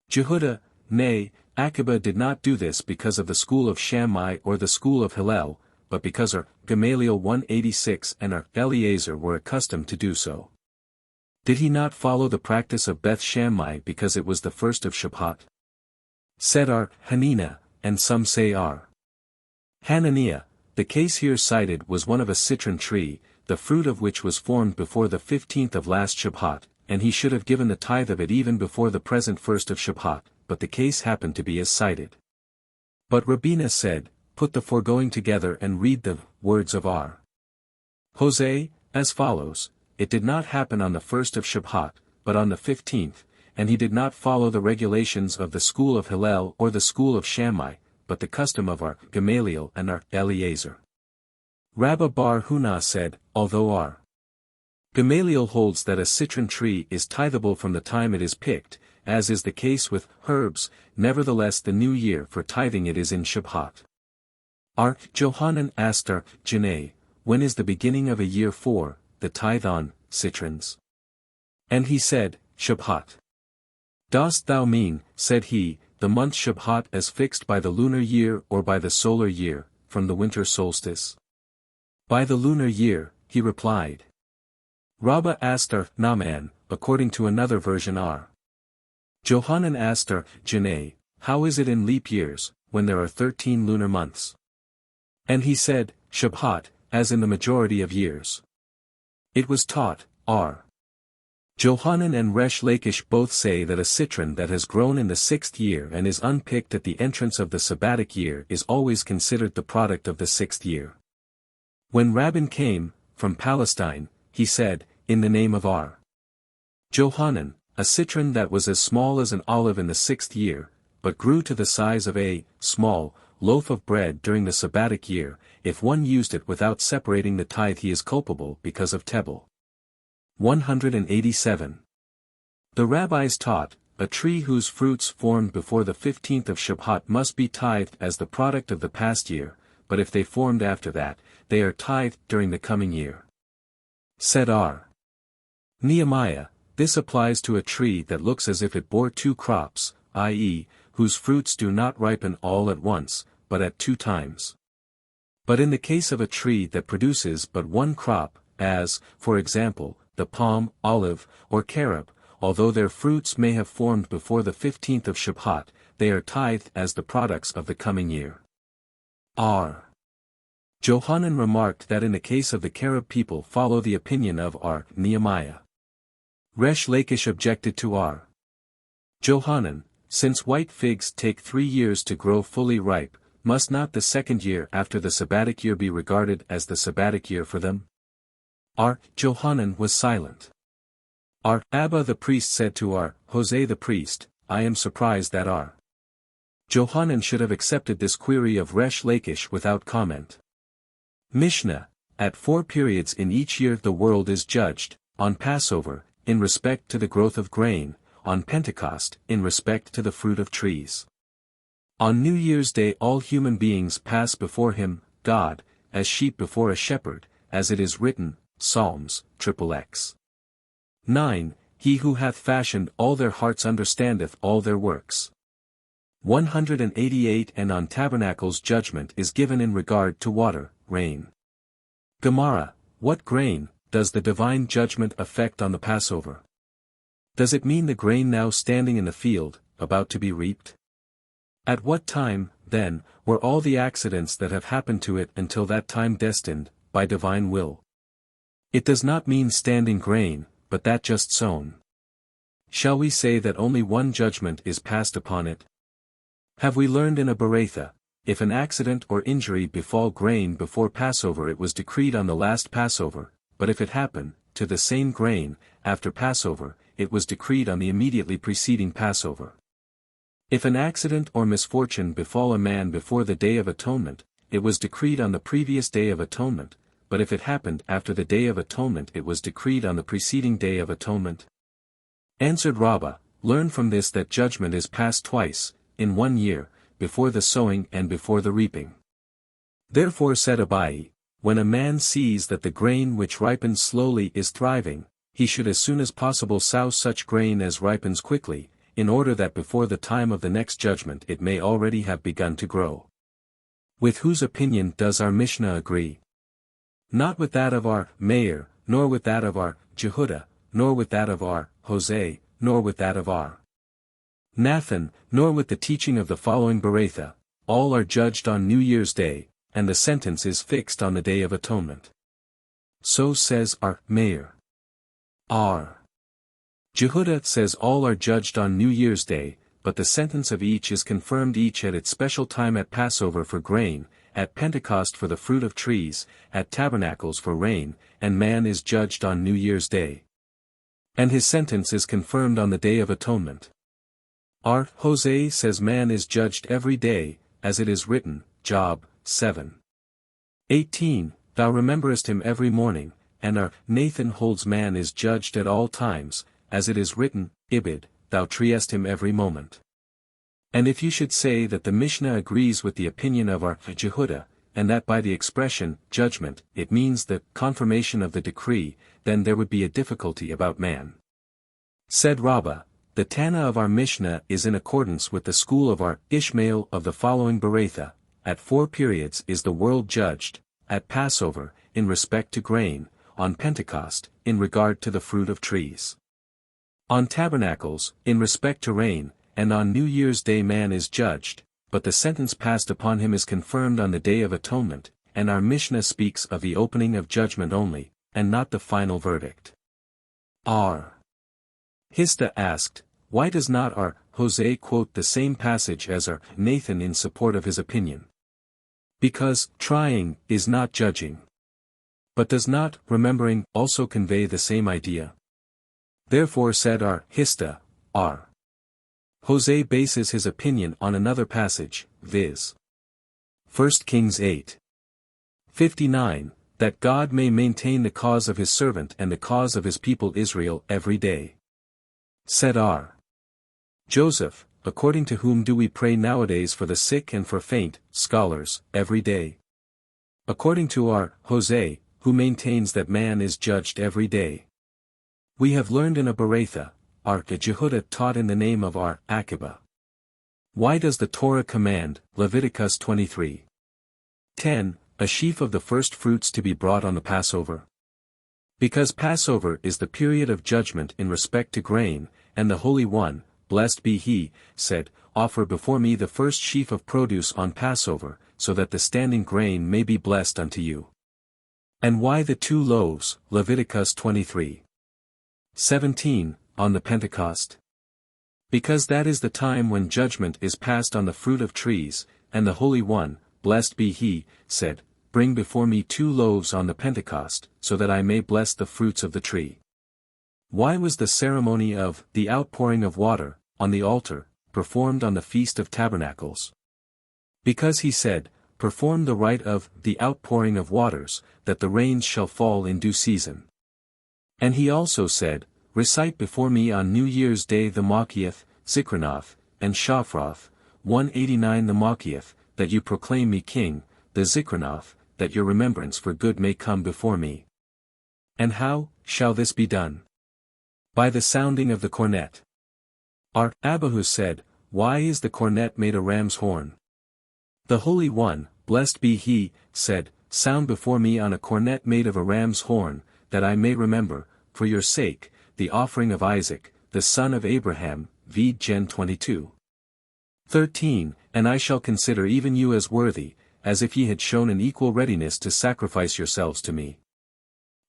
Jehuda, nay, Akiba did not do this because of the school of Shammai or the school of Hillel, but because our Gamaliel 186 and our Eliezer were accustomed to do so. Did he not follow the practice of Beth Shammai because it was the 1st of Shabbat? Said our Hanina, and some say our Hananiah. The case here cited was one of a citron tree, the fruit of which was formed before the 15th of last Shabbat, and he should have given the tithe of it even before the present 1st of Shabbat, but the case happened to be as cited. But Rabina said, put the foregoing together and read the words of our Hosea, as follows, it did not happen on the 1st of Shabbat, but on the 15th, and he did not follow the regulations of the school of Hillel or the school of Shammai, but the custom of our Gamaliel and our Eliezer. Rabba bar Huna said, although our Gamaliel holds that a citron tree is tithable from the time it is picked, as is the case with herbs, nevertheless the new year for tithing it is in Shabbat. Our Johanan asked our Janae, when is the beginning of a year for the tithe on citrons? And he said, Shabbat. Dost thou mean, said he, the month Shabbat as fixed by the lunar year or by the solar year, from the winter solstice? By the lunar year, he replied. Rabba asked our Naaman, according to another version our Johanan asked our Janae, how is it in leap years, when there are 13 lunar months? And he said, Shabbat, as in the majority of years. It was taught, R. Johanan and Resh Lakish both say that a citron that has grown in the 6th year and is unpicked at the entrance of the Sabbatic year is always considered the product of the 6th year. When Rabbin came, from Palestine, he said, in the name of our Johanan, a citron that was as small as an olive in the 6th year, but grew to the size of a small loaf of bread during the Sabbatic year, if one used it without separating the tithe he is culpable because of Tebel. 187. The rabbis taught, a tree whose fruits formed before the 15th of Shabbat must be tithed as the product of the past year, but if they formed after that, they are tithed during the coming year. Said R. Nehemiah, this applies to a tree that looks as if it bore 2 crops, i.e., whose fruits do not ripen all at once, but at 2 times. But in the case of a tree that produces but 1 crop, as, for example, the palm, olive, or carob, although their fruits may have formed before the 15th of Shabbat, they are tithed as the products of the coming year. R. Johanan remarked that in the case of the carob people follow the opinion of R. Nehemiah. Resh Lakish objected to R. Johanan, Since white figs take 3 years to grow fully ripe, must not the second year after the Sabbatic year be regarded as the Sabbatic year for them? R. Johanan was silent. R. Abba the priest said to R. Jose the priest, I am surprised that R. Johanan should have accepted this query of Resh Lakish without comment. Mishnah, at 4 periods in each year the world is judged, on Passover, in respect to the growth of grain, on Pentecost, in respect to the fruit of trees. On New Year's Day all human beings pass before him, God, as sheep before a shepherd, as it is written, Psalms, XXX. 9. He who hath fashioned all their hearts understandeth all their works. 188 And on tabernacles judgment is given in regard to water, rain. Gemara, what grain does the divine judgment affect on the Passover? Does it mean the grain now standing in the field, about to be reaped? At what time, then, were all the accidents that have happened to it until that time destined, by divine will? It does not mean standing grain, but that just sown. Shall we say that only one judgment is passed upon it? Have we learned in a Beretha, if an accident or injury befall grain before Passover it was decreed on the last Passover, but if it happen, to the same grain, after Passover, it was decreed on the immediately preceding Passover. If an accident or misfortune befall a man before the Day of Atonement, it was decreed on the previous Day of Atonement, but if it happened after the Day of Atonement it was decreed on the preceding Day of Atonement. Answered Rabbah, learn from this that judgment is passed twice, in 1 year, before the sowing and before the reaping. Therefore said Abai, when a man sees that the grain which ripens slowly is thriving, he should as soon as possible sow such grain as ripens quickly, in order that before the time of the next judgment it may already have begun to grow. With whose opinion does our Mishnah agree? Not with that of our Meir, nor with that of our Jehudah, nor with that of our Jose, nor with that of our Nathan, nor with the teaching of the following Beretha. All are judged on New Year's Day, and the sentence is fixed on the Day of Atonement. So says our Meir. R. Jehudah says all are judged on New Year's Day, but the sentence of each is confirmed each at its special time: at Passover for grain, at Pentecost for the fruit of trees, at tabernacles for rain, and man is judged on New Year's Day. And his sentence is confirmed on the Day of Atonement. R. Jose says man is judged every day, as it is written, Job 7:18, Thou rememberest him every morning, and our Nathan holds man is judged at all times, as it is written, Ibid, Thou treest him every moment. And if you should say that the Mishnah agrees with the opinion of our Jehudah, and that by the expression, judgment, it means the confirmation of the decree, then there would be a difficulty about man. Said Rabbah, the Tana of our Mishnah is in accordance with the school of our Ishmael of the following Beretha: at 4 periods is the world judged, at Passover, in respect to grain, on Pentecost, in regard to the fruit of trees. On tabernacles, in respect to rain, and on New Year's Day man is judged, but the sentence passed upon him is confirmed on the Day of Atonement, and our Mishnah speaks of the opening of judgment only, and not the final verdict. R. Hista asked, why does not our Jose quote the same passage as our Nathan in support of his opinion? Because trying is not judging. But does not remembering also convey the same idea? Therefore said our Hista, R. Jose bases his opinion on another passage, viz. 1 Kings 8:59, that God may maintain the cause of his servant and the cause of his people Israel every day. Said R. Joseph, according to whom do we pray nowadays for the sick and for faint, scholars, every day? According to our Jose, who maintains that man is judged every day. We have learned in a Beretha, our Jehudah taught in the name of our Akiba. Why does the Torah command, Leviticus 23:10, a sheaf of the first fruits to be brought on the Passover? Because Passover is the period of judgment in respect to grain, and the Holy One, blessed be he, said, Offer before me the first sheaf of produce on Passover, so that the standing grain may be blessed unto you. And why the 2 loaves, Leviticus 23:17, on the Pentecost? Because that is the time when judgment is passed on the fruit of trees, and the Holy One, blessed be he, said, Bring before me 2 loaves on the Pentecost, so that I may bless the fruits of the tree. Why was the ceremony of the outpouring of water, on the altar, performed on the Feast of Tabernacles? Because he said, Perform the rite of the outpouring of waters, that the rains shall fall in due season. And he also said, Recite before me on New Year's Day the Machiath, Zichronoth, and Shafroth, 189 the Machiath, that you proclaim me king, the Zichronoth, that your remembrance for good may come before me. And how shall this be done? By the sounding of the cornet. Abihu said, Why is the cornet made a ram's horn? The Holy One, blessed be he, said, Sound before me on a cornet made of a ram's horn, that I may remember, for your sake, the offering of Isaac, the son of Abraham, v. Gen 22. 13. And I shall consider even you as worthy, as if ye had shown an equal readiness to sacrifice yourselves to me.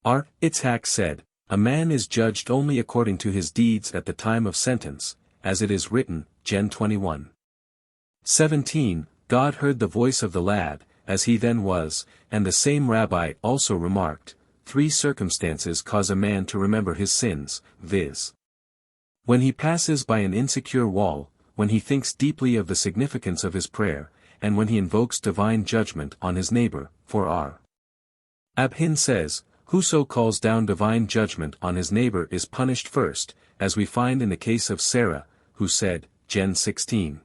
Itzhak said, A man is judged only according to his deeds at the time of sentence, as it is written, Gen 21. 17. God heard the voice of the lad, as he then was, and the same rabbi also remarked, 3 circumstances cause a man to remember his sins, viz. When he passes by an insecure wall, when he thinks deeply of the significance of his prayer, and when he invokes divine judgment on his neighbor, for Abhin says, Whoso calls down divine judgment on his neighbor is punished first, as we find in the case of Sarah, who said, Gen 16.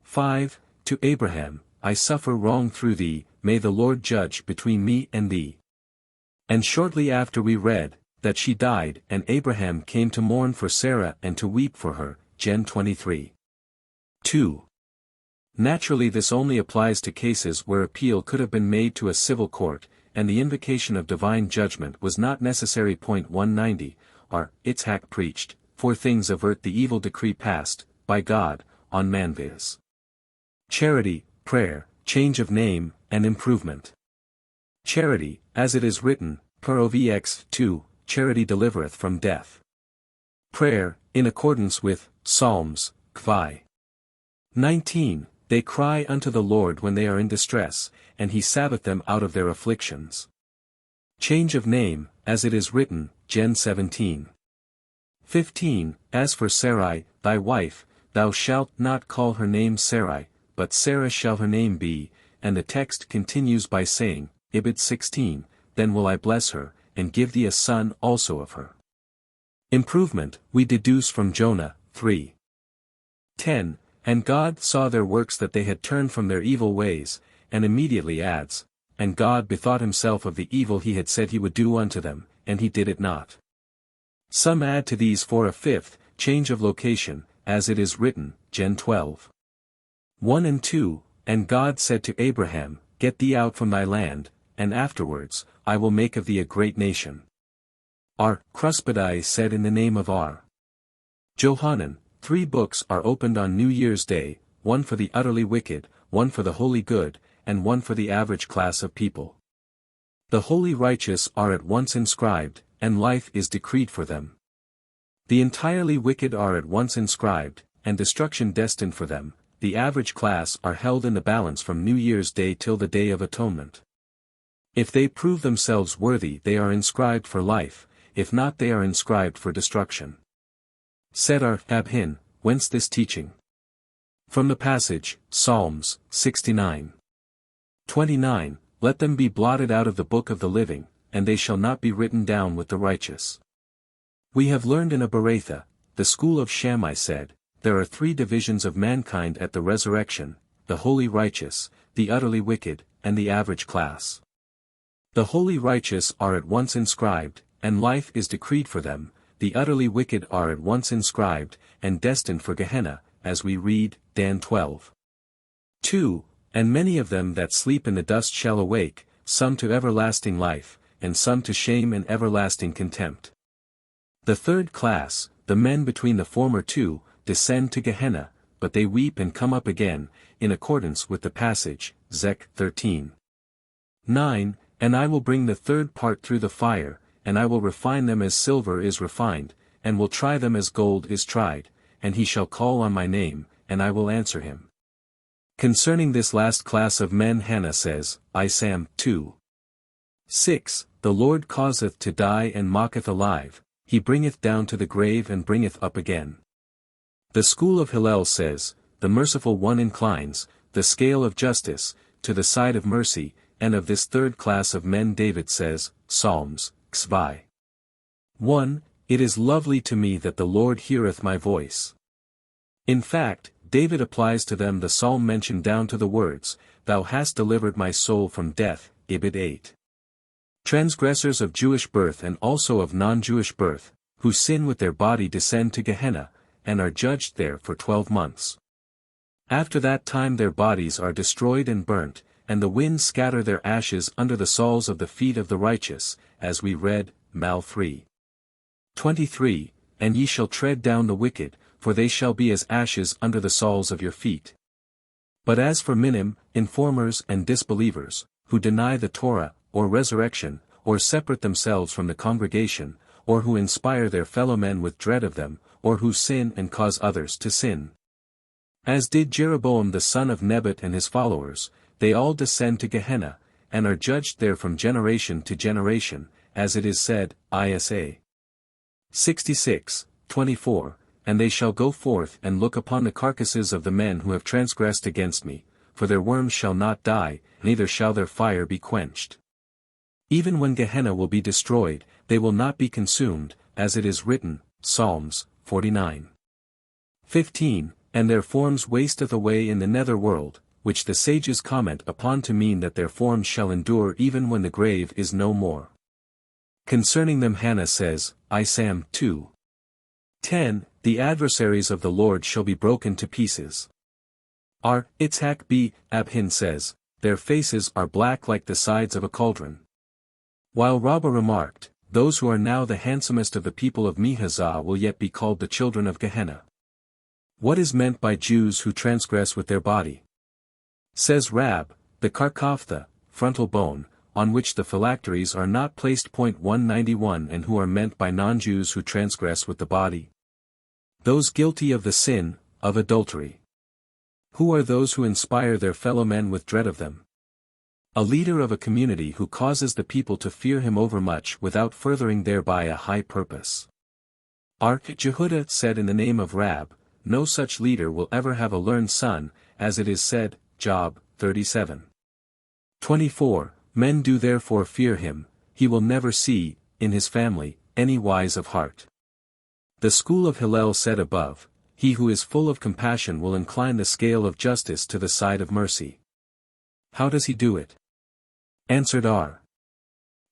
5. To Abraham, I suffer wrong through thee, may the Lord judge between me and thee. And shortly after we read, that she died and Abraham came to mourn for Sarah and to weep for her, Gen 23. 2. Naturally this only applies to cases where appeal could have been made to a civil court, and the invocation of divine judgment was not necessary. 190, Itzhak preached, 4 things avert the evil decree passed, by God, on man viz. Charity, prayer, change of name, and improvement. Charity, as it is written, Provx 2, charity delivereth from death. Prayer, in accordance with Psalms, Kvi. 19, they cry unto the Lord when they are in distress, and he saveth them out of their afflictions. Change of name, as it is written, Gen 17. 15, as for Sarai, thy wife, thou shalt not call her name Sarai, but Sarah shall her name be, and the text continues by saying, Ibid 16, Then will I bless her, and give thee a son also of her. Improvement, we deduce from Jonah, 3. 10, And God saw their works that they had turned from their evil ways, and immediately adds, And God bethought himself of the evil he had said he would do unto them, and he did it not. Some add to these for a 5th, change of location, as it is written, Gen 12. 1 and 2, And God said to Abraham, Get thee out from thy land, and afterwards, I will make of thee a great nation. Cruspedai said in the name of Johanan, 3 books are opened on New Year's Day, one for the utterly wicked, one for the wholly good, and one for the average class of people. The wholly righteous are at once inscribed, and life is decreed for them. The entirely wicked are at once inscribed, and destruction destined for them. The average class are held in the balance from New Year's Day till the Day of Atonement. If they prove themselves worthy they are inscribed for life, if not they are inscribed for destruction. Said Abhin, whence this teaching? From the passage, Psalms, 69. 29, Let them be blotted out of the book of the living, and they shall not be written down with the righteous. We have learned in a Beratha, the school of Shammai said, There are 3 divisions of mankind at the resurrection, the wholly righteous, the utterly wicked, and the average class. The wholly righteous are at once inscribed, and life is decreed for them, the utterly wicked are at once inscribed, and destined for Gehenna, as we read, Dan 12. 2, And many of them that sleep in the dust shall awake, some to everlasting life, and some to shame and everlasting contempt. The 3rd class, the men between the former 2, descend to Gehenna, but they weep and come up again, in accordance with the passage, Zech 13. 9, And I will bring the 3rd part through the fire, and I will refine them as silver is refined, and will try them as gold is tried, and he shall call on my name, and I will answer him. Concerning this last class of men Hannah says, Isam 2:6, The Lord causeth to die and mocketh alive, he bringeth down to the grave and bringeth up again. The school of Hillel says, The merciful one inclines, the scale of justice, to the side of mercy, and of this third class of men David says, Psalms, Xvi. 1, It is lovely to me that the Lord heareth my voice. In fact, David applies to them the psalm mentioned down to the words, Thou hast delivered my soul from death, Ibid 8. Transgressors of Jewish birth and also of non-Jewish birth, who sin with their body descend to Gehenna, and are judged there for 12 months. After that time their bodies are destroyed and burnt, and the winds scatter their ashes under the soles of the feet of the righteous, as we read, Mal 3:23, And ye shall tread down the wicked, for they shall be as ashes under the soles of your feet. But as for minim, informers and disbelievers, who deny the Torah, or resurrection, or separate themselves from the congregation, or who inspire their fellow men with dread of them, or who sin and cause others to sin. As did Jeroboam the son of Nebat and his followers, they all descend to Gehenna, and are judged there from generation to generation, as it is said, Isa 66:24, And they shall go forth and look upon the carcasses of the men who have transgressed against me, for their worms shall not die, neither shall their fire be quenched. Even when Gehenna will be destroyed, they will not be consumed, as it is written, Psalms 49:15, And their forms wasteth away in the nether world, which the sages comment upon to mean that their forms shall endure even when the grave is no more. Concerning them Hannah says, Isam 2:10, The adversaries of the Lord shall be broken to pieces. R. Itzhak B. Abhin says, Their faces are black like the sides of a cauldron. While Rabbah remarked, Those who are now the handsomest of the people of Mihazah will yet be called the children of Gehenna. What is meant by Jews who transgress with their body? Says Rab, the karkaphta, frontal bone, on which the phylacteries are not placed. 191 And who are meant by non-Jews who transgress with the body? Those guilty of the sin, of adultery. Who are those who inspire their fellow men with dread of them? A leader of a community who causes the people to fear him overmuch without furthering thereby a high purpose. R. Jehudah said in the name of Rab, No such leader will ever have a learned son, as it is said, Job 37:24, Men do therefore fear him, he will never see, in his family, any wise of heart. The school of Hillel said above, He who is full of compassion will incline the scale of justice to the side of mercy. How does he do it? Answered R.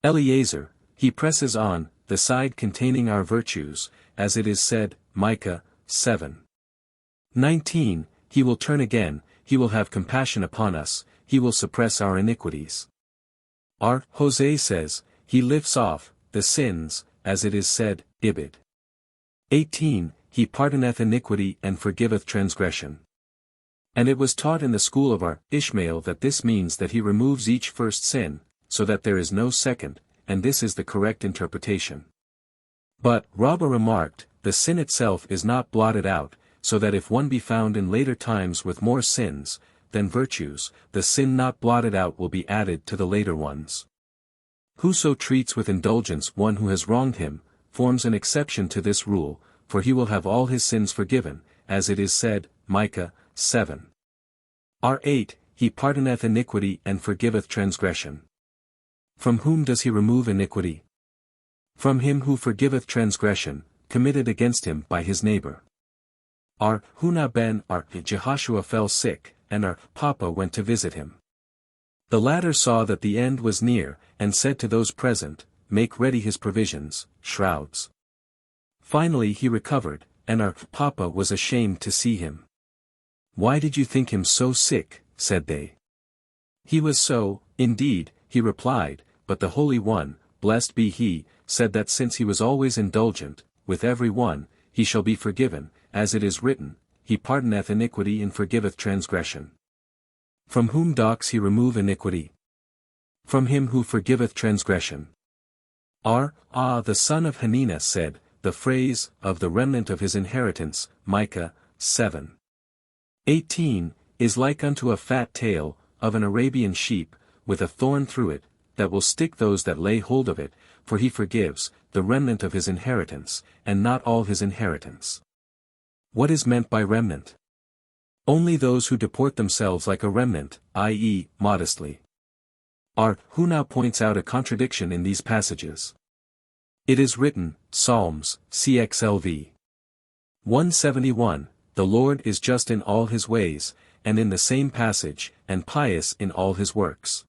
Eliezer, he presses on, the side containing our virtues, as it is said, Micah 7:19, He will turn again, he will have compassion upon us, he will suppress our iniquities. R. Hosea says, He lifts off, the sins, as it is said, Ibid 18, He pardoneth iniquity and forgiveth transgression. And it was taught in the school of R. Ishmael that this means that he removes each first sin, so that there is no second, and this is the correct interpretation. But, Rabbah remarked, the sin itself is not blotted out, so that if one be found in later times with more sins than virtues, the sin not blotted out will be added to the later ones. Whoso treats with indulgence one who has wronged him, forms an exception to this rule, for he will have all his sins forgiven, as it is said, Micah 7. R8, He pardoneth iniquity and forgiveth transgression. From whom does he remove iniquity? From him who forgiveth transgression, committed against him by his neighbor. R. Huna ben R. Jehoshua fell sick, and R. Papa went to visit him. The latter saw that the end was near, and said to those present, Make ready his provisions, shrouds. Finally he recovered, and R. Papa was ashamed to see him. Why did you think him so sick? Said they. He was so, indeed, he replied, but the Holy One, blessed be he, said that since he was always indulgent, with every one, he shall be forgiven, as it is written, He pardoneth iniquity and forgiveth transgression. From whom doth he remove iniquity? From him who forgiveth transgression. R. The son of Hanina said, the phrase, of the remnant of his inheritance, Micah 7:18, is like unto a fat tail, of an Arabian sheep, with a thorn through it, that will stick those that lay hold of it, for he forgives, the remnant of his inheritance, and not all his inheritance. What is meant by remnant? Only those who deport themselves like a remnant, i.e., modestly. Who now points out a contradiction in these passages. It is written, Psalms, CXLV 171, the Lord is just in all his ways, and in the same passage, and pious in all his works.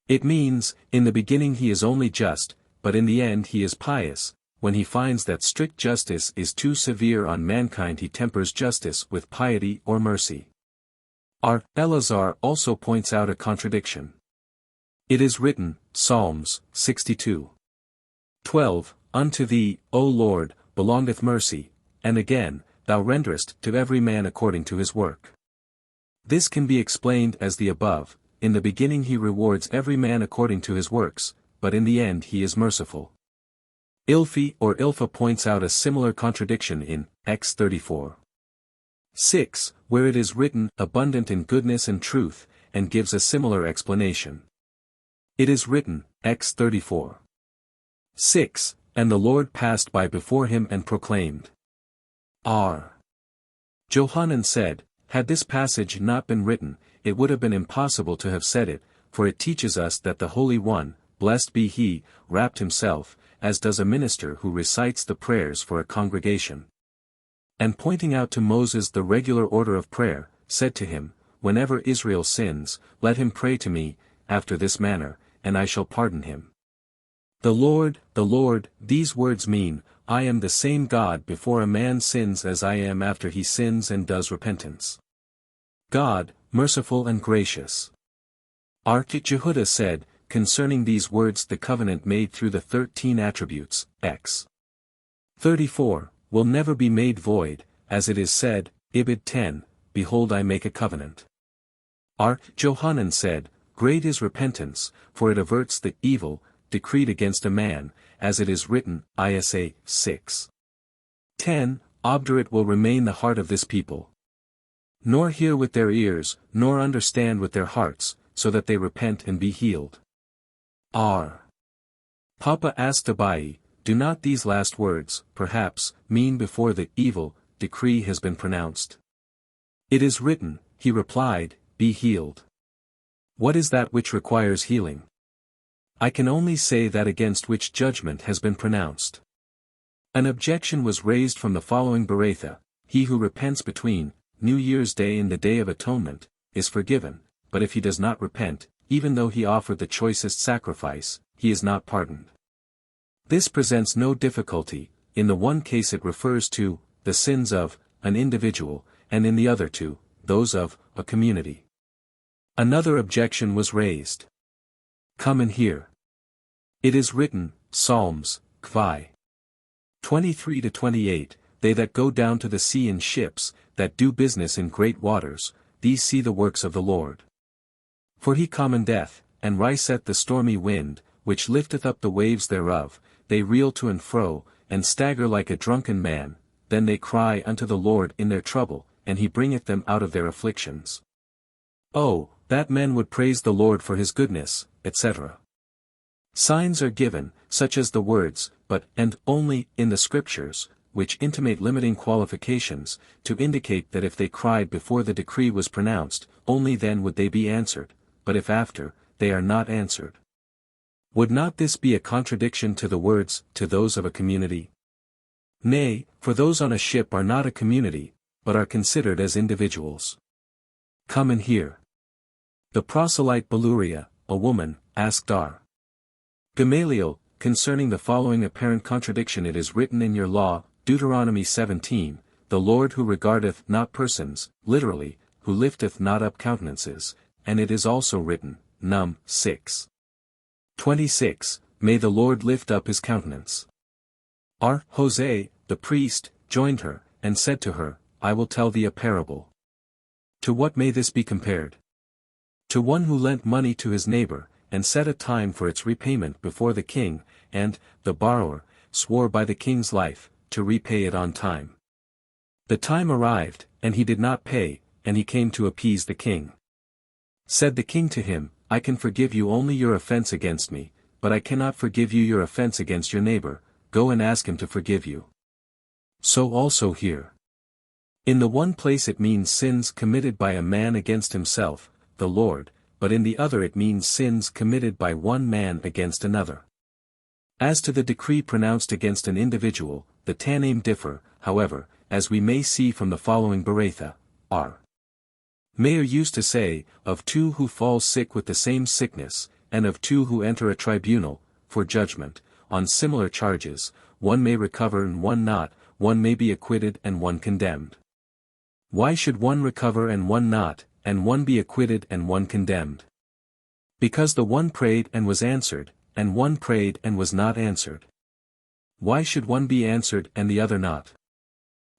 It means, in the beginning he is only just, but in the end he is pious. When he finds that strict justice is too severe on mankind, he tempers justice with piety or mercy. Eleazar also points out a contradiction. It is written, Psalms 62:12, Unto thee, O Lord, belongeth mercy, and again, thou renderest to every man according to his work. This can be explained as the above, in the beginning he rewards every man according to his works, but in the end he is merciful. Ilphi or Ilpha points out a similar contradiction in X 34:6, where it is written, abundant in goodness and truth, and gives a similar explanation. It is written, X 34:6, and the Lord passed by before him and proclaimed. Johanan said, had this passage not been written, it would have been impossible to have said it, for it teaches us that the Holy One, blessed be he, wrapped himself, as does a minister who recites the prayers for a congregation. And pointing out to Moses the regular order of prayer, said to him, whenever Israel sins, let him pray to me, after this manner, and I shall pardon him. The Lord, these words mean, I am the same God before a man sins as I am after he sins and does repentance. God, merciful and gracious. Jehudah said, concerning these words the covenant made through the 13 attributes, X 34, will never be made void, as it is said, Ibid 10, Behold I make a covenant. Johanan said, Great is repentance, for it averts the evil, decreed against a man, as it is written, Isa 6:10, Obdurate will remain the heart of this people. Nor hear with their ears, nor understand with their hearts, so that they repent and be healed. Papa asked Abai, do not these last words, perhaps, mean before the evil decree has been pronounced? It is written, he replied, be healed. What is that which requires healing? I can only say that against which judgment has been pronounced. An objection was raised from the following Beretha, he who repents between New Year's Day and the Day of Atonement, is forgiven, but if he does not repent, even though he offered the choicest sacrifice, he is not pardoned. This presents no difficulty, in the one case it refers to the sins of an individual, and in the other to those of a community. Another objection was raised. Come and hear. It is written, Psalms, Kvi 23-28, They that go down to the sea in ships, that do business in great waters, these see the works of the Lord. For he commandeth, and riseth the stormy wind, which lifteth up the waves thereof, they reel to and fro, and stagger like a drunken man, then they cry unto the Lord in their trouble, and he bringeth them out of their afflictions. Oh, that men would praise the Lord for his goodness, etc. Signs are given, such as the words, but, and only, in the Scriptures, which intimate limiting qualifications, to indicate that if they cried before the decree was pronounced, only then would they be answered, but if after, they are not answered. Would not this be a contradiction to the words, to those of a community? Nay, for those on a ship are not a community, but are considered as individuals. Come and hear. The proselyte Beluria, a woman, asked Gamaliel, concerning the following apparent contradiction: It is written in your law, Deuteronomy 17, the Lord who regardeth not persons, literally, who lifteth not up countenances, and it is also written, Num 6:26, May the Lord lift up his countenance. Jose, the priest, joined her, and said to her, I will tell thee a parable. To what may this be compared? To one who lent money to his neighbor, and set a time for its repayment before the king, and, the borrower, swore by the king's life, to repay it on time. The time arrived, and he did not pay, and he came to appease the king. Said the king to him, I can forgive you only your offense against me, but I cannot forgive you your offense against your neighbor. Go and ask him to forgive you. So also here. In the one place it means sins committed by a man against himself, the Lord, but in the other it means sins committed by one man against another. As to the decree pronounced against an individual, the Tannaim differ, however, as we may see from the following Beretha, R. Meir used to say, of two who fall sick with the same sickness, and of two who enter a tribunal, for judgment, on similar charges, one may recover and one not, one may be acquitted and one condemned. Why should one recover and one not, and one be acquitted and one condemned? Because the one prayed and was answered, and one prayed and was not answered. Why should one be answered and the other not?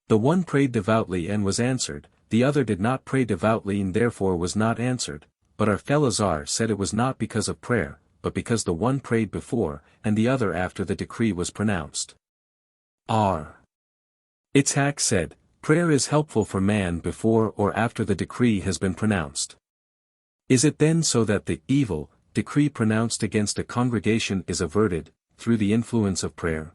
The one prayed devoutly and was answered, the other did not pray devoutly and therefore was not answered, but our Elazar said it was not because of prayer, but because the one prayed before, and the other after the decree was pronounced. R. Itzhak said, prayer is helpful for man before or after the decree has been pronounced. Is it then so that the evil decree pronounced against a congregation is averted, through the influence of prayer?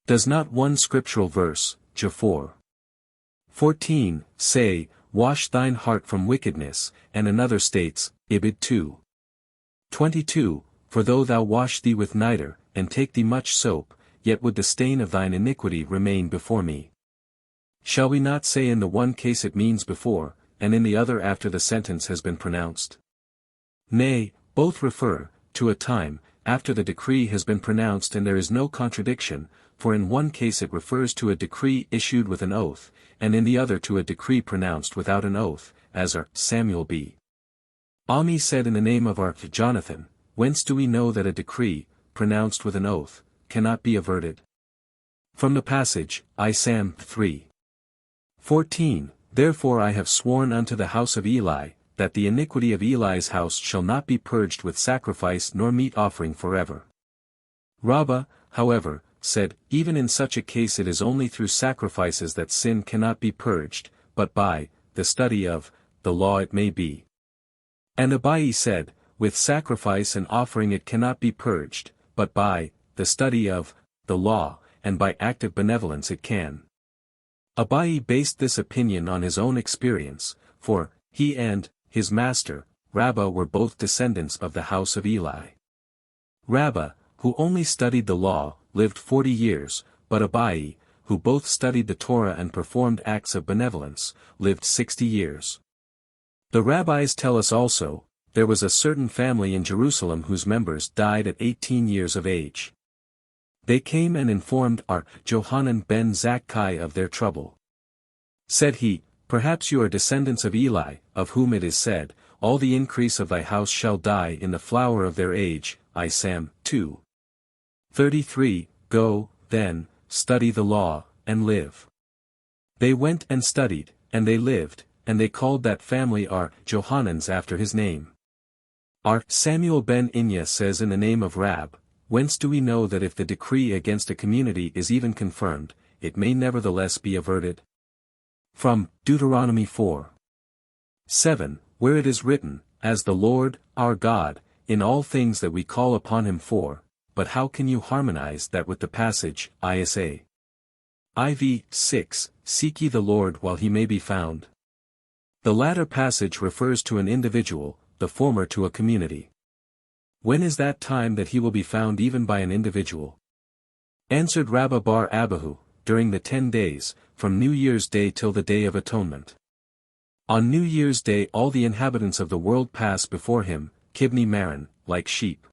Does not one scriptural verse, Jah 4:14, say, wash thine heart from wickedness, and another states, Ibid 2:22, for though thou wash thee with niter, and take thee much soap, yet would the stain of thine iniquity remain before me. Shall we not say in the one case it means before, and in the other after the sentence has been pronounced? Nay, both refer, to a time, after the decree has been pronounced, and there is no contradiction, for in one case it refers to a decree issued with an oath, and in the other to a decree pronounced without an oath, as our Samuel b. Ami said in the name of our Jonathan, whence do we know that a decree, pronounced with an oath, cannot be averted? From the passage, Sam 3:14, therefore I have sworn unto the house of Eli, that the iniquity of Eli's house shall not be purged with sacrifice nor meat offering forever. Rabbah, however, said, even in such a case it is only through sacrifices that sin cannot be purged, but by the study of the law it may be. And Abai said, with sacrifice and offering it cannot be purged, but by the study of the law, and by active benevolence it can. Abai based this opinion on his own experience, for he and his master, Rabbah, were both descendants of the house of Eli. Rabbah, who only studied the law, lived 40 years, but Abai, who both studied the Torah and performed acts of benevolence, lived 60 years. The rabbis tell us also, there was a certain family in Jerusalem whose members died at 18 years of age. They came and informed our Johanan ben Zakkai of their trouble. Said he, perhaps you are descendants of Eli, of whom it is said, all the increase of thy house shall die in the flower of their age, Sam 2:33, go, then, study the law, and live. They went and studied, and they lived, and they called that family our Johanans after his name. Our Samuel ben Inya says in the name of Rab, whence do we know that if the decree against a community is even confirmed, it may nevertheless be averted? From Deuteronomy 4:7, where it is written, as the Lord, our God, in all things that we call upon him for, but how can you harmonize that with the passage, Isa. IV 6, seek ye the Lord while he may be found? The latter passage refers to an individual, the former to a community. When is that time that he will be found even by an individual? Answered Rabbah bar Abahu, during the 10 days, from New Year's Day till the Day of Atonement. On New Year's Day all the inhabitants of the world pass before him, Kibni Maran, like sheep.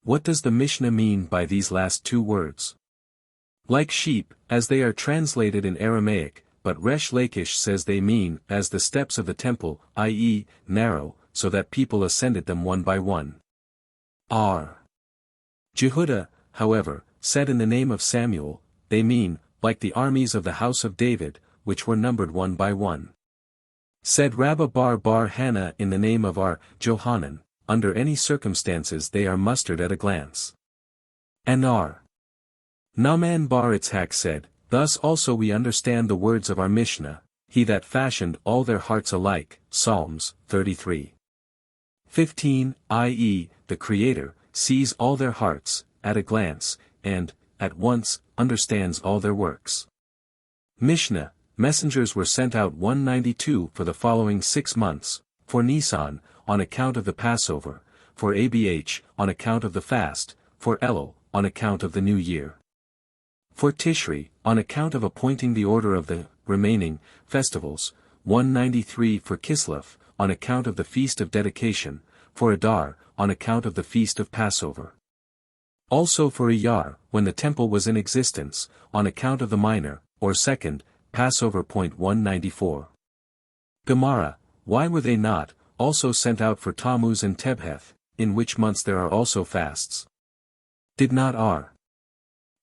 What does the Mishnah mean by these last two words? Like sheep, as they are translated in Aramaic, but Resh Lakish says they mean as the steps of the temple, i.e., narrow, so that people ascended them one by one. R. Jehudah, however, said in the name of Samuel, they mean, like the armies of the house of David, which were numbered one by one. Said Rabbah bar Hannah in the name of our Johanan, under any circumstances they are mustered at a glance. And R. Naaman bar Itzhak said, "Thus also we understand the words of our Mishnah, he that fashioned all their hearts alike." Psalms 33. 15, i.e., the Creator, sees all their hearts, at a glance, and, at once, understands all their works. Mishnah, messengers were sent out 192 for the following 6 months, for Nisan, on account of the Passover, for Abh, on account of the fast, for Elul, on account of the New Year. For Tishri, on account of appointing the order of the remaining festivals, 193 for Kislev, on account of the Feast of Dedication, for Adar, on account of the Feast of Passover. Also for Iyar, when the temple was in existence, on account of the minor, or second, Passover. 194. Gemara, why were they not also sent out for Tammuz and Tebheth, in which months there are also fasts? Did not R.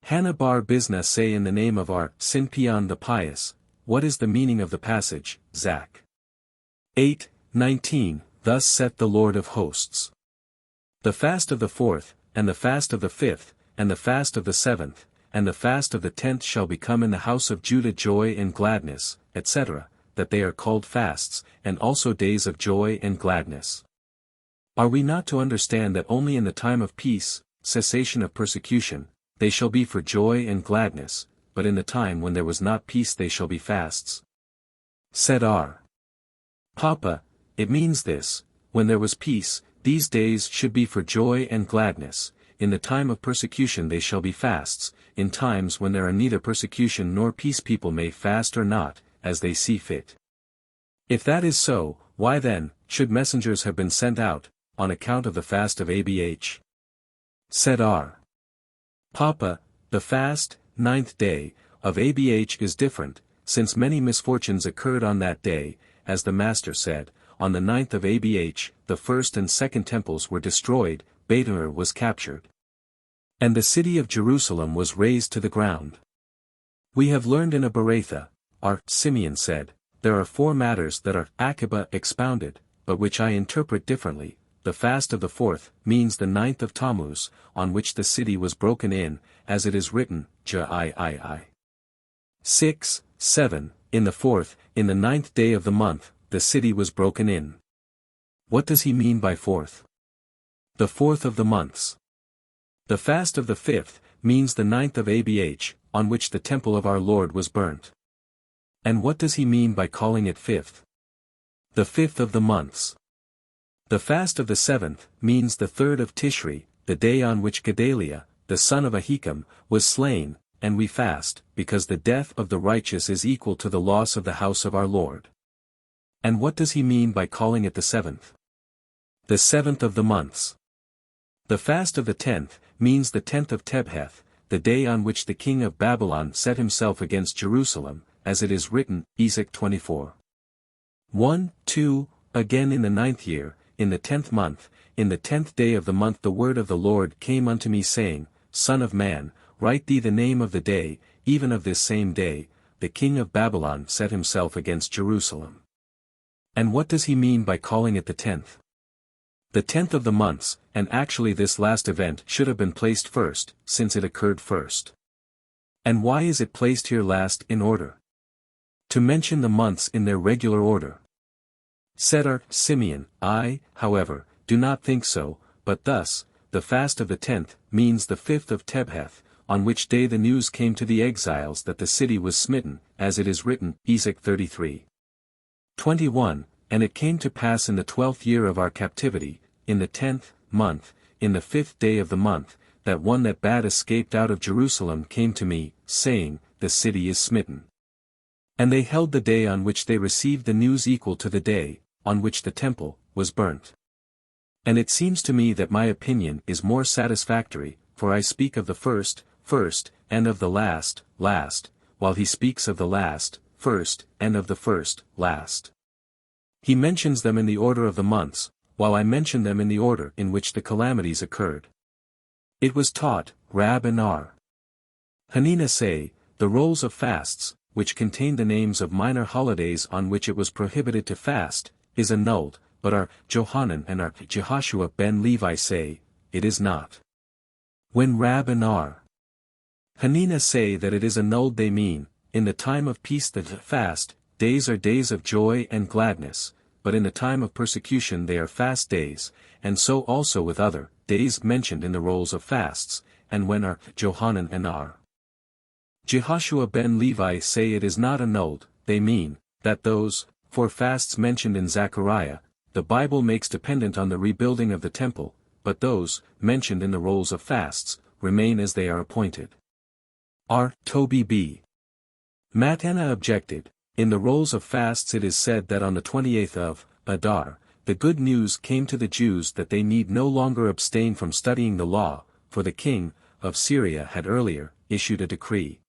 Hannah bar Bizna say in the name of our Sinpion the Pious? What is the meaning of the passage, Zach 8:19, thus saith the Lord of hosts. The fast of the 4th, and the fast of the 5th, and the fast of the 7th, and the fast of the 10th shall become in the house of Judah joy and gladness, etc., that they are called fasts, and also days of joy and gladness. Are we not to understand that only in the time of peace, cessation of persecution, they shall be for joy and gladness, but in the time when there was not peace they shall be fasts? Said R. Papa, it means this, when there was peace, these days should be for joy and gladness, in the time of persecution they shall be fasts, in times when there are neither persecution nor peace people may fast or not, as they see fit. If that is so, why then, should messengers have been sent out, on account of the fast of Abh? Said R. Papa, the fast, 9th day, of Abh is different, since many misfortunes occurred on that day, as the Master said, on the 9th of Abh, the first and second temples were destroyed, Beit-ur was captured. And the city of Jerusalem was razed to the ground. We have learned in a Beretha, our Simeon said, there are 4 matters that are Akiba expounded, but which I interpret differently. The fast of the 4th means the 9th of Tammuz, on which the city was broken in, as it is written, Jii. 6, 7, in the 4th, in the 9th day of the month, the city was broken in. What does he mean by 4th? The 4th of the months. The fast of the 5th, means the 9th of Abh, on which the temple of our Lord was burnt. And what does he mean by calling it 5th? The 5th of the months. The fast of the 7th, means the 3rd of Tishri, the day on which Gedaliah, the son of Ahikam, was slain, and we fast, because the death of the righteous is equal to the loss of the house of our Lord. And what does he mean by calling it the 7th? The 7th of the months. The fast of the 10th, means the 10th of Tebheth, the day on which the king of Babylon set himself against Jerusalem, as it is written, Ezek 24. 1, 2, again in the 9th year, in the 10th month, in the 10th day of the month the word of the Lord came unto me saying, Son of man, write thee the name of the day, even of this same day, the king of Babylon set himself against Jerusalem. And what does he mean by calling it the 10th? The 10th of the months, and actually this last event should have been placed first, since it occurred first. And why is it placed here last in order? To mention the months in their regular order. Said our Simeon, I, however, do not think so, but thus, the fast of the 10th, means the 5th of Tebheth, on which day the news came to the exiles that the city was smitten, as it is written, Ezek 33. 21, and it came to pass in the 12th year of our captivity, in the 10th month, in the 5th day of the month, that one that bad escaped out of Jerusalem came to me, saying, The city is smitten. And they held the day on which they received the news equal to the day, on which the temple was burnt. And it seems to me that my opinion is more satisfactory, for I speak of the first, and of the last, while he speaks of the last, first, and of the first, last. He mentions them in the order of the months, while I mention them in the order in which the calamities occurred. It was taught, Rab and R. Hanina say, the rolls of fasts, which contain the names of minor holidays on which it was prohibited to fast, is annulled, but our Johanan and our Jehoshua ben Levi say, it is not. When Rab and R. Hanina say that it is annulled. They mean, in the time of peace the fast, days are days of joy and gladness, but in the time of persecution they are fast days, and so also with other days mentioned in the rolls of fasts, and when are Johanan and are. Jehoshua ben Levi say it is not annulled. They mean, that those, for fasts mentioned in Zechariah, the Bible makes dependent on the rebuilding of the temple, but those, mentioned in the rolls of fasts, remain as they are appointed. R. Toby B. Matana objected, in the rolls of fasts it is said that on the 28th of Adar, the good news came to the Jews that they need no longer abstain from studying the law, for the king of Syria had earlier issued a decree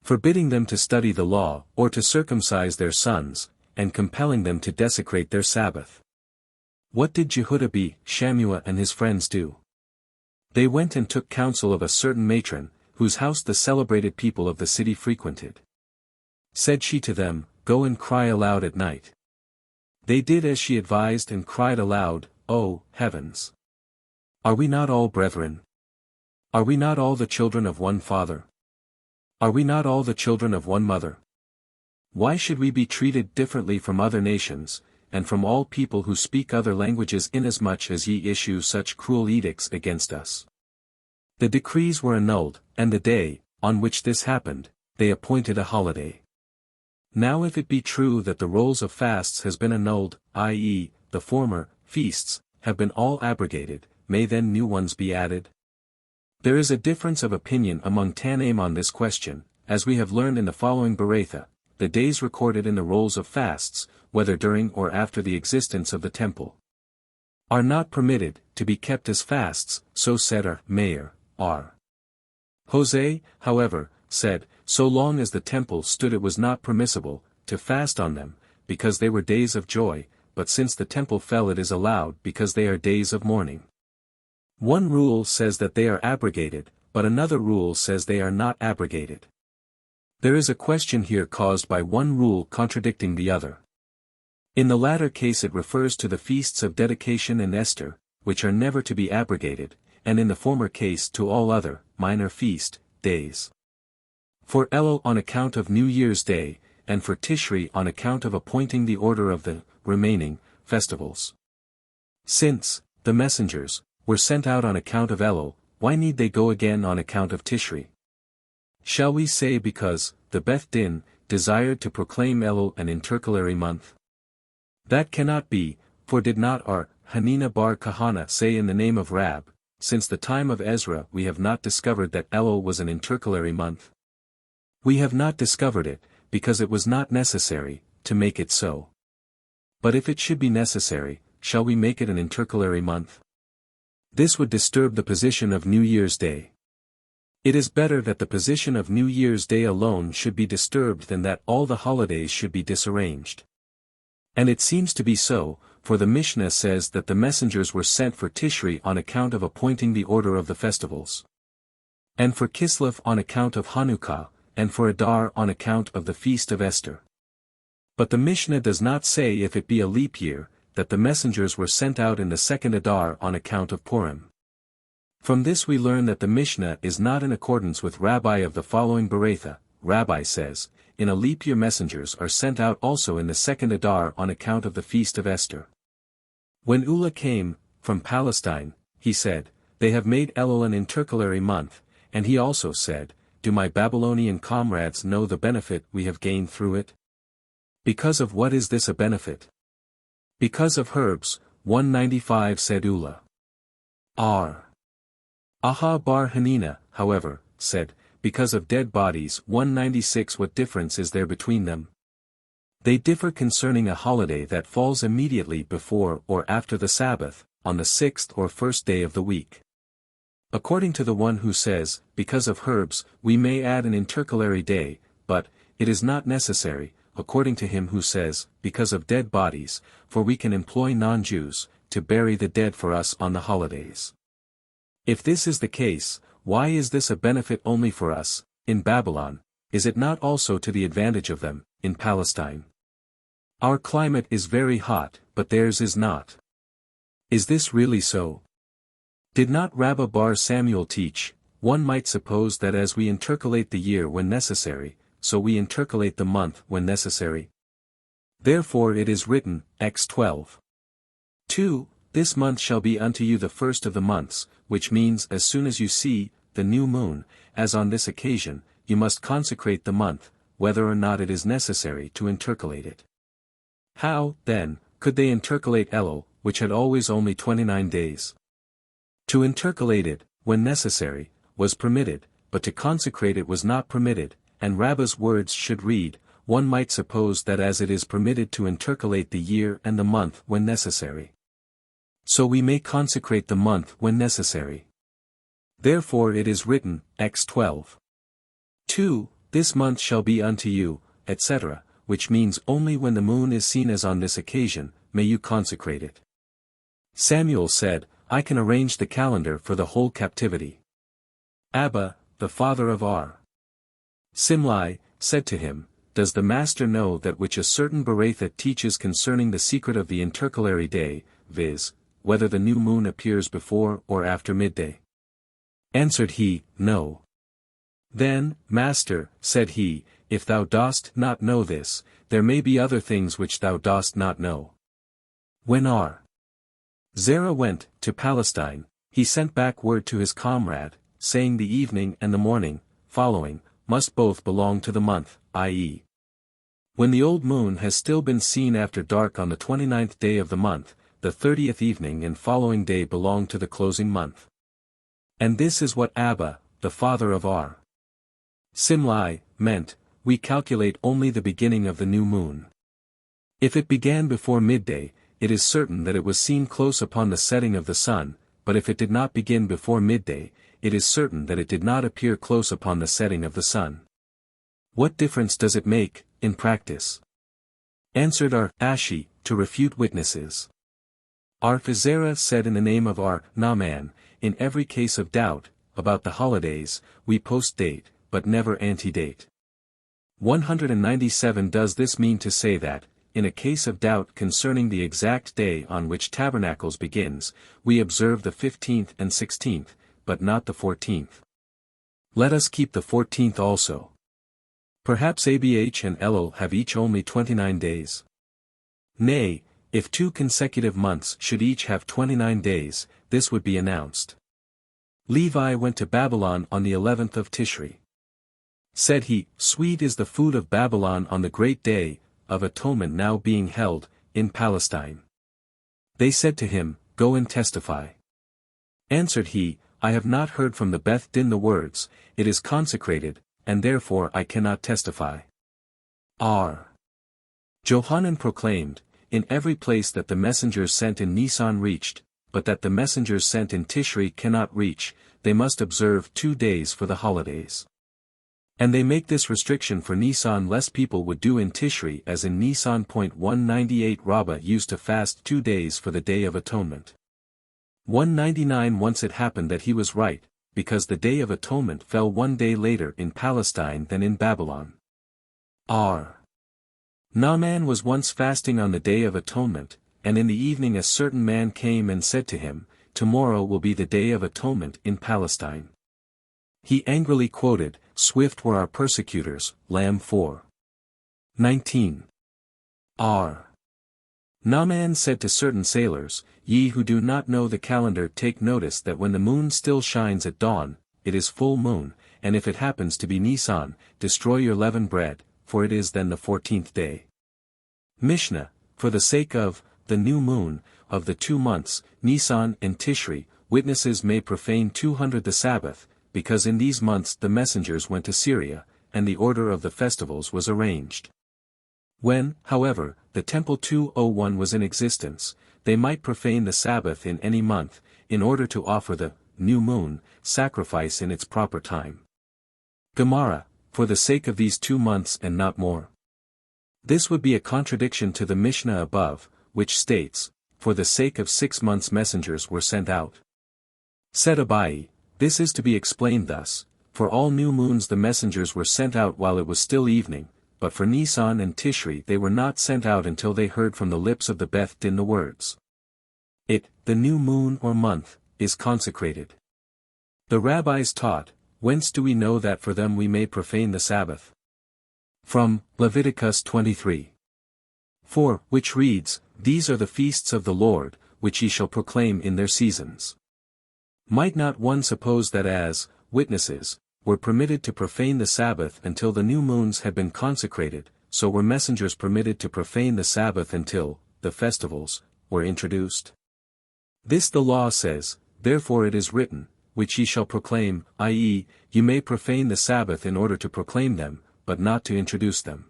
forbidding them to study the law or to circumcise their sons, and compelling them to desecrate their Sabbath. What did Jehudah B. Shammua and his friends do? They went and took counsel of a certain matron, whose house the celebrated people of the city frequented. Said she to them, Go and cry aloud at night. They did as she advised and cried aloud, O heavens! Are we not all brethren? Are we not all the children of one father? Are we not all the children of one mother? Why should we be treated differently from other nations, and from all people who speak other languages, inasmuch as ye issue such cruel edicts against us? The decrees were annulled, and the day, on which this happened, they appointed a holiday. Now if it be true that the rolls of fasts has been annulled, i.e., the former feasts have been all abrogated, may then new ones be added? There is a difference of opinion among Tanaim on this question, as we have learned in the following Beretha, the days recorded in the rolls of fasts, whether during or after the existence of the temple, are not permitted to be kept as fasts, so said our Mayor, R. Jose, however, said, so long as the temple stood it was not permissible to fast on them, because they were days of joy, but since the temple fell it is allowed because they are days of mourning. One rule says that they are abrogated, but another rule says they are not abrogated. There is a question here caused by one rule contradicting the other. In the latter case it refers to the feasts of dedication and Esther, which are never to be abrogated, and in the former case to all other, minor feast, days. For Elul on account of New Year's Day, and for Tishri on account of appointing the order of the remaining festivals. Since the messengers were sent out on account of Elul, why need they go again on account of Tishri? Shall we say because the Beth Din desired to proclaim Elul an intercalary month? That cannot be, for did not our Hanina bar Kahana say in the name of Rab, since the time of Ezra we have not discovered that Elul was an intercalary month? We have not discovered it, because it was not necessary, to make it so. But if it should be necessary, shall we make it an intercalary month? This would disturb the position of New Year's Day. It is better that the position of New Year's Day alone should be disturbed than that all the holidays should be disarranged. And it seems to be so, for the Mishnah says that the messengers were sent for Tishri on account of appointing the order of the festivals, and for Kislev on account of Hanukkah, and for Adar on account of the feast of Esther. But the Mishnah does not say if it be a leap year, that the messengers were sent out in the second Adar on account of Purim. From this we learn that the Mishnah is not in accordance with Rabbi of the following Beretha. Rabbi says, in a leap year messengers are sent out also in the second Adar on account of the feast of Esther. When Ulla came from Palestine, he said, they have made Elul an intercalary month, and he also said, do my Babylonian comrades know the benefit we have gained through it? Because of what is this a benefit? Because of herbs, 195 said Ulla. R. Aha bar Hanina, however, said, because of dead bodies 196. What difference is there between them? They differ concerning a holiday that falls immediately before or after the Sabbath, on the sixth or first day of the week. According to the one who says, because of herbs, we may add an intercalary day, but it is not necessary, according to him who says, because of dead bodies, for we can employ non-Jews, to bury the dead for us on the holidays. If this is the case, why is this a benefit only for us, in Babylon, is it not also to the advantage of them, in Palestine? Our climate is very hot, but theirs is not. Is this really so? Did not Rabbi Bar Samuel teach, one might suppose that as we intercalate the year when necessary, so we intercalate the month when necessary. Therefore it is written, X 12. 2, This month shall be unto you the first of the months, which means as soon as you see the new moon, as on this occasion, you must consecrate the month, whether or not it is necessary to intercalate it. How, then, could they intercalate Elul, which had always only 29 days? To intercalate it, when necessary, was permitted, but to consecrate it was not permitted, and Rabbah's words should read, one might suppose that as it is permitted to intercalate the year and the month when necessary, so we may consecrate the month when necessary. Therefore it is written, X 12. 2, This month shall be unto you, etc., which means only when the moon is seen as on this occasion, may you consecrate it. Samuel said, I can arrange the calendar for the whole captivity. Abba, the father of Ar. Simlai, said to him, Does the master know that which a certain Beratha teaches concerning the secret of the intercalary day, viz., whether the new moon appears before or after midday? Answered he, No. Then, Master, said he, if thou dost not know this, there may be other things which thou dost not know. When Zerah went to Palestine, he sent back word to his comrade, saying the evening and the morning, following, must both belong to the month, i.e., when the old moon has still been seen after dark on the 29th day of the month, the 30th evening and following day belong to the closing month. And this is what Abba, the father of Ar. Simlai, meant, we calculate only the beginning of the new moon. If it began before midday, it is certain that it was seen close upon the setting of the sun, but if it did not begin before midday, it is certain that it did not appear close upon the setting of the sun. What difference does it make, in practice? Answered Ashi, to refute witnesses. Zerah said in the name of Naaman, in every case of doubt, about the holidays, we post-date, but never antedate. 197 Does this mean to say that, in a case of doubt concerning the exact day on which Tabernacles begins, we observe the 15th and 16th, but not the 14th? Let us keep the 14th also. Perhaps Abh and Elul have each only 29 days. Nay, if 2 consecutive months should each have 29 days, this would be announced. Levi went to Babylon on the 11th of Tishri. Said he, Sweet is the food of Babylon on the great day of atonement now being held in Palestine. They said to him, Go and testify. Answered he, I have not heard from the Beth Din the words, It is consecrated, and therefore I cannot testify. Johanan proclaimed, in every place that the messengers sent in Nisan reached, but that the messengers sent in Tishri cannot reach, they must observe 2 days for the holidays. And they make this restriction for Nisan lest people would do in Tishri as in Nisan. 198 Rabbah used to fast 2 days for the Day of Atonement. 199 Once it happened that he was right, because the Day of Atonement fell 1 day later in Palestine than in Babylon. Naaman was once fasting on the Day of Atonement, and in the evening a certain man came and said to him, Tomorrow will be the Day of Atonement in Palestine. He angrily quoted, Swift were our persecutors, Lamb 4:19. Naaman said to certain sailors, Ye who do not know the calendar take notice that when the moon still shines at dawn, it is full moon, and if it happens to be Nisan, destroy your leavened bread, for it is then the 14th day. Mishnah, for the sake of the new moon, of the 2 months, Nisan and Tishri, witnesses may profane 200 the Sabbath, because in these months the messengers went to Syria, and the order of the festivals was arranged. When, however, the Temple 201 was in existence, they might profane the Sabbath in any month, in order to offer the new moon sacrifice in its proper time. Gemara, for the sake of these 2 months and not more. This would be a contradiction to the Mishnah above, which states, For the sake of 6 months messengers were sent out. Said Abai, this is to be explained thus, for all new moons the messengers were sent out while it was still evening, but for Nisan and Tishri they were not sent out until they heard from the lips of the Beth Din the words. The new moon or month, is consecrated. The rabbis taught, whence do we know that for them we may profane the Sabbath? From Leviticus 23. 4, which reads, These are the feasts of the Lord, which ye shall proclaim in their seasons. Might not one suppose that as witnesses were permitted to profane the Sabbath until the new moons had been consecrated, so were messengers permitted to profane the Sabbath until the festivals were introduced? This the law says, therefore it is written, which ye shall proclaim, i.e., you may profane the Sabbath in order to proclaim them, but not to introduce them.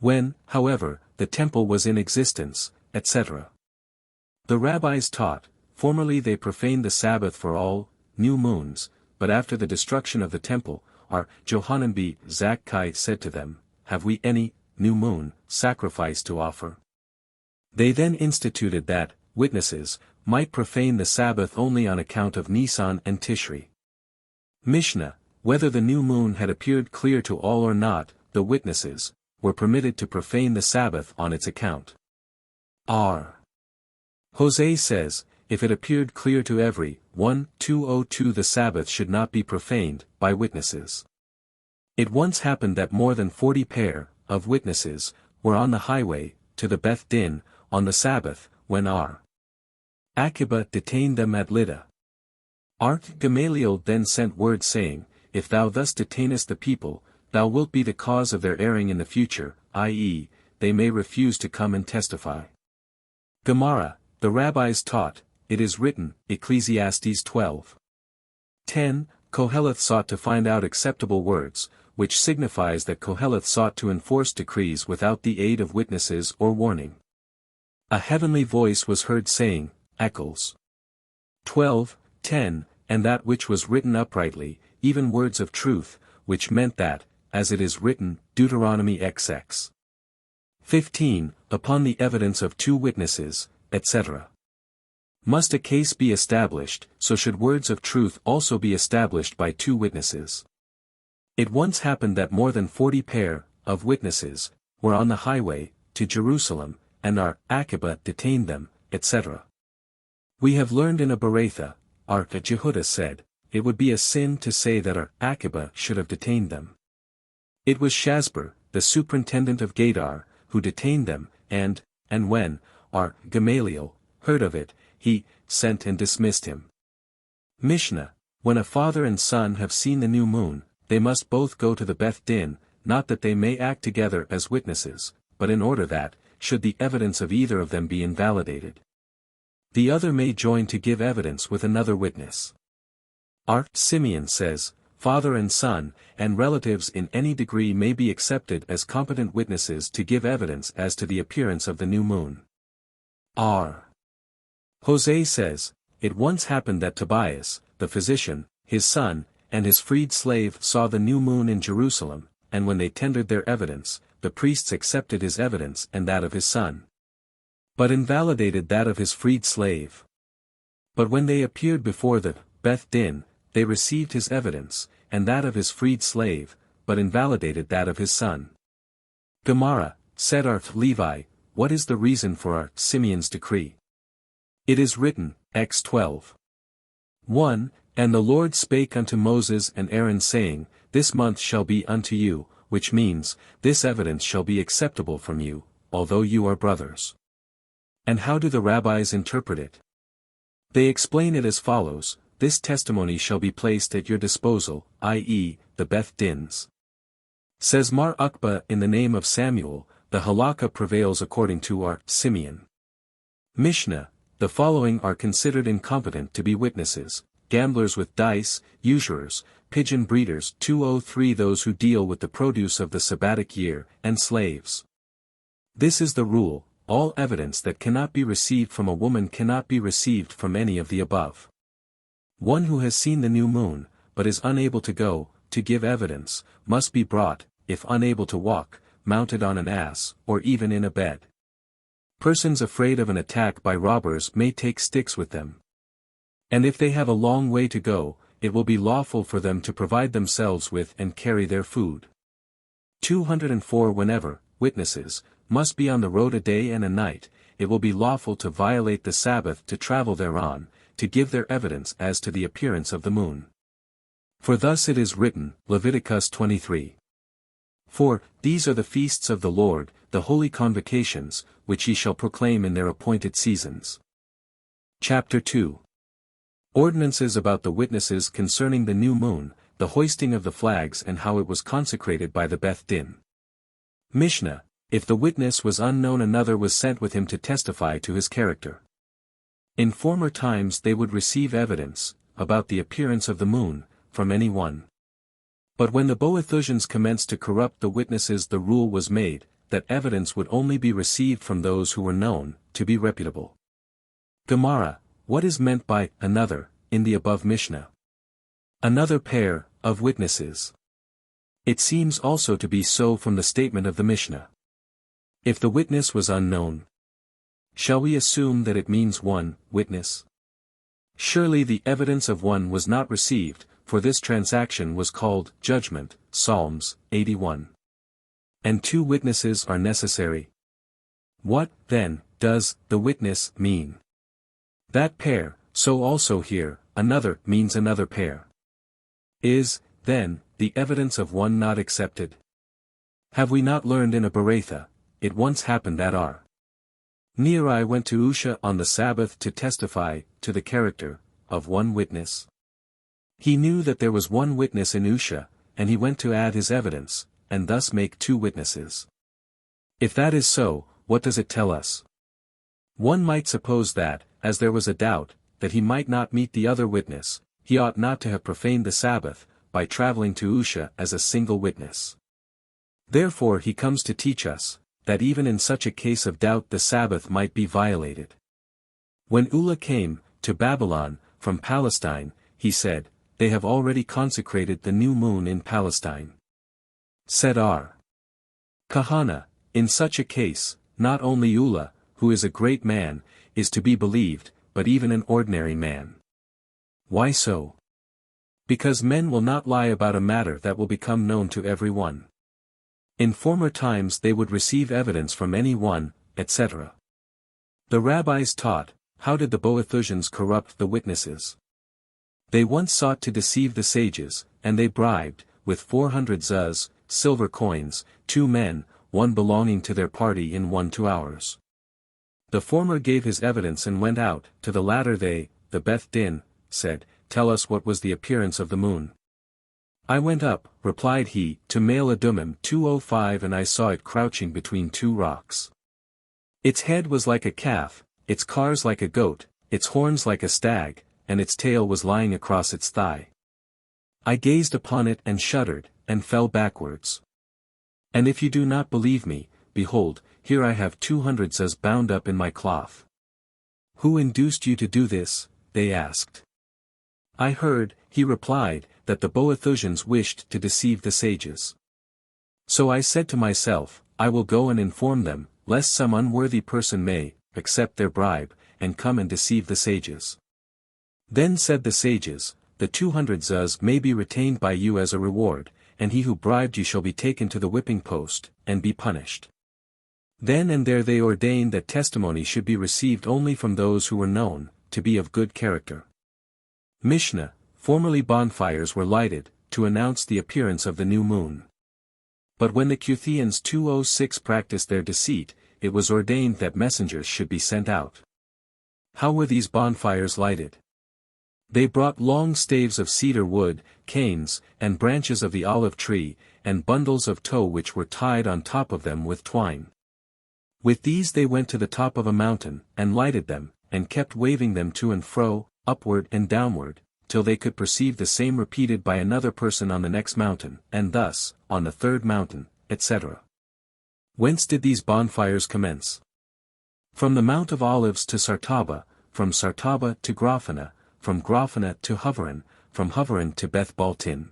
When, however, the temple was in existence, etc. The rabbis taught, formerly they profaned the Sabbath for all new moons, but after the destruction of the temple, our Johanan b. Zakkai said to them, Have we any new moon sacrifice to offer? They then instituted that witnesses might profane the Sabbath only on account of Nisan and Tishri. Mishnah, whether the new moon had appeared clear to all or not, the witnesses were permitted to profane the Sabbath on its account. R. Jose says, if it appeared clear to every 1:202 the Sabbath should not be profaned by witnesses. It once happened that more than 40 pair of witnesses were on the highway to the Beth Din on the Sabbath, when R. Akiba detained them at Lydda. Gamaliel then sent word saying, If thou thus detainest the people, thou wilt be the cause of their erring in the future, i.e., they may refuse to come and testify. Gemara, the rabbis taught, it is written, Ecclesiastes 12:10, Koheleth sought to find out acceptable words, which signifies that Koheleth sought to enforce decrees without the aid of witnesses or warning. A heavenly voice was heard saying, Eccles 12:10, and that which was written uprightly, even words of truth, which meant that, as it is written, Deuteronomy XX 15, upon the evidence of 2 witnesses, etc. Must a case be established, so should words of truth also be established by 2 witnesses. It once happened that more than 40 pair of witnesses were on the highway to Jerusalem, and our Akiba detained them, etc. We have learned in a Beretha, our Jehuda said, it would be a sin to say that our Akiba should have detained them. It was Shasber, the superintendent of Gadar, who detained them, and when our Gamaliel heard of it, he sent and dismissed him. Mishnah, when a father and son have seen the new moon, they must both go to the Beth Din, not that they may act together as witnesses, but in order that, should the evidence of either of them be invalidated, the other may join to give evidence with another witness. R. Simeon says, father and son, and relatives in any degree may be accepted as competent witnesses to give evidence as to the appearance of the new moon. R. Jose says, it once happened that Tobias, the physician, his son, and his freed slave saw the new moon in Jerusalem, and when they tendered their evidence, the priests accepted his evidence and that of his son, but invalidated that of his freed slave. But when they appeared before the Beth Din, they received his evidence, and that of his freed slave, but invalidated that of his son. Gemara, said our Levi, what is the reason for our Simeon's decree? It is written, X 12:1, And the Lord spake unto Moses and Aaron saying, This month shall be unto you, which means, this evidence shall be acceptable from you, although you are brothers. And how do the rabbis interpret it? They explain it as follows, this testimony shall be placed at your disposal, i.e., the Beth Dins. Says Mar Ukba in the name of Samuel, the halakha prevails according to our Simeon. Mishnah, the following are considered incompetent to be witnesses, gamblers with dice, usurers, pigeon breeders 203 those who deal with the produce of the Sabbatic year, and slaves. This is the rule, all evidence that cannot be received from a woman cannot be received from any of the above. One who has seen the new moon, but is unable to go, to give evidence, must be brought, if unable to walk, mounted on an ass, or even in a bed. Persons afraid of an attack by robbers may take sticks with them. And if they have a long way to go, it will be lawful for them to provide themselves with and carry their food. 204 Whenever, witnesses, must be on the road a day and a night, it will be lawful to violate the Sabbath to travel thereon, to give their evidence as to the appearance of the moon. For thus it is written, Leviticus 23. For, these are the feasts of the Lord, the holy convocations, which ye shall proclaim in their appointed seasons. Chapter 2. Ordinances about the witnesses concerning the new moon, the hoisting of the flags and how it was consecrated by the Beth Din. Mishnah, if the witness was unknown another was sent with him to testify to his character. In former times they would receive evidence, about the appearance of the moon, from any one. But when the Boethusians commenced to corrupt the witnesses the rule was made, that evidence would only be received from those who were known, to be reputable. Gemara, what is meant by another, in the above Mishnah? Another pair, of witnesses. It seems also to be so from the statement of the Mishnah. If the witness was unknown, shall we assume that it means one witness? Surely the evidence of one was not received, for this transaction was called judgment, Psalms 81. And two witnesses are necessary. What, then, does the witness mean? That pair, so also here, another means another pair. Is, then, the evidence of one not accepted? Have we not learned in a Beretha, it once happened that our Neri went to Usha on the Sabbath to testify, to the character, of one witness? He knew that there was one witness in Usha, and he went to add his evidence, and thus make two witnesses. If that is so, what does it tell us? One might suppose that, as there was a doubt, that he might not meet the other witness, he ought not to have profaned the Sabbath, by traveling to Usha as a single witness. Therefore he comes to teach us, that even in such a case of doubt the Sabbath might be violated. When Ulla came, to Babylon, from Palestine, he said, they have already consecrated the new moon in Palestine. Said our Kahana, in such a case, not only Ulla, who is a great man, is to be believed, but even an ordinary man. Why so? Because men will not lie about a matter that will become known to every one. In former times they would receive evidence from any one, etc. The rabbis taught, how did the Boethusians corrupt the witnesses? They once sought to deceive the sages, and they bribed, with 400 zuz, silver coins, 2 men, one belonging to their party in 1 hours. The former gave his evidence and went out, to the latter they, the Beth Din, said, tell us what was the appearance of the moon. I went up, replied he, to Male Adumim 205 and I saw it crouching between 2 rocks. Its head was like a calf, its cars like a goat, its horns like a stag, and its tail was lying across its thigh. I gazed upon it and shuddered, and fell backwards. And if you do not believe me, behold, here I have 200 zuz bound up in my cloth. Who induced you to do this? They asked. I heard, he replied, that the Boethusians wished to deceive the sages. So I said to myself, I will go and inform them, lest some unworthy person may, accept their bribe, and come and deceive the sages. Then said the sages, the 200 zuz may be retained by you as a reward, and he who bribed you shall be taken to the whipping post, and be punished. Then and there they ordained that testimony should be received only from those who were known, to be of good character. Mishnah, formerly bonfires were lighted, to announce the appearance of the new moon. But when the Cuthians 206 practiced their deceit, it was ordained that messengers should be sent out. How were these bonfires lighted? They brought long staves of cedar wood, canes, and branches of the olive tree, and bundles of tow which were tied on top of them with twine. With these they went to the top of a mountain, and lighted them, and kept waving them to and fro, upward and downward, till they could perceive the same repeated by another person on the next mountain, and thus, on the third mountain, etc. Whence did these bonfires commence? From the Mount of Olives to Sartaba, from Sartaba to Grophana, from Grophana to Huvaran, from Huvaran to Beth Baltin.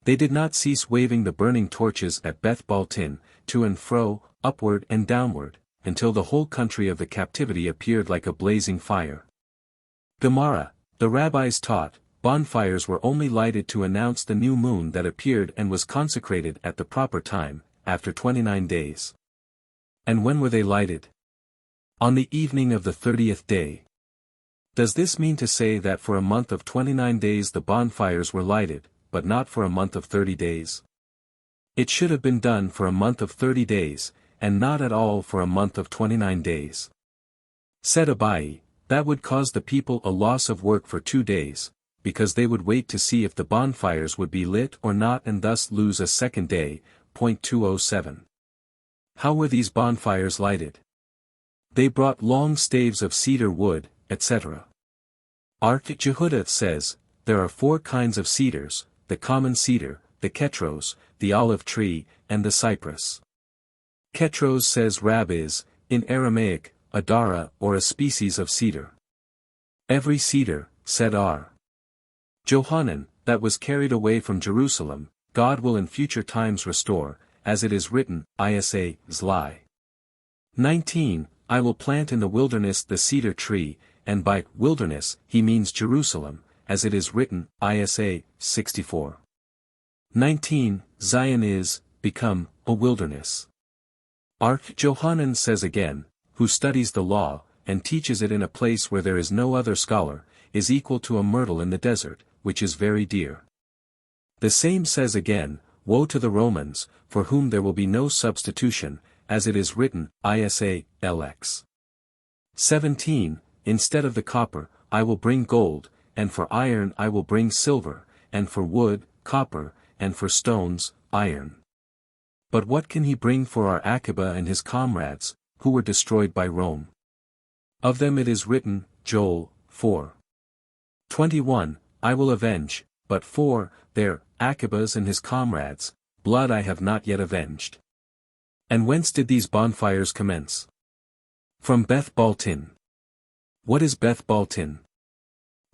They did not cease waving the burning torches at Beth Baltin, to and fro, upward and downward, until the whole country of the captivity appeared like a blazing fire. Gemara, the rabbis taught, bonfires were only lighted to announce the new moon that appeared and was consecrated at the proper time, after 29 days. And when were they lighted? On the evening of the 30th day. Does this mean to say that for a month of 29 days the bonfires were lighted, but not for a month of 30 days? It should have been done for a month of 30 days, and not at all for a month of 29 days. Said Abai, that would cause the people a loss of work for 2 days, because they would wait to see if the bonfires would be lit or not and thus lose a second day. Point 207. How were these bonfires lighted? They brought long staves of cedar wood, etc. Art Jehuda says, there are 4 kinds of cedars, the common cedar, the ketros, the olive tree, and the cypress. Ketros, says Rab, is, in Aramaic, a dara or a species of cedar. Every cedar, said R. Johanan, that was carried away from Jerusalem, God will in future times restore, as it is written, Isa, Zli. 19, I will plant in the wilderness the cedar tree, and by wilderness he means Jerusalem, as it is written, Isa, 64. 19, Zion is, become, a wilderness. Arch Johanan says again, who studies the law, and teaches it in a place where there is no other scholar, is equal to a myrtle in the desert, which is very dear. The same says again, woe to the Romans, for whom there will be no substitution, as it is written, Isa, Lx. 17, instead of the copper, I will bring gold, and for iron I will bring silver, and for wood, copper, and for stones, iron. But what can he bring for our Akiba and his comrades, who were destroyed by Rome? Of them it is written, Joel, 4. 21, I will avenge, but for their Akibas and his comrades, blood I have not yet avenged. And whence did these bonfires commence? From Beth Baltin. What is Beth Baltin?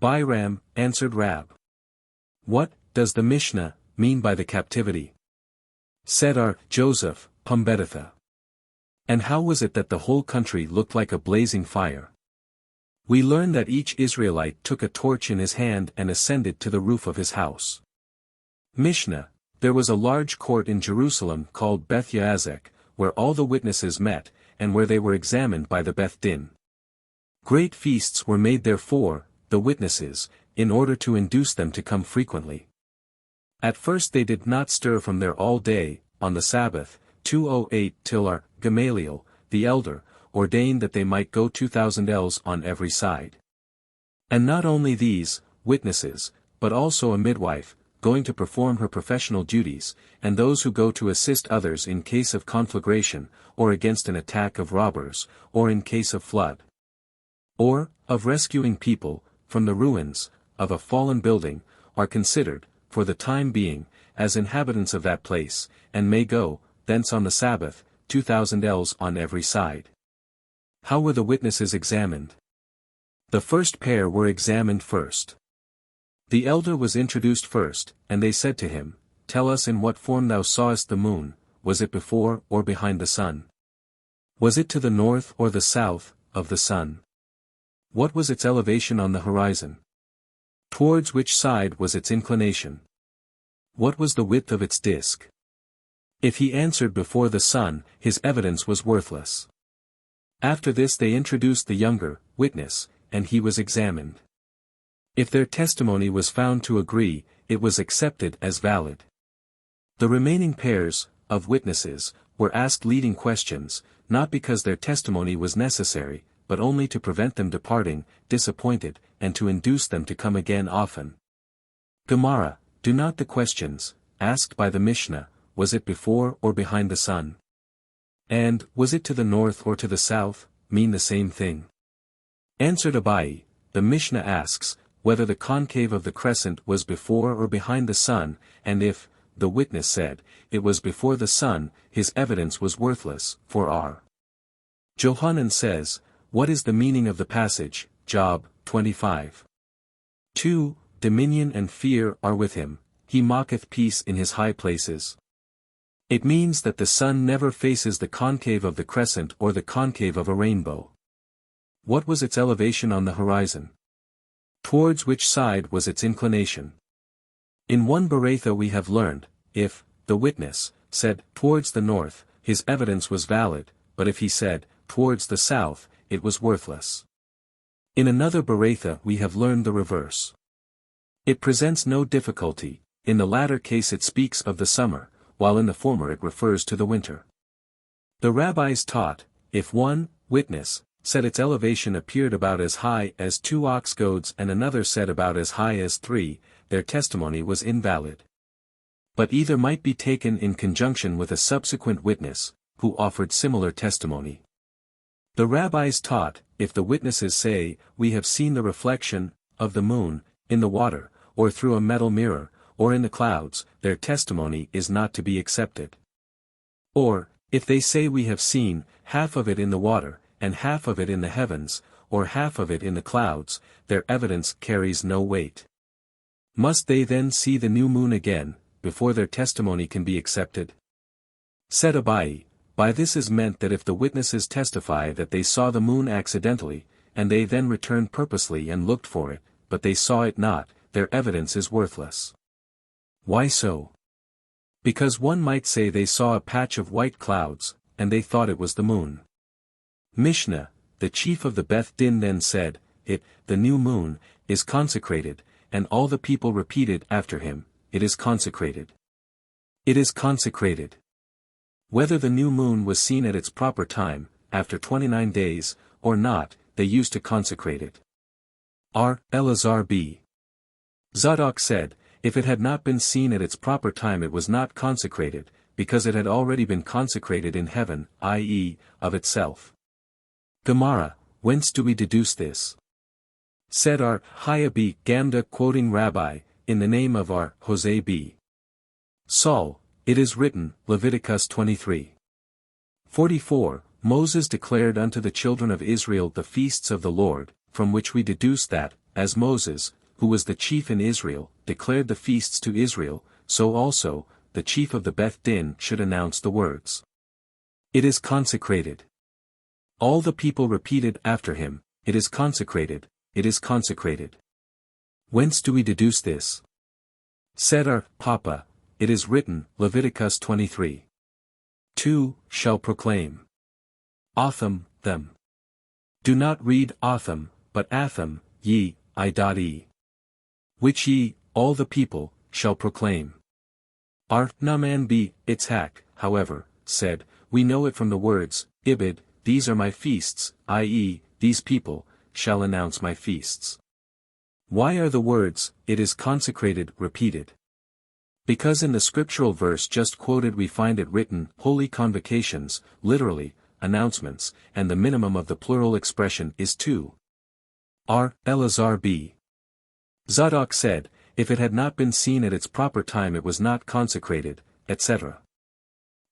Biram, answered Rab. What does the Mishnah mean by the captivity? Said our Joseph, Pumbeditha. And how was it that the whole country looked like a blazing fire? We learn that each Israelite took a torch in his hand and ascended to the roof of his house. Mishnah, there was a large court in Jerusalem called Beth Yaazek, where all the witnesses met, and where they were examined by the Beth Din. Great feasts were made therefore, the witnesses, in order to induce them to come frequently. At first they did not stir from there all day, on the Sabbath, 208 till our Gamaliel, the elder, ordained that they might go 2,000 ells on every side. And not only these, witnesses, but also a midwife, going to perform her professional duties, and those who go to assist others in case of conflagration, or against an attack of robbers, or in case of flood, or of rescuing people, from the ruins, of a fallen building, are considered, for the time being, as inhabitants of that place, and may go, thence on the Sabbath, 2,000 ells on every side. How were the witnesses examined? The first pair were examined first. The elder was introduced first, and they said to him, Tell us in what form thou sawest the moon, was it before or behind the sun? Was it to the north or the south, of the sun? What was its elevation on the horizon? Towards which side was its inclination? What was the width of its disk? If he answered before the sun, his evidence was worthless. After this they introduced the younger witness, and he was examined. If their testimony was found to agree, it was accepted as valid. The remaining pairs, of witnesses, were asked leading questions, not because their testimony was necessary, but only to prevent them departing, disappointed, and to induce them to come again often. Gemara, do not the questions, asked by the Mishnah, was it before or behind the sun? And, was it to the north or to the south, mean the same thing? Answered Abai, the Mishnah asks, whether the concave of the crescent was before or behind the sun, and if, the witness said, it was before the sun, his evidence was worthless, for R. Johanan says, what is the meaning of the passage, Job, 25? 2, Dominion and fear are with him, he mocketh peace in his high places. It means that the sun never faces the concave of the crescent or the concave of a rainbow. What was its elevation on the horizon? Towards which side was its inclination? In one Beretha we have learned, if, the witness, said, towards the north, his evidence was valid, but if he said, towards the south, it was worthless. In another Beretha we have learned the reverse. It presents no difficulty, In the latter case it speaks of the summer, while in the former it refers to the winter. The rabbis taught, if one witness said its elevation appeared about as high as 2 ox goads and another said about as high as 3, their testimony was invalid. But either might be taken in conjunction with a subsequent witness, who offered similar testimony. The rabbis taught, if the witnesses say, we have seen the reflection of the moon in the water, or through a metal mirror, or in the clouds, their testimony is not to be accepted. Or, if they say we have seen half of it in the water, and half of it in the heavens, or half of it in the clouds, their evidence carries no weight. Must they then see the new moon again, before their testimony can be accepted? Said Abai, by this is meant that if the witnesses testify that they saw the moon accidentally, and they then returned purposely and looked for it, but they saw it not, their evidence is worthless. Why so? Because one might say they saw a patch of white clouds, and they thought it was the moon. Mishnah, the chief of the Beth Din then said, the new moon, is consecrated, and all the people repeated after him, it is consecrated. It is consecrated. Whether the new moon was seen at its proper time, after 29 days, or not, they used to consecrate it. Elazar b. Zadok said, if it had not been seen at its proper time it was not consecrated, because it had already been consecrated in heaven, i.e., of itself. Gemara, whence do we deduce this? Said Haya b. Gamda quoting Rabbi, in the name of Jose b. Saul, it is written, Leviticus 23. 44, Moses declared unto the children of Israel the feasts of the Lord, from which we deduce that, as Moses, who was the chief in Israel, declared the feasts to Israel, so also, the chief of the Beth Din should announce the words. It is consecrated. All the people repeated after him, it is consecrated, it is consecrated. Whence do we deduce this? Said Papa, it is written, Leviticus 23. 2, shall proclaim. Otham, them. Do not read Otham, but Atham, ye, I.e. Which ye, all the people, shall proclaim. Naaman b. Itzhak, however, said, we know it from the words, Ibid, these are my feasts, i.e., these people, shall announce my feasts. Why are the words, it is consecrated, repeated? Because in the scriptural verse just quoted we find it written, holy convocations, literally, announcements, and the minimum of the plural expression is 2. Elazar b. Zadok said, if it had not been seen at its proper time it was not consecrated, etc.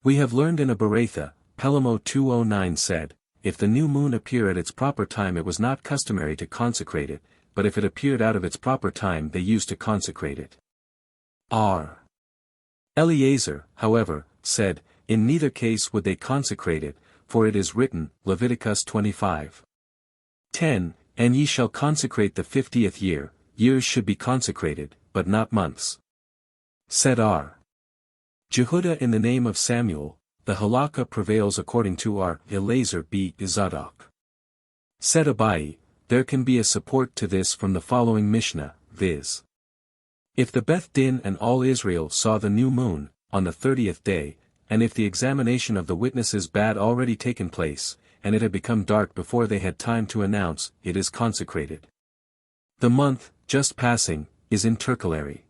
We have learned in a Beretha, Pelamo 209 said, if the new moon appear at its proper time it was not customary to consecrate it, but if it appeared out of its proper time they used to consecrate it. Eliezer, however, said, in neither case would they consecrate it, for it is written, Leviticus 25. 10, and ye shall consecrate the 50th year, years should be consecrated, but not months. Said Jehudah in the name of Samuel, the halakha prevails according to Eliezer b. Zadok. Said Abai, there can be a support to this from the following Mishnah, viz. If the Beth Din and all Israel saw the new moon, on the 30th day, and if the examination of the witnesses bad already taken place, and it had become dark before they had time to announce, it is consecrated. The month, just passing, is intercalary.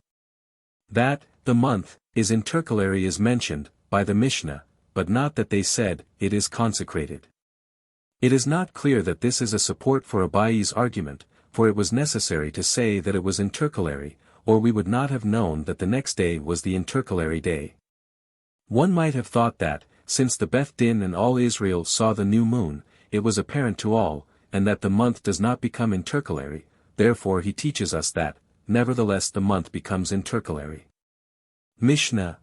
That, the month, is intercalary is mentioned, by the Mishnah, but not that they said, it is consecrated. It is not clear that this is a support for Abai's argument, for it was necessary to say that it was intercalary, or we would not have known that the next day was the intercalary day. One might have thought that, since the Beth Din and all Israel saw the new moon, it was apparent to all, and that the month does not become intercalary, therefore he teaches us that, nevertheless the month becomes intercalary. Mishnah,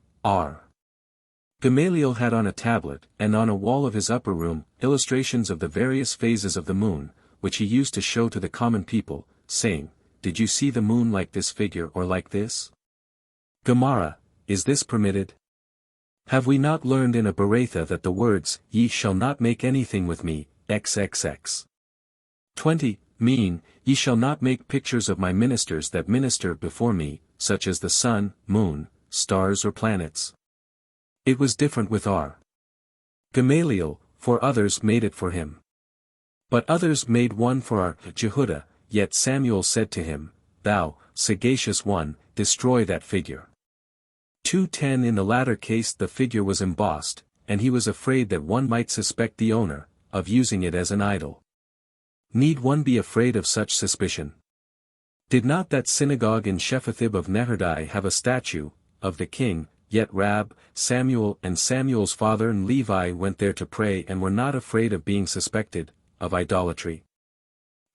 Gamaliel had on a tablet, and on a wall of his upper room, illustrations of the various phases of the moon, which he used to show to the common people, saying, did you see the moon like this figure or like this? Gemara, is this permitted? Have we not learned in a Beretha that the words, ye shall not make anything with me, xxx. 20, mean, ye shall not make pictures of my ministers that minister before me, such as the sun, moon, stars or planets. It was different with R. Gamaliel, for others made it for him. But others made one for our Jehuda, yet Samuel said to him, Thou, sagacious one, destroy that figure. 2:10 In the latter case the figure was embossed, and he was afraid that one might suspect the owner, of using it as an idol. Need one be afraid of such suspicion? Did not that synagogue in Shephathib of Nehardai have a statue, of the king, yet Rab, Samuel and Samuel's father and Levi went there to pray and were not afraid of being suspected, of idolatry?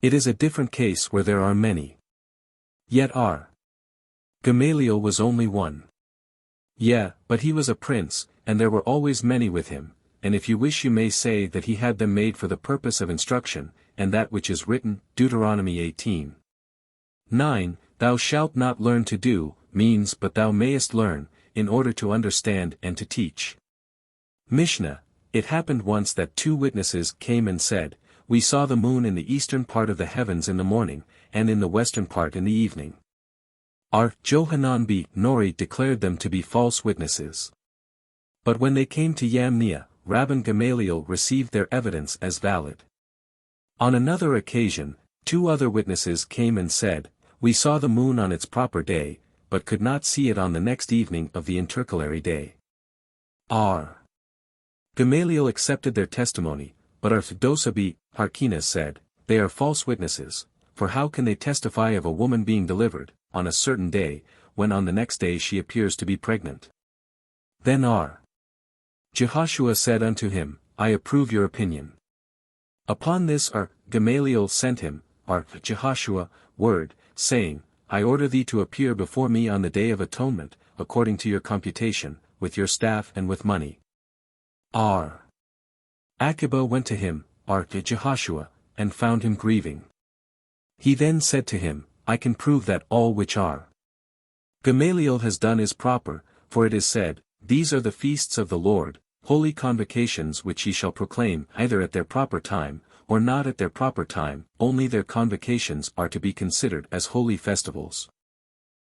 It is a different case where there are many. Yet R. Gamaliel was only one. But he was a prince, and there were always many with him, and if you wish you may say that he had them made for the purpose of instruction, and that which is written, Deuteronomy 18:9, Thou shalt not learn to do, means but thou mayest learn, in order to understand and to teach. Mishnah, It happened once that 2 witnesses came and said, We saw the moon in the eastern part of the heavens in the morning, and in the western part in the evening. Our Johanan b. Nori declared them to be false witnesses. But when they came to Yamnia, Rabban Gamaliel received their evidence as valid. On another occasion, 2 other witnesses came and said, We saw the moon on its proper day, but could not see it on the next evening of the intercalary day. R. Gamaliel accepted their testimony, but Arthdosa b. Harkina said, They are false witnesses, for how can they testify of a woman being delivered, on a certain day, when on the next day she appears to be pregnant? Then R. Jehoshua said unto him, I approve your opinion. Upon this R. Gamaliel sent him, R. Jehoshua, word, saying, I order thee to appear before me on the day of atonement, according to your computation, with your staff and with money. R. Akiba went to him, R. Jehoshua, and found him grieving. He then said to him, I can prove that all which R. Gamaliel has done is proper, for it is said, These are the feasts of the Lord, holy convocations which ye shall proclaim either at their proper time, or not at their proper time, only their convocations are to be considered as holy festivals.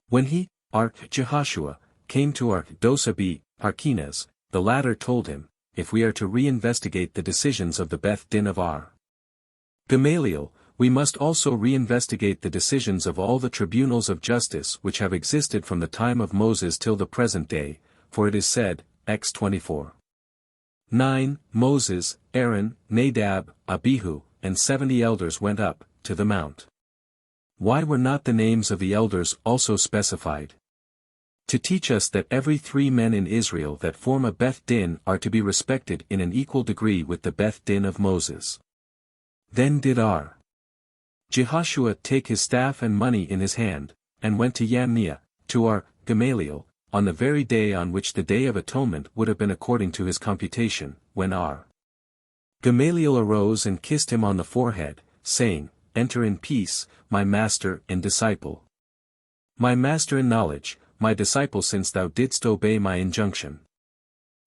When he, R. Jehoshua, came to Arthdosa b. Harkines, the latter told him, If we are to reinvestigate the decisions of the Beth Din of R. Gamaliel, we must also reinvestigate the decisions of all the tribunals of justice which have existed from the time of Moses till the present day, for it is said, X 24:9, Moses, Aaron, Nadab, Abihu, and 70 elders went up, to the mount. Why were not the names of the elders also specified? To teach us that every 3 men in Israel that form a Beth Din are to be respected in an equal degree with the Beth Din of Moses. Then did R. Jehoshua take his staff and money in his hand, and went to Yamnia, to R. Gamaliel, on the very day on which the Day of Atonement would have been according to his computation, when R. Gamaliel arose and kissed him on the forehead, saying, Enter in peace, my master and disciple. My master in knowledge, my disciple since thou didst obey my injunction.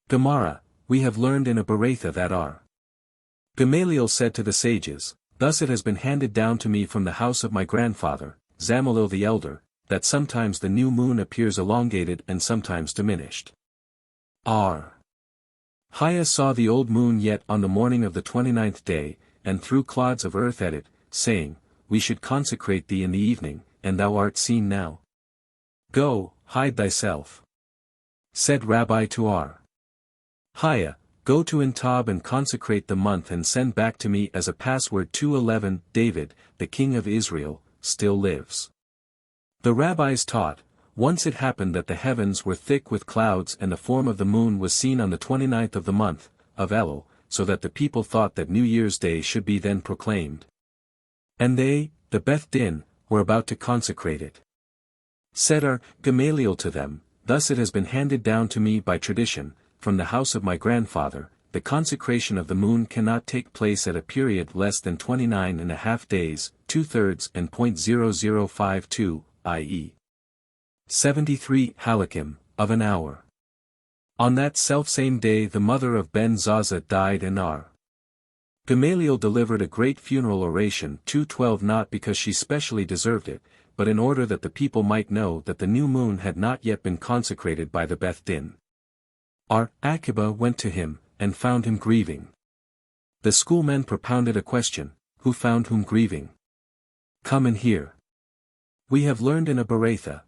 Gemara, we have learned in a Beratha that R. Gamaliel said to the sages, Thus it has been handed down to me from the house of my grandfather, Zamalil the elder, that sometimes the new moon appears elongated and sometimes diminished. R. Hiah saw the old moon yet on the morning of the 29th day, and threw clods of earth at it, saying, We should consecrate thee in the evening, and thou art seen now. Go, hide thyself. Said Rabbi to R. Hiah, Go to Intab and consecrate the month and send back to me as a password 2:11, David, the king of Israel, still lives. The rabbis taught, once it happened that the heavens were thick with clouds and the form of the moon was seen on the 29th of the month, of Elul, so that the people thought that New Year's Day should be then proclaimed. And they, the Beth Din, were about to consecrate it. Said R. Gamaliel to them, Thus it has been handed down to me by tradition, from the house of my grandfather, the consecration of the moon cannot take place at a period less than 29.5 days, 2/3 and .0052, i.e. 73 halakim, of an hour. On that selfsame day the mother of Ben Zaza died and R. Gamaliel delivered a great funeral oration 2:12 not because she specially deserved it, but in order that the people might know that the new moon had not yet been consecrated by the Beth Din. Akiba went to him, and found him grieving. The schoolmen propounded a question, who found whom grieving? Come and hear. We have learned in a Beratha,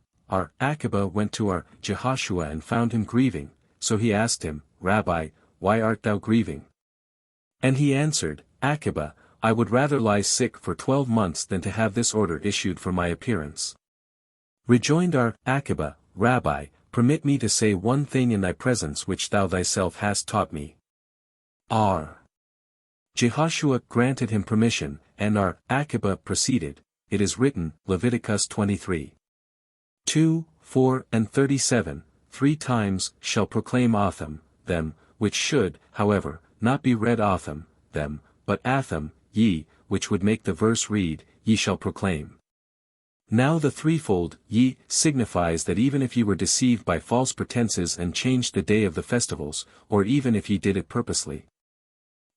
Akiba went to Jehoshua and found him grieving, so he asked him, Rabbi, why art thou grieving? And he answered, Akiba, I would rather lie sick for 12 months than to have this order issued for my appearance. Rejoined Akiba, Rabbi, permit me to say one thing in thy presence which thou thyself hast taught me. Jehoshua granted him permission, and Akiba proceeded, it is written, Leviticus 23. 2, 4 and 37, 3 times shall proclaim Otham, them, which should, however, not be read Otham, them, but Atham, ye, which would make the verse read, ye shall proclaim. Now the threefold, ye, signifies that even if ye were deceived by false pretenses and changed the day of the festivals, or even if ye did it purposely,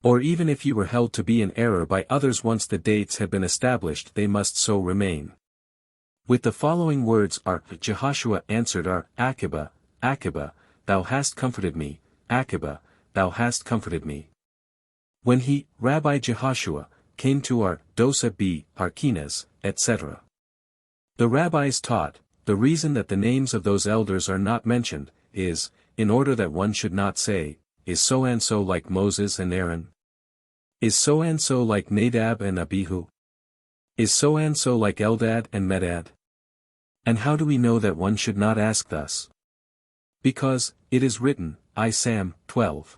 or even if ye were held to be in error by others once the dates had been established, they must so remain. With the following words Jehoshua answered Akiba, Akiba, thou hast comforted me, Akiba, thou hast comforted me. When he, Rabbi Jehoshua, came to Dosa B. Arkinas, etc. The rabbis taught, the reason that the names of those elders are not mentioned, is, in order that one should not say, is so-and-so like Moses and Aaron? Is so-and-so like Nadab and Abihu? Is so-and-so like Eldad and Medad? And how do we know that one should not ask thus? Because, it is written, Sam 12.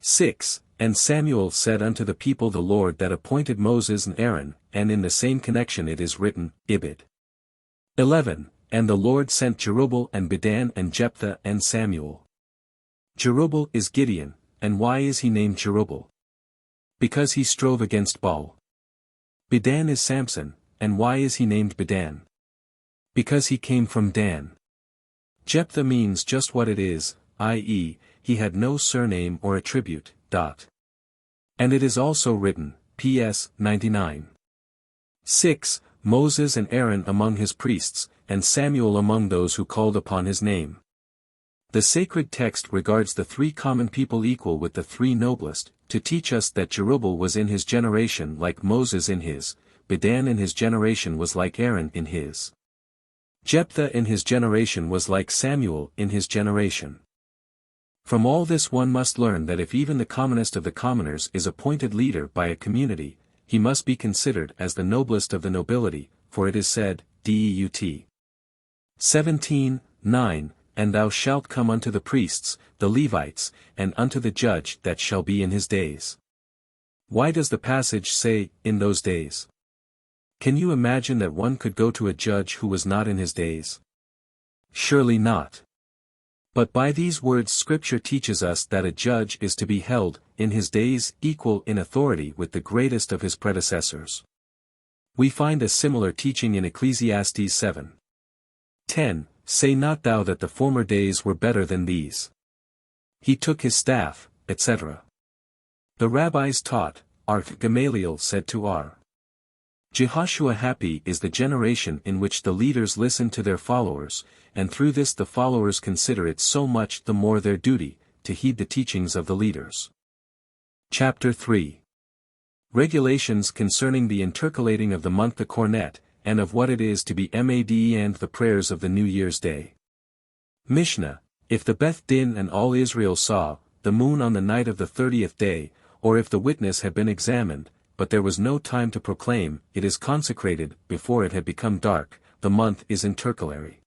6, and Samuel said unto the people the Lord that appointed Moses and Aaron, and in the same connection it is written, Ibid. 11, and the Lord sent Jerubbaal and Bedan and Jephthah and Samuel. Jerubbaal is Gideon, and why is he named Jerubbaal? Because he strove against Baal. Bedan is Samson, and why is he named Bedan? Because he came from Dan. Jephthah means just what it is, i.e., he had no surname or attribute. And it is also written, P.S. 99. 6, Moses and Aaron among his priests, and Samuel among those who called upon his name. The sacred text regards the 3 common people equal with the 3 noblest, to teach us that Jerubbaal was in his generation like Moses in his, Bedan in his generation was like Aaron in his. Jephthah in his generation was like Samuel in his generation. From all this one must learn that if even the commonest of the commoners is appointed leader by a community, he must be considered as the noblest of the nobility, for it is said, Deut. 17, 9, and thou shalt come unto the priests, the Levites, and unto the judge that shall be in his days. Why does the passage say, in those days? Can you imagine that one could go to a judge who was not in his days? Surely not. But by these words Scripture teaches us that a judge is to be held, in his days, equal in authority with the greatest of his predecessors. We find a similar teaching in Ecclesiastes 7. 10, say not thou that the former days were better than these. He took his staff, etc. The rabbis taught, Gamaliel said to Jehoshua, happy is the generation in which the leaders listen to their followers, and through this the followers consider it so much the more their duty, to heed the teachings of the leaders. Chapter 3. Regulations concerning the intercalating of the month the cornet, and of what it is to be made and the prayers of the New Year's Day. Mishnah, if the Beth Din and all Israel saw the moon on the night of the 30th day, or if the witness had been examined, but there was no time to proclaim, it is consecrated, before it had become dark, the month is intercalary.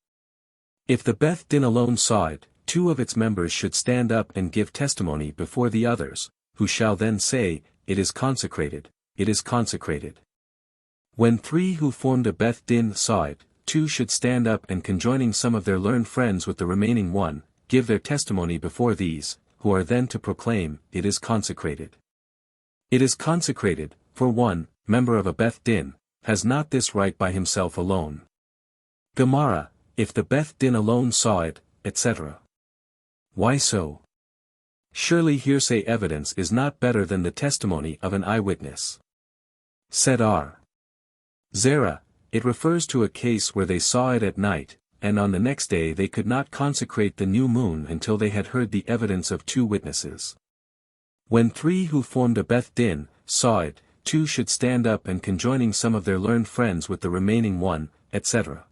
If the Beth Din alone saw it, 2 of its members should stand up and give testimony before the others, who shall then say, it is consecrated, it is consecrated. When 3 who formed a Beth Din saw it, 2 should stand up and conjoining some of their learned friends with the remaining 1, give their testimony before these, who are then to proclaim, it is consecrated. It is consecrated, for 1 member of a Beth Din, has not this right by himself alone. Gemara, if the Beth Din alone saw it, etc. Why so? Surely hearsay evidence is not better than the testimony of an eyewitness. Said R. Zera, it refers to a case where they saw it at night, and on the next day they could not consecrate the new moon until they had heard the evidence of 2 witnesses. When 3 who formed a Beth Din saw it, 2 should stand up and conjoining some of their learned friends with the remaining 1, etc.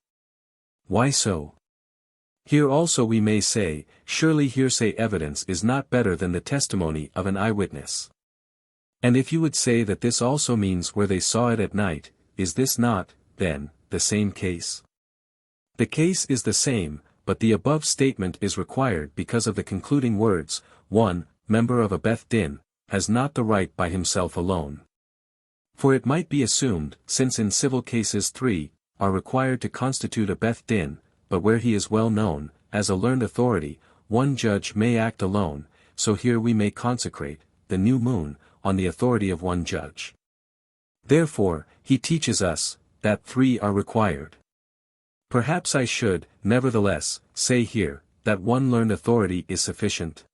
Why so? Here also we may say, surely hearsay evidence is not better than the testimony of an eyewitness. And if you would say that this also means where they saw it at night, is this not, then, the same case? The case is the same, but the above statement is required because of the concluding words, 1, member of a Beth Din, has not the right by himself alone. For it might be assumed, since in civil cases 3, are required to constitute a Beth Din, but where he is well known, as a learned authority, 1 judge may act alone, so here we may consecrate, the new moon, on the authority of 1 judge. Therefore, he teaches us, that 3 are required. Perhaps I should, nevertheless, say here, that 1 learned authority is sufficient.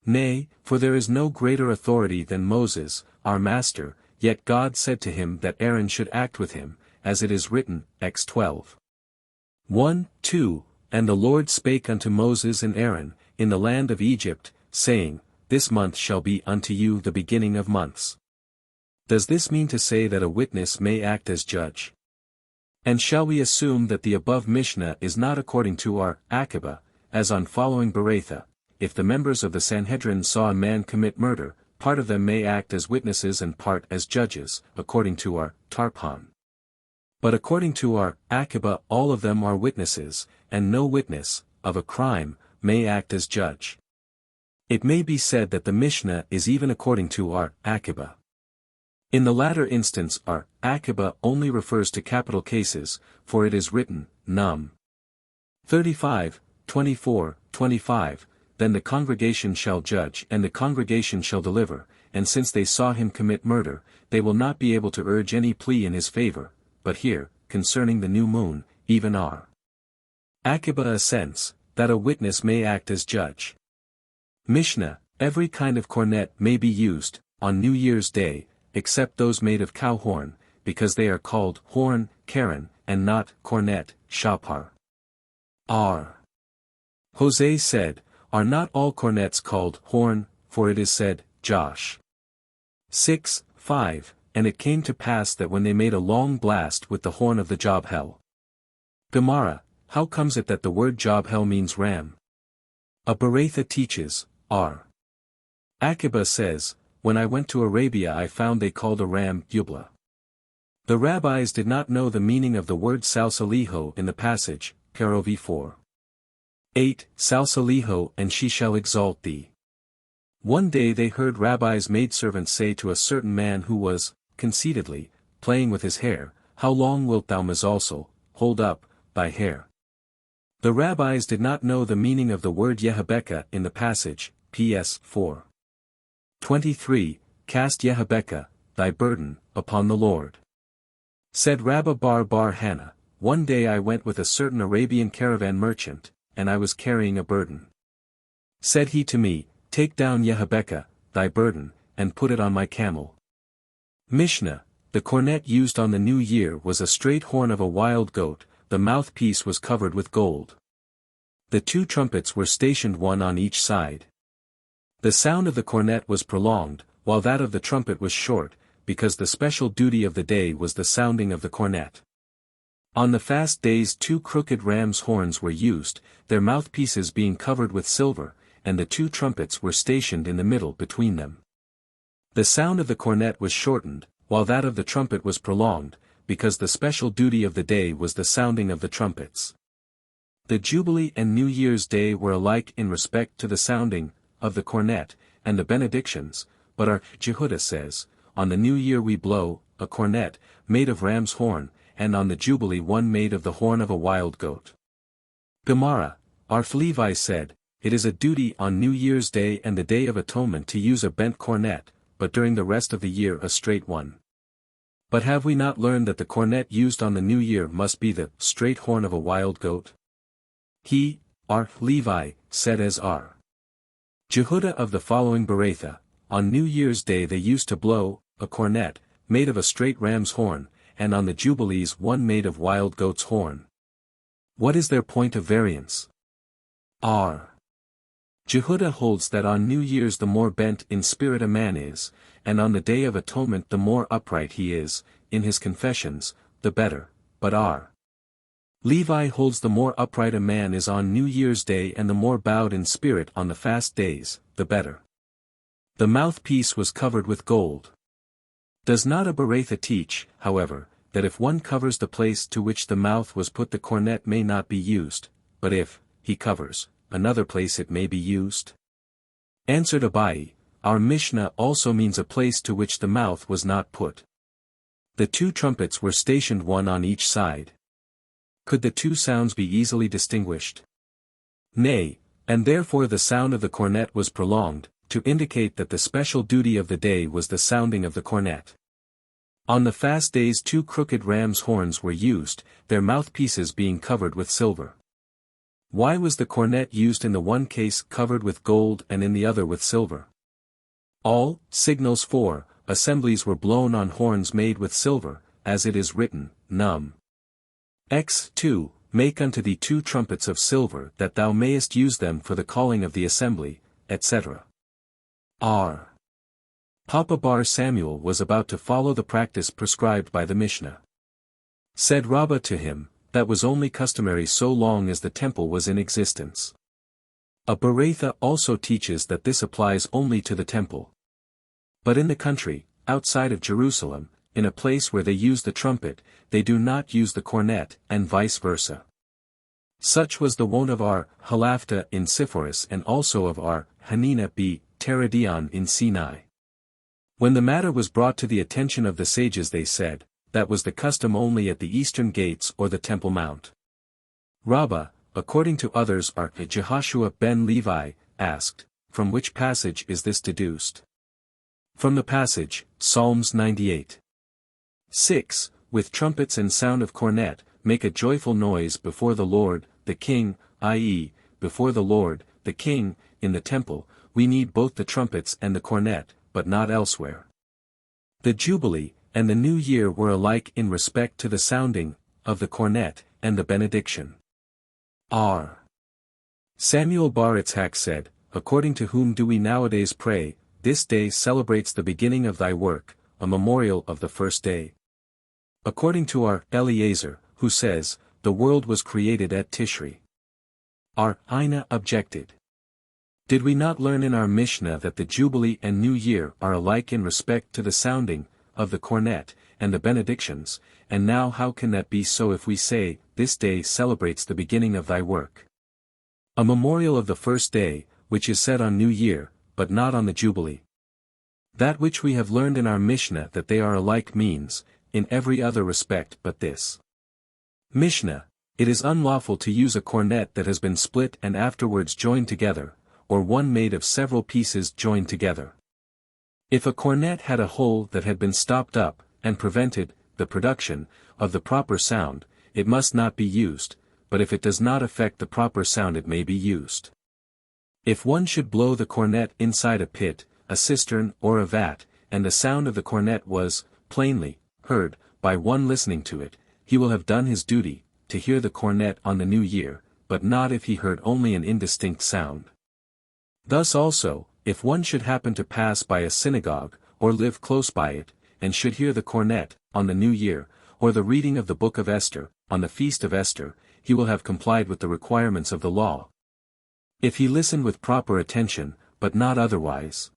Nay, for there is no greater authority than Moses, our master, yet God said to him that Aaron should act with him, as it is written, Ex 12. 1, 2, And the Lord spake unto Moses and Aaron, in the land of Egypt, saying, This month shall be unto you the beginning of months. Does this mean to say that a witness may act as judge? And shall we assume that the above Mishnah is not according to our Akiba, as on following Beretha, if the members of the Sanhedrin saw a man commit murder, part of them may act as witnesses and part as judges, according to our Tarpon. But according to our Akiba all of them are witnesses, and no witness, of a crime, may act as judge. It may be said that the Mishnah is even according to our Akiba. In the latter instance our Akiba only refers to capital cases, for it is written, Num. 35, 24, 25, Then the congregation shall judge and the congregation shall deliver, and since they saw him commit murder, they will not be able to urge any plea in his favor. But here, concerning the new moon, even our Akiba assents, that a witness may act as judge. Mishnah, every kind of cornet may be used, on New Year's Day, except those made of cow horn, because they are called horn, Karen, and not cornet, shapar. R. Jose said, Are not all cornets called horn, for it is said, Josh. 6, 5, And it came to pass that when they made a long blast with the horn of the Jobhel. Gemara, how comes it that the word Jobhel means ram? A Beretha teaches, R. Akiba says, When I went to Arabia I found they called a ram, Yubla. The rabbis did not know the meaning of the word salsaliho in the passage, Parovi 4. 8, Salsaliho and she shall exalt thee. One day they heard Rabbi's maidservant say to a certain man who was, conceitedly, playing with his hair, How long wilt thou also, hold up, thy hair? The rabbis did not know the meaning of the word Yehabeka in the passage, PS 4. 23, Cast Yehabeka, thy burden, upon the Lord. Said Rabba Bar Hannah, One day I went with a certain Arabian caravan merchant, and I was carrying a burden. Said he to me, Take down Yehabeka, thy burden, and put it on my camel. Mishnah, the cornet used on the new year was a straight horn of a wild goat, the mouthpiece was covered with gold. The 2 trumpets were stationed one on each side. The sound of the cornet was prolonged, while that of the trumpet was short, because the special duty of the day was the sounding of the cornet. On the fast days 2 crooked ram's horns were used, their mouthpieces being covered with silver, and the 2 trumpets were stationed in the middle between them. The sound of the cornet was shortened, while that of the trumpet was prolonged, because the special duty of the day was the sounding of the trumpets. The Jubilee and New Year's Day were alike in respect to the sounding of the cornet, and the benedictions, but our Jehuda says, On the New Year we blow, a cornet, made of ram's horn, and on the Jubilee one made of the horn of a wild goat. Gemara, our Levi said, It is a duty on New Year's Day and the Day of Atonement to use a bent cornet, but during the rest of the year a straight one. But have we not learned that the cornet used on the new year must be the straight horn of a wild goat? He, our Levi, said as our Jehuda of the following Beratha, on New Year's Day they used to blow a cornet, made of a straight ram's horn, and on the Jubilees one made of wild goat's horn. What is their point of variance? R. Jehuda holds that on New Year's the more bent in spirit a man is, and on the Day of Atonement the more upright he is, in his confessions, the better, but R. Levi holds the more upright a man is on New Year's Day and the more bowed in spirit on the fast days, the better. The mouthpiece was covered with gold. Does not a Beratha teach, however, that if one covers the place to which the mouth was put the cornet may not be used, but if he covers another place it may be used? Answered Abai, our Mishnah also means a place to which the mouth was not put. The two trumpets were stationed one on each side. Could the two sounds be easily distinguished? Nay, and therefore the sound of the cornet was prolonged, to indicate that the special duty of the day was the sounding of the cornet. On the fast days 2 crooked ram's horns were used, their mouthpieces being covered with silver. Why was the cornet used in the one case covered with gold and in the other with silver? All signals for assemblies were blown on horns made with silver, as it is written, Num. X 2, make unto thee 2 trumpets of silver that thou mayest use them for the calling of the assembly, etc. R. Papa Bar Samuel was about to follow the practice prescribed by the Mishnah. Said Rabbah to him, that was only customary so long as the temple was in existence. A Beratha also teaches that this applies only to the temple. But in the country, outside of Jerusalem, in a place where they use the trumpet, they do not use the cornet, and vice versa. Such was the wont of our Halafta in Sepphoris and also of our Hanina b. Teradion in Sinai. When the matter was brought to the attention of the sages they said, that was the custom only at the eastern gates or the Temple Mount. Rabbah, according to others are Jehoshua ben Levi, asked, from which passage is this deduced? From the passage, Psalms 98. 6, with trumpets and sound of cornet, make a joyful noise before the Lord, the King, i.e., before the Lord, the King, in the temple, we need both the trumpets and the cornet, but not elsewhere. The Jubilee and the New Year were alike in respect to the sounding of the cornet and the benediction. R. Samuel bar Itzhak said, according to whom do we nowadays pray, this day celebrates the beginning of thy work, a memorial of the first day. According to our Eliezer, who says, the world was created at Tishri. Our Ina objected. Did we not learn in our Mishnah that the Jubilee and New Year are alike in respect to the sounding of the cornet and the benedictions, and now how can that be so if we say, this day celebrates the beginning of thy work? A memorial of the first day, which is said on New Year, but not on the Jubilee. That which we have learned in our Mishnah that they are alike means, in every other respect but this. Mishnah, it is unlawful to use a cornet that has been split and afterwards joined together, or one made of several pieces joined together. If a cornet had a hole that had been stopped up, and prevented the production of the proper sound, it must not be used, but if it does not affect the proper sound it may be used. If one should blow the cornet inside a pit, a cistern or a vat, and the sound of the cornet was, plainly, heard, by one listening to it, he will have done his duty, to hear the cornet on the New Year, but not if he heard only an indistinct sound. Thus also, if one should happen to pass by a synagogue, or live close by it, and should hear the cornet, on the New Year, or the reading of the Book of Esther, on the Feast of Esther, he will have complied with the requirements of the law. If he listened with proper attention, but not otherwise.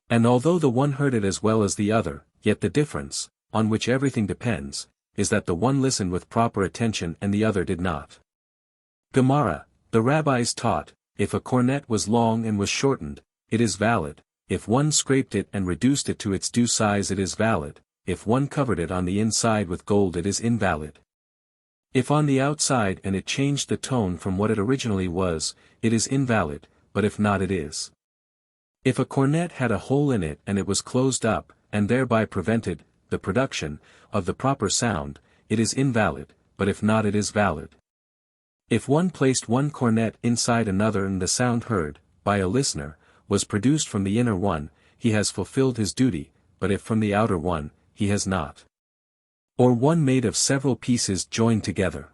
And although the one heard it as well as the other, yet the difference, on which everything depends, is that the one listened with proper attention and the other did not. Gemara, the rabbis taught, if a cornet was long and was shortened, it is valid, if one scraped it and reduced it to its due size it is valid, if one covered it on the inside with gold it is invalid. If on the outside and it changed the tone from what it originally was, it is invalid, but if not it is. If a cornet had a hole in it and it was closed up, and thereby prevented the production of the proper sound, it is invalid, but if not it is valid. If one placed one cornet inside another and the sound heard, by a listener, was produced from the inner one, he has fulfilled his duty, but if from the outer one, he has not. Or one made of several pieces joined together.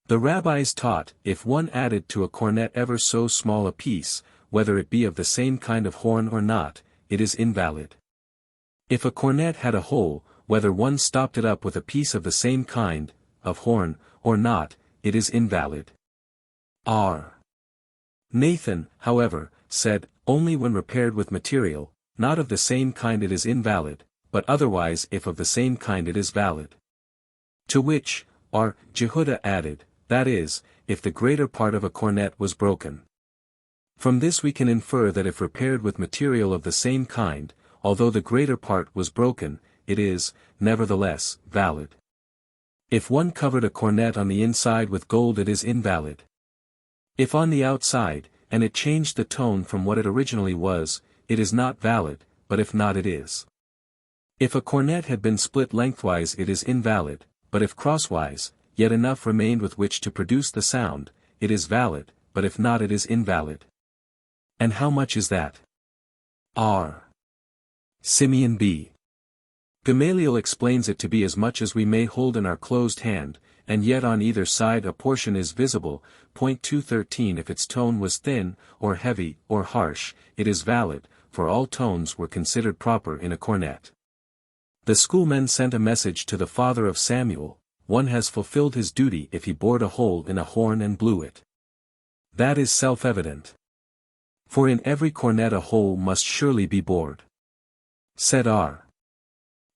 The rabbis taught, if one added to a cornet ever so small a piece, whether it be of the same kind of horn or not, it is invalid. If a cornet had a hole, whether one stopped it up with a piece of the same kind, of horn, or not, it is invalid. R. Nathan, however, said, only when repaired with material, not of the same kind it is invalid, but otherwise if of the same kind it is valid. To which, R. Jehuda added, that is, if the greater part of a cornet was broken. From this we can infer that if repaired with material of the same kind, although the greater part was broken, it is, nevertheless, valid. If one covered a cornet on the inside with gold it is invalid. If on the outside, and it changed the tone from what it originally was, it is not valid, but if not it is. If a cornet had been split lengthwise it is invalid, but if crosswise, yet enough remained with which to produce the sound, it is valid, but if not it is invalid. And how much is that? R. Simeon B. Gamaliel explains it to be as much as we may hold in our closed hand, and yet on either side a portion is visible. 213 If its tone was thin, or heavy, or harsh, it is valid, for all tones were considered proper in a cornet. The schoolmen sent a message to the father of Samuel, one has fulfilled his duty if he bored a hole in a horn and blew it. That is self-evident. For in every cornet a hole must surely be bored. Said R.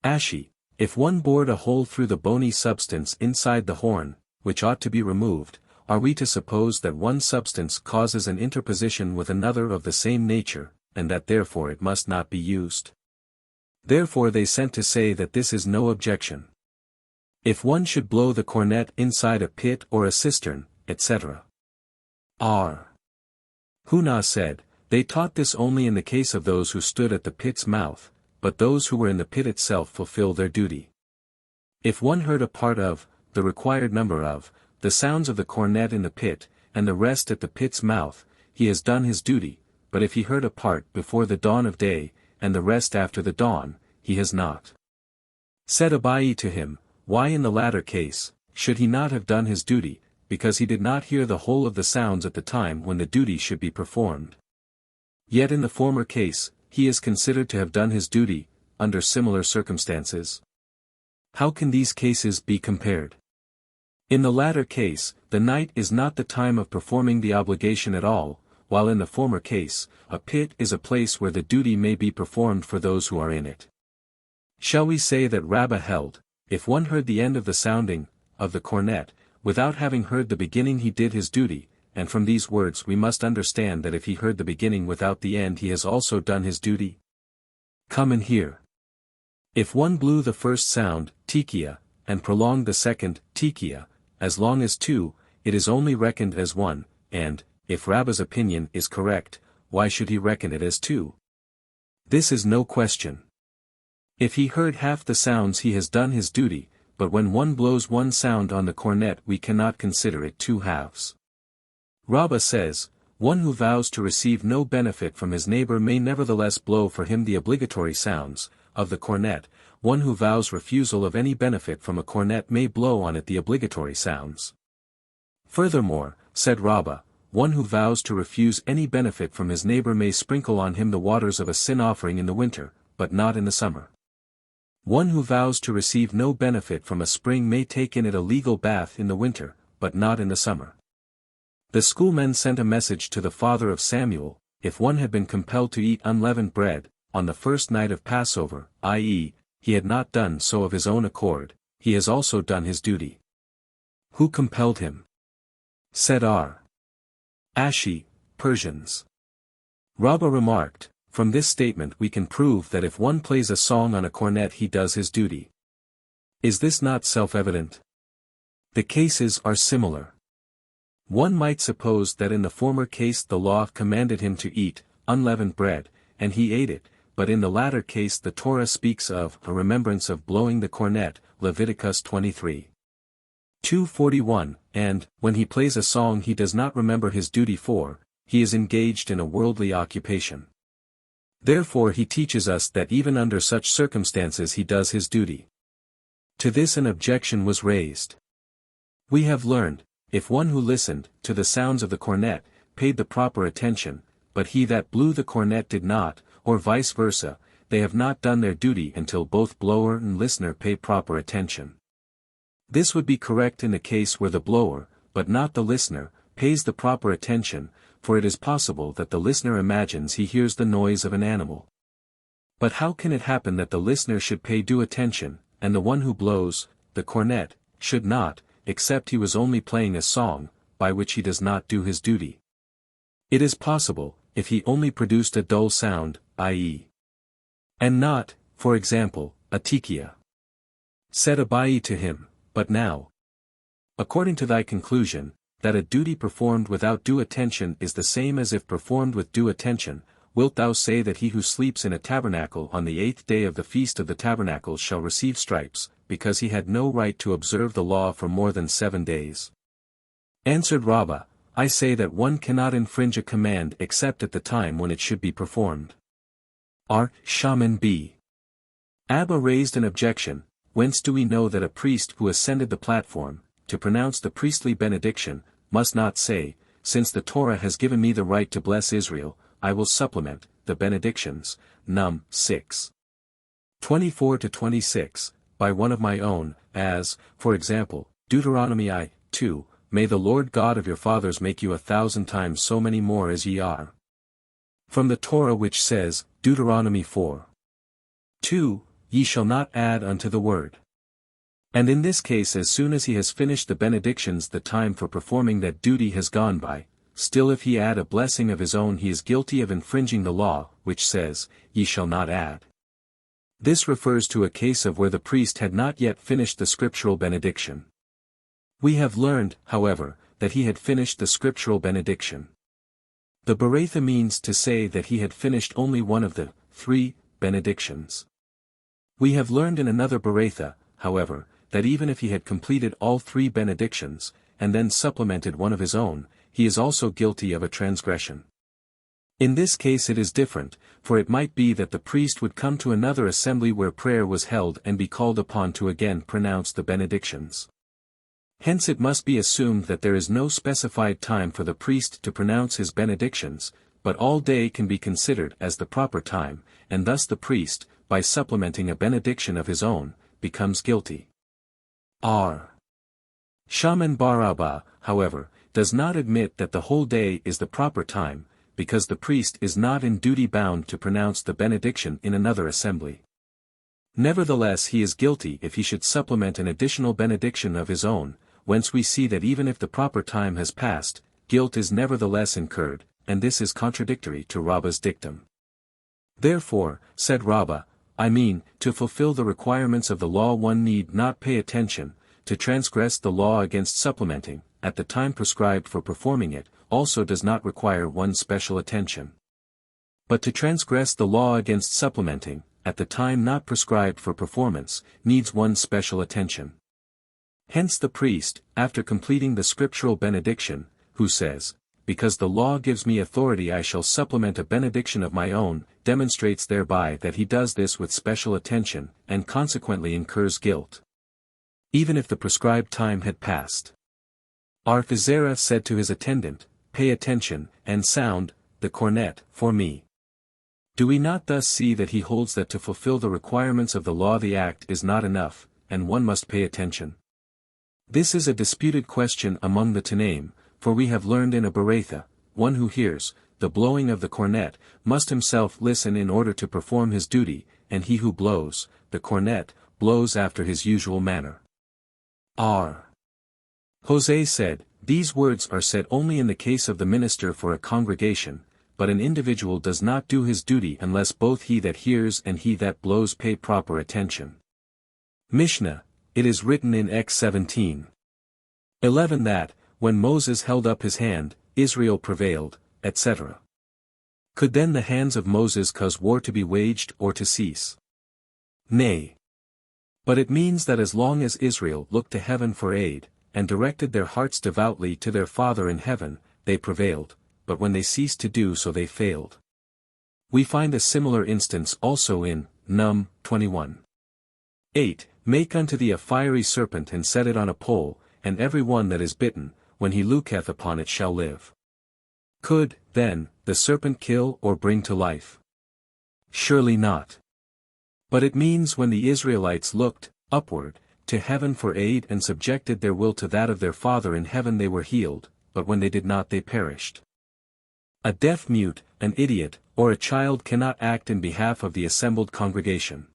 Ashi, if one bored a hole through the bony substance inside the horn, which ought to be removed, are we to suppose that one substance causes an interposition with another of the same nature, and that therefore it must not be used? Therefore they sent to say that this is no objection. If one should blow the cornet inside a pit or a cistern, etc. R. Huna said, they taught this only in the case of those who stood at the pit's mouth, but those who were in the pit itself fulfill their duty. If one heard a part of, the required number of, the sounds of the cornet in the pit, and the rest at the pit's mouth, he has done his duty, but if he heard a part before the dawn of day, and the rest after the dawn, he has not. Said Abai to him, why in the latter case, should he not have done his duty, because he did not hear the whole of the sounds at the time when the duty should be performed? Yet in the former case, he is considered to have done his duty, under similar circumstances. How can these cases be compared? In the latter case, the night is not the time of performing the obligation at all, while in the former case, a pit is a place where the duty may be performed for those who are in it. Shall we say that Rabbah held, if one heard the end of the sounding, of the cornet, without having heard the beginning he did his duty, and from these words we must understand that if he heard the beginning without the end he has also done his duty? Come and hear. If one blew the first sound, tikia, and prolonged the second, tikia, as long as two, it is only reckoned as one, and, if Rabbah's opinion is correct, why should he reckon it as two? This is no question. If he heard half the sounds he has done his duty, but when one blows one sound on the cornet we cannot consider it two halves. Rabbah says, one who vows to receive no benefit from his neighbor may nevertheless blow for him the obligatory sounds, of the cornet, one who vows refusal of any benefit from a cornet may blow on it the obligatory sounds. Furthermore, said Rabbah, one who vows to refuse any benefit from his neighbor may sprinkle on him the waters of a sin offering in the winter, but not in the summer. One who vows to receive no benefit from a spring may take in it a legal bath in the winter, but not in the summer. The schoolmen sent a message to the father of Samuel, if one had been compelled to eat unleavened bread, on the first night of Passover, i.e., he had not done so of his own accord, he has also done his duty. Who compelled him? Said R. Ashi, Persians. Rabbah remarked, from this statement we can prove that if one plays a song on a cornet he does his duty. Is this not self-evident? The cases are similar. One might suppose that in the former case the law commanded him to eat unleavened bread, and he ate it, but in the latter case the Torah speaks of a remembrance of blowing the cornet, Leviticus 23. 2:41, and, when he plays a song he does not remember his duty for, he is engaged in a worldly occupation. Therefore he teaches us that even under such circumstances he does his duty. To this an objection was raised. We have learned, if one who listened to the sounds of the cornet paid the proper attention, but he that blew the cornet did not, or vice versa, they have not done their duty until both blower and listener pay proper attention. This would be correct in the case where the blower, but not the listener, pays the proper attention, for it is possible that the listener imagines he hears the noise of an animal. But how can it happen that the listener should pay due attention, and the one who blows, the cornet, should not, except he was only playing a song, by which he does not do his duty? It is possible, if he only produced a dull sound, i.e. and not, for example, a tikia. Said Abaye to him, but now, according to thy conclusion, that a duty performed without due attention is the same as if performed with due attention, wilt thou say that he who sleeps in a tabernacle on the 8th day of the feast of the tabernacles shall receive stripes, because he had no right to observe the law for more than 7 days? Answered Rabbah, I say that one cannot infringe a command except at the time when it should be performed. R. Shaman B. Abba raised an objection. Whence do we know that a priest who ascended the platform, to pronounce the priestly benediction, must not say, since the Torah has given me the right to bless Israel, I will supplement the benedictions, Num. 6. 24-26, by one of my own, as, for example, Deuteronomy I, 2, May the Lord God of your fathers make you 1,000 times so many more as ye are. From the Torah which says, Deuteronomy 4. 2, Ye shall not add unto the word. And in this case as soon as he has finished the benedictions the time for performing that duty has gone by, still if he add a blessing of his own he is guilty of infringing the law, which says, Ye shall not add. This refers to a case of where the priest had not yet finished the scriptural benediction. We have learned, however, that he had finished the scriptural benediction. The Bereitha means to say that he had finished only one of the 3 benedictions. We have learned in another Bereitha, however, that even if he had completed all 3 benedictions, and then supplemented one of his own, he is also guilty of a transgression. In this case it is different, for it might be that the priest would come to another assembly where prayer was held and be called upon to again pronounce the benedictions. Hence it must be assumed that there is no specified time for the priest to pronounce his benedictions, but all day can be considered as the proper time, and thus the priest, by supplementing a benediction of his own, becomes guilty. R. Shaman bar Abba, however, does not admit that the whole day is the proper time, because the priest is not in duty bound to pronounce the benediction in another assembly. Nevertheless he is guilty if he should supplement an additional benediction of his own, whence we see that even if the proper time has passed, guilt is nevertheless incurred, and this is contradictory to Rabbah's dictum. Therefore, said Rabbah, I mean, to fulfill the requirements of the law one need not pay attention, to transgress the law against supplementing, at the time prescribed for performing it, also does not require one special attention. But to transgress the law against supplementing, at the time not prescribed for performance, needs one special attention. Hence the priest, after completing the scriptural benediction, who says, Because the law gives me authority I shall supplement a benediction of my own, demonstrates thereby that he does this with special attention, and consequently incurs guilt. Even if the prescribed time had passed. Arthazerah said to his attendant, Pay attention, and sound, the cornet, for me. Do we not thus see that he holds that to fulfill the requirements of the law the act is not enough, and one must pay attention? This is a disputed question among the Tanaim, for we have learned in a Bereitha, one who hears the blowing of the cornet must himself listen in order to perform his duty, and he who blows the cornet blows after his usual manner. R. Jose said, These words are said only in the case of the minister for a congregation, but an individual does not do his duty unless both he that hears and he that blows pay proper attention. Mishnah, it is written in X 17. 11 that, when Moses held up his hand, Israel prevailed, etc. Could then the hands of Moses cause war to be waged or to cease? Nay. But it means that as long as Israel looked to heaven for aid, and directed their hearts devoutly to their Father in heaven, they prevailed, but when they ceased to do so they failed. We find a similar instance also in Num. 21. 8. Make unto thee a fiery serpent and set it on a pole, and every one that is bitten, when he looketh upon it shall live. Could, then, the serpent kill or bring to life? Surely not. But it means when the Israelites looked upward to heaven for aid and subjected their will to that of their Father in heaven they were healed, but when they did not they perished. A deaf-mute, an idiot, or a child cannot act in behalf of the assembled congregation.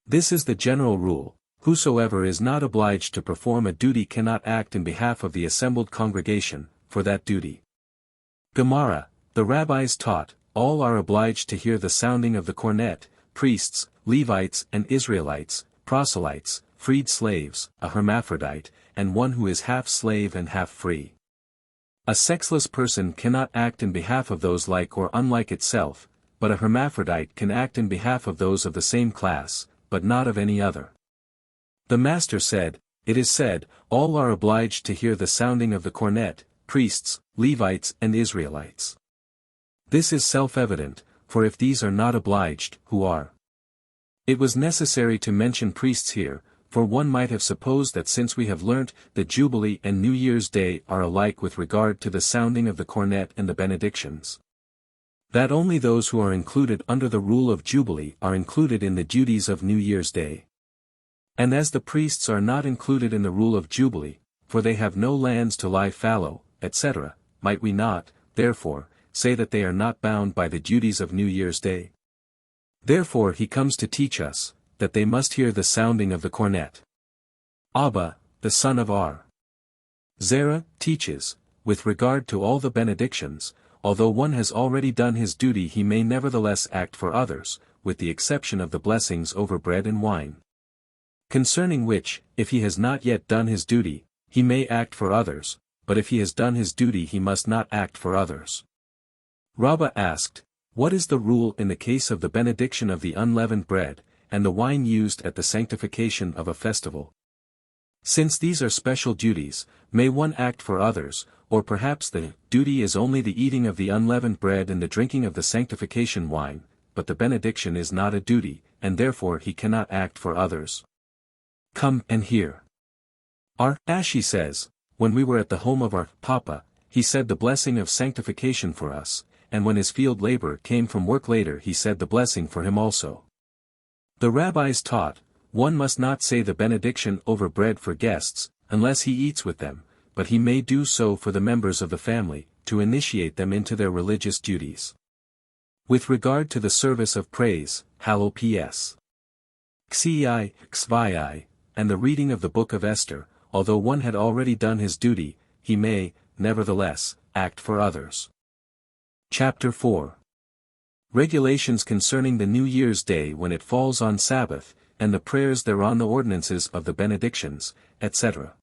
This is the general rule: whosoever is not obliged to perform a duty cannot act in behalf of the assembled congregation, for that duty. Gemara, the rabbis taught, all are obliged to hear the sounding of the cornet, priests, Levites and Israelites, proselytes, freed slaves, a hermaphrodite, and one who is half slave and half free. A sexless person cannot act in behalf of those like or unlike itself, but a hermaphrodite can act in behalf of those of the same class, but not of any other. The Master said, it is said, all are obliged to hear the sounding of the cornet, priests, Levites and Israelites. This is self-evident, for if these are not obliged, who are? It was necessary to mention priests here, for one might have supposed that since we have learnt that Jubilee and New Year's Day are alike with regard to the sounding of the cornet and the benedictions, that only those who are included under the rule of Jubilee are included in the duties of New Year's Day. And as the priests are not included in the rule of Jubilee, for they have no lands to lie fallow, etc., might we not, therefore, say that they are not bound by the duties of New Year's Day? Therefore he comes to teach us, that they must hear the sounding of the cornet. Abba, the son of R. Zerah, teaches, with regard to all the benedictions, although one has already done his duty he may nevertheless act for others, with the exception of the blessings over bread and wine. Concerning which, if he has not yet done his duty, he may act for others, but if he has done his duty he must not act for others. Rabbah asked, what is the rule in the case of the benediction of the unleavened bread, and the wine used at the sanctification of a festival? Since these are special duties, may one act for others, or perhaps the duty is only the eating of the unleavened bread and the drinking of the sanctification wine, but the benediction is not a duty, and therefore he cannot act for others. Come and hear. R. Ashi says, when we were at the home of our Papa, he said the blessing of sanctification for us, and when his field labor came from work later he said the blessing for him also. The rabbis taught, one must not say the benediction over bread for guests, unless he eats with them, but he may do so for the members of the family, to initiate them into their religious duties. With regard to the service of praise, Hallow Ps. Xi, Xvi, and the reading of the Book of Esther, although one had already done his duty, he may, nevertheless, act for others. Chapter 4. Regulations concerning the New Year's Day when it falls on Sabbath, and the prayers thereon, the ordinances of the benedictions, etc.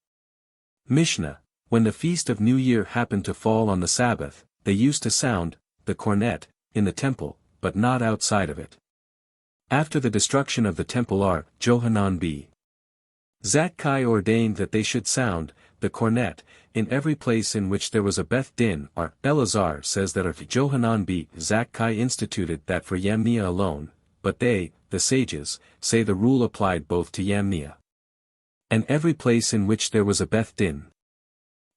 Mishnah, when the feast of New Year happened to fall on the Sabbath, they used to sound the cornet in the temple, but not outside of it. After the destruction of the temple R. Johanan b. Zakkai ordained that they should sound the cornet in every place in which there was a Beth Din. R. Elazar says that R. Johanan b. Zakkai instituted that for Yamnia alone, but they, the sages, say the rule applied both to Yamnia and every place in which there was a Beth Din.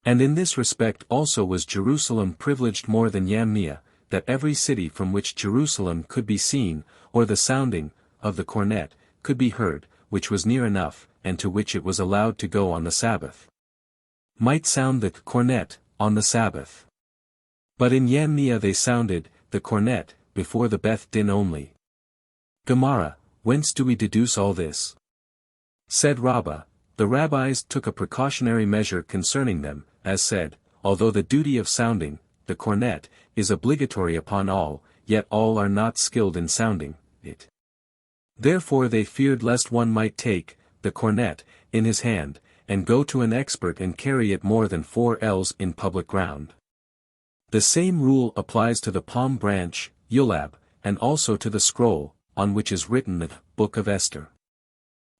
And in this respect also was Jerusalem privileged more than Yamnia, that every city from which Jerusalem could be seen, or the sounding of the cornet could be heard, which was near enough, and to which it was allowed to go on the Sabbath, might sound the cornet on the Sabbath. But in Yamnia they sounded the cornet before the Beth Din only. Gemara, whence do we deduce all this? Said Rabbah, the rabbis took a precautionary measure concerning them, as said, although the duty of sounding the cornet is obligatory upon all, yet all are not skilled in sounding it. Therefore they feared lest one might take the cornet in his hand, and go to an expert and carry it more than 4 ells in public ground. The same rule applies to the palm branch, Yulab, and also to the scroll, on which is written the Book of Esther.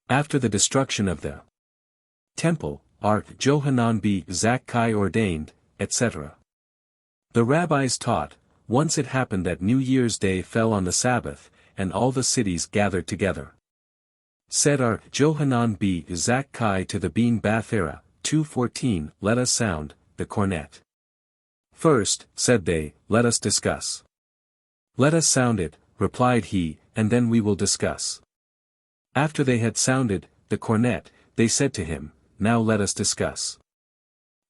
After the destruction of the temple, R. Johanan b. Zakkai ordained, etc. The rabbis taught, once it happened that New Year's Day fell on the Sabbath, and all the cities gathered together. Said our Johanan b. Zakkai to the Bean Bathera, 2:14, let us sound, the cornet. First, said they, let us discuss. Let us sound it, replied he, and then we will discuss. After they had sounded the cornet, they said to him, now let us discuss.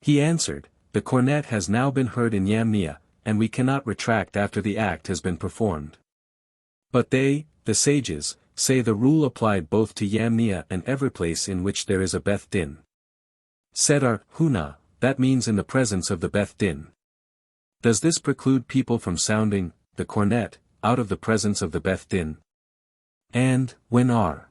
He answered, the cornet has now been heard in Yamnia, and we cannot retract after the act has been performed. But they, the sages, say the rule applied both to Yamnia and every place in which there is a Beth Din. Said our Huna, that means in the presence of the Beth Din. Does this preclude people from sounding the cornet out of the presence of the Beth Din? And, when our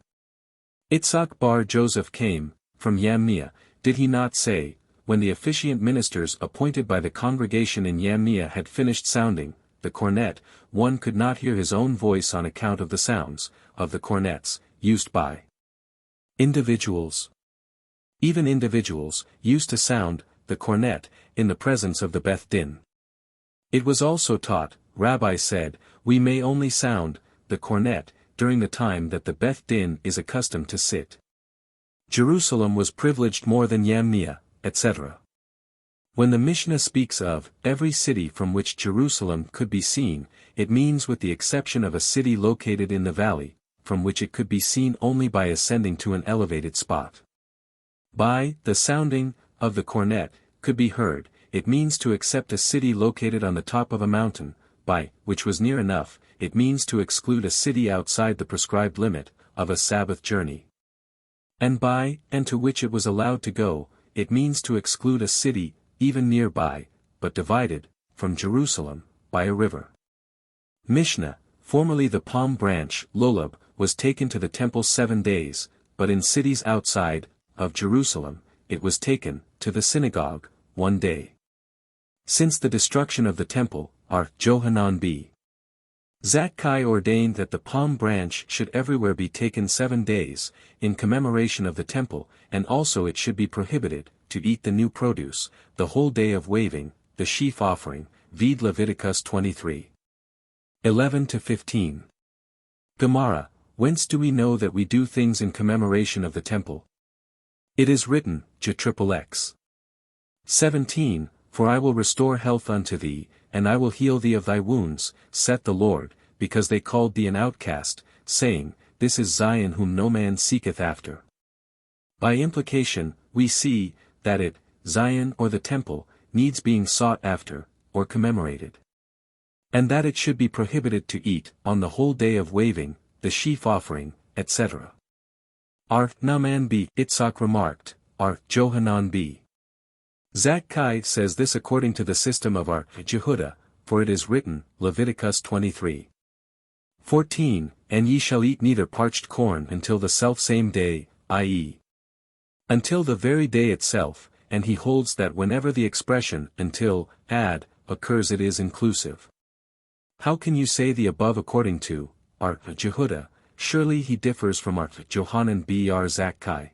Itzhak bar Joseph came from Yamnia, did he not say, when the officiant ministers appointed by the congregation in Yamnia had finished sounding the cornet, one could not hear his own voice on account of the sounds of the cornets used by individuals. Even individuals used to sound the cornet in the presence of the Beth Din. It was also taught, Rabbi said, we may only sound the cornet during the time that the Beth Din is accustomed to sit. Jerusalem was privileged more than Yamnia, etc. When the Mishnah speaks of every city from which Jerusalem could be seen, it means with the exception of a city located in the valley, from which it could be seen only by ascending to an elevated spot. By the sounding of the cornet could be heard, it means to except a city located on the top of a mountain, by which was near enough, it means to exclude a city outside the prescribed limit of a Sabbath journey. And by and to which it was allowed to go, it means to exclude a city, even nearby, but divided, from Jerusalem, by a river. Mishnah, formerly the palm branch, Lolab, was taken to the temple 7 days, but in cities outside of Jerusalem, it was taken to the synagogue 1 day. Since the destruction of the temple, our Johanan b. Zakkai ordained that the palm branch should everywhere be taken 7 days, in commemoration of the temple, and also it should be prohibited to eat the new produce, the whole day of waving, the sheaf offering, VIII Leviticus 23. 11-15. Gemara, whence do we know that we do things in commemoration of the temple? It is written, J-X. 17, for I will restore health unto thee, and I will heal thee of thy wounds, saith the Lord, because they called thee an outcast, saying, this is Zion whom no man seeketh after. By implication, we see, that it, Zion or the temple, needs being sought after, or commemorated. And that it should be prohibited to eat, on the whole day of waving, the sheaf offering, etc. Our Naaman b. Itzhak remarked, our Johanan b. Zakkai says this according to the system of our Jehuda, for it is written, Leviticus 23. 14, and ye shall eat neither parched corn until the selfsame day, i.e. until the very day itself, and he holds that whenever the expression until occurs it is inclusive. How can you say the above according to our Jehuda? Surely he differs from our Johanan br Zakkai.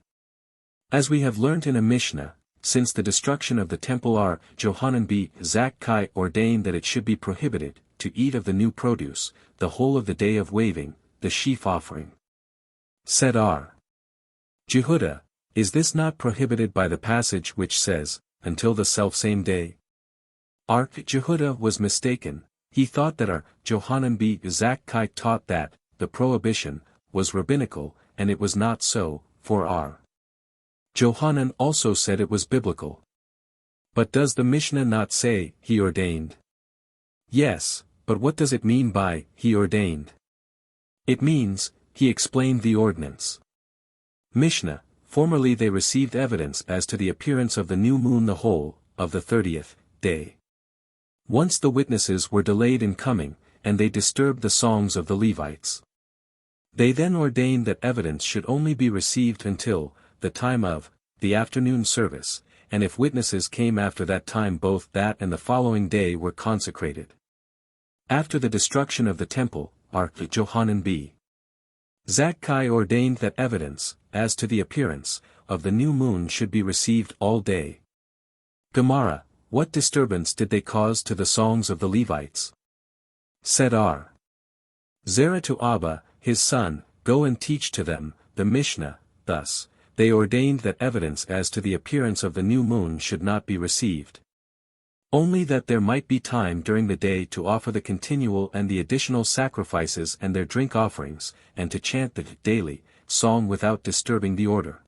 As we have learnt in a Mishnah, since the destruction of the temple our Johanan b. Zakkai ordained that it should be prohibited to eat of the new produce, the whole of the day of waving, the sheaf offering. Said our Jehuda, is this not prohibited by the passage which says, until the selfsame day? Our Jehuda was mistaken, he thought that our Johanan b. Zakkai taught that the prohibition was rabbinical, and it was not so, for our Johanan also said it was biblical. But does the Mishnah not say, he ordained? Yes, but what does it mean by, he ordained? It means, he explained the ordinance. Mishnah, formerly they received evidence as to the appearance of the new moon the whole of the 30th day. Once the witnesses were delayed in coming, and they disturbed the songs of the Levites. They then ordained that evidence should only be received until the time of the afternoon service, and if witnesses came after that time both that and the following day were consecrated. After the destruction of the temple, our Johanan b. Zakkai ordained that evidence, as to the appearance, of the new moon should be received all day. Gemara, What disturbance did they cause to the songs of the Levites? Said R. Zerah to Abba, his son, Go and teach to them, the Mishnah, thus, they ordained that evidence as to the appearance of the new moon should not be received. Only that there might be time during the day to offer the continual and the additional sacrifices and their drink offerings, and to chant the daily song without disturbing the order.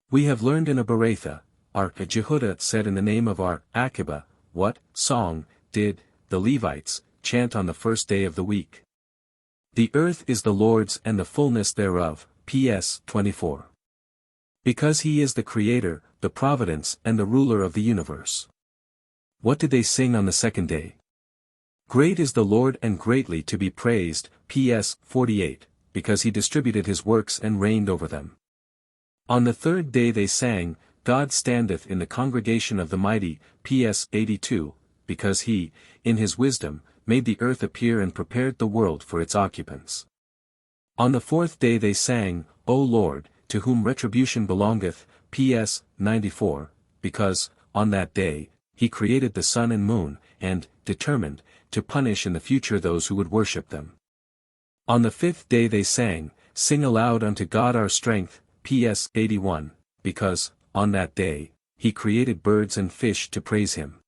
We have learned in a Beretha, our Jehudah said in the name of our Akiba, what song did the Levites chant on the first day of the week? The earth is the Lord's and the fullness thereof, PS 24. Because he is the Creator, the Providence and the Ruler of the universe. What did they sing on the second day? Great is the Lord and greatly to be praised, PS 48, because he distributed his works and reigned over them. On the third day they sang, God standeth in the congregation of the mighty, PS 82, because he, in his wisdom, made the earth appear and prepared the world for its occupants. On the fourth day they sang, O Lord, to whom retribution belongeth, PS 94, because, on that day, he created the sun and moon, and, determined, to punish in the future those who would worship them. On the fifth day they sang, Sing aloud unto God our strength, PS 81, because, on that day, he created birds and fish to praise him.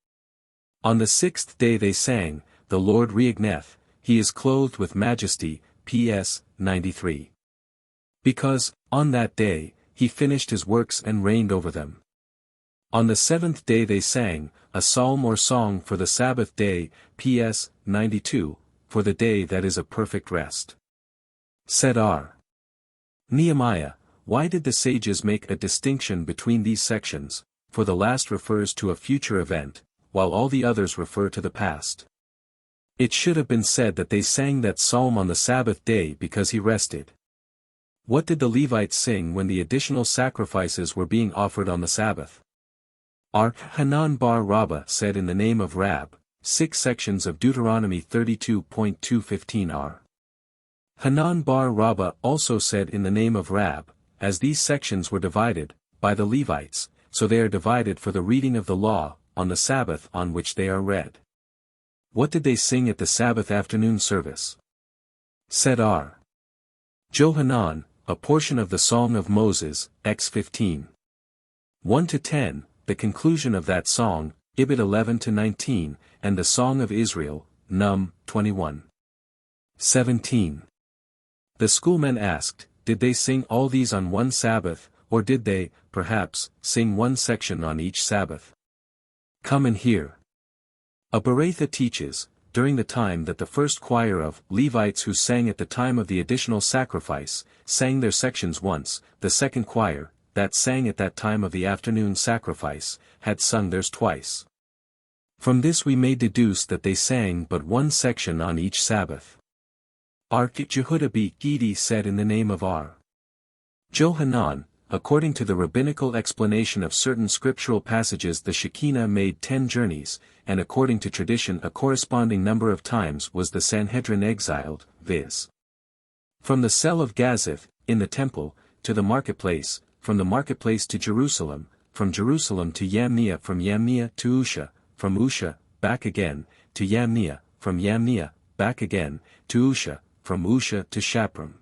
On the sixth day they sang, The Lord reigneth, he is clothed with majesty, PS 93. Because, on that day, he finished his works and reigned over them. On the seventh day they sang, a psalm or song for the Sabbath day, PS 92, for the day that is a perfect rest. Said R. Nehemiah, why did the sages make a distinction between these sections, for the last refers to a future event, while all the others refer to the past? It should have been said that they sang that psalm on the Sabbath day because he rested. What did the Levites sing when the additional sacrifices were being offered on the Sabbath? Our Hanan bar Rabbah said in the name of Rab, 6 sections of Deuteronomy 32.215 Hanan bar Rabbah also said in the name of Rab, as these sections were divided, by the Levites, so they are divided for the reading of the law, on the Sabbath on which they are read. What did they sing at the Sabbath afternoon service? Said R. Johanan, a portion of the Song of Moses, X 15. 1-10, the conclusion of that song, Ibid 11-19, and the Song of Israel, Num 21. 17. The schoolmen asked, did they sing all these on one Sabbath, or did they, perhaps, sing one section on each Sabbath? Come and hear. A Beretha teaches, during the time that the first choir of Levites who sang at the time of the additional sacrifice, sang their sections once, the second choir, that sang at that time of the afternoon sacrifice, had sung theirs twice. From this we may deduce that they sang but one section on each Sabbath. R. Jehudah b. Gedi said in the name of R. Johanan, according to the rabbinical explanation of certain scriptural passages the Shekinah made 10 journeys, and according to tradition a corresponding number of times was the Sanhedrin exiled, viz. From the cell of Gazith, in the temple, to the marketplace, from the marketplace to Jerusalem, from Jerusalem to Yamniah, from Yamniah to Usha, from Usha, back again, to Yamniah, from Yamniah, back again, to Usha, from Usha to Shapram.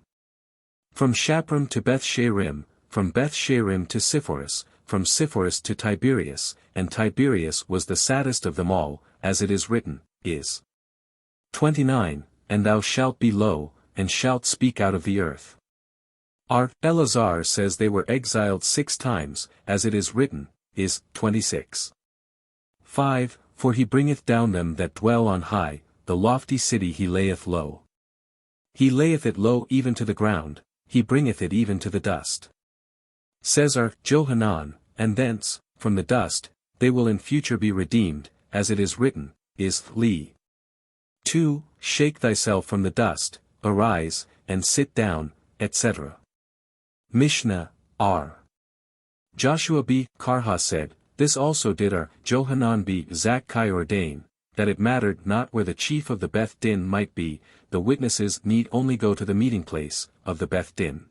From Shapram to Beth Sherim, from Beth Sherim to Syphoris, from Syphoris to Tiberias, and Tiberias was the saddest of them all, as it is written, is. 29, and thou shalt be low, and shalt speak out of the earth. R. Eleazar says they were exiled 6 times, as it is written, is. 26. 5, for he bringeth down them that dwell on high, the lofty city he layeth low. He layeth it low even to the ground, he bringeth it even to the dust. Says R. Johanan, and thence, from the dust, they will in future be redeemed, as it is written, is. Li. 2, shake thyself from the dust, arise, and sit down, etc. Mishnah, R. Joshua b. Karha said, this also did R. Johanan b. Zakkai ordain, that it mattered not where the chief of the Beth Din might be, the witnesses need only go to the meeting place, of the Beth Din.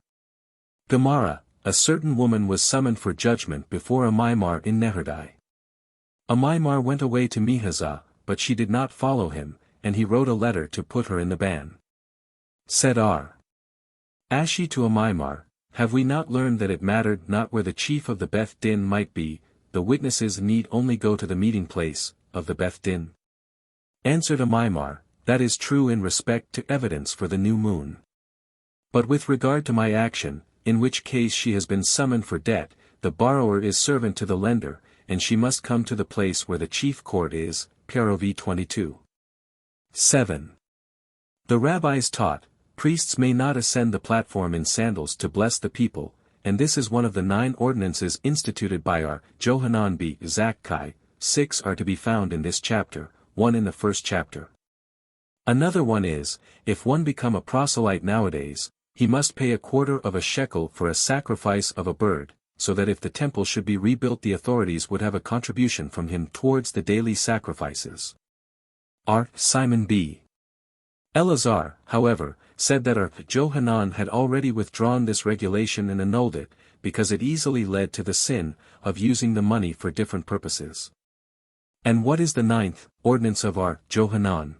Gemara, a certain woman was summoned for judgment before a Maimar in Neherdai. Amimar went away to Mihazah, but she did not follow him, and he wrote a letter to put her in the ban. Said R. Ashi to Amimar, have we not learned that it mattered not where the chief of the Beth Din might be, the witnesses need only go to the meeting place of the Beth Din? Answered Amimar, that is true in respect to evidence for the new moon. But with regard to my action, in which case she has been summoned for debt, the borrower is servant to the lender, and she must come to the place where the chief court is, Parov 22. 7. The rabbis taught, priests may not ascend the platform in sandals to bless the people, and this is one of the 9 ordinances instituted by our Johanan b. Zakkai. 6 are to be found in this chapter, 1 in the first chapter. Another one is, if one become a proselyte nowadays, he must pay 1/4 of a shekel for a sacrifice of a bird, so that if the temple should be rebuilt the authorities would have a contribution from him towards the daily sacrifices. R. Simon b. Elazar, however, said that our Johanan had already withdrawn this regulation and annulled it, because it easily led to the sin of using the money for different purposes. And what is the 9th ordinance of our Johanan?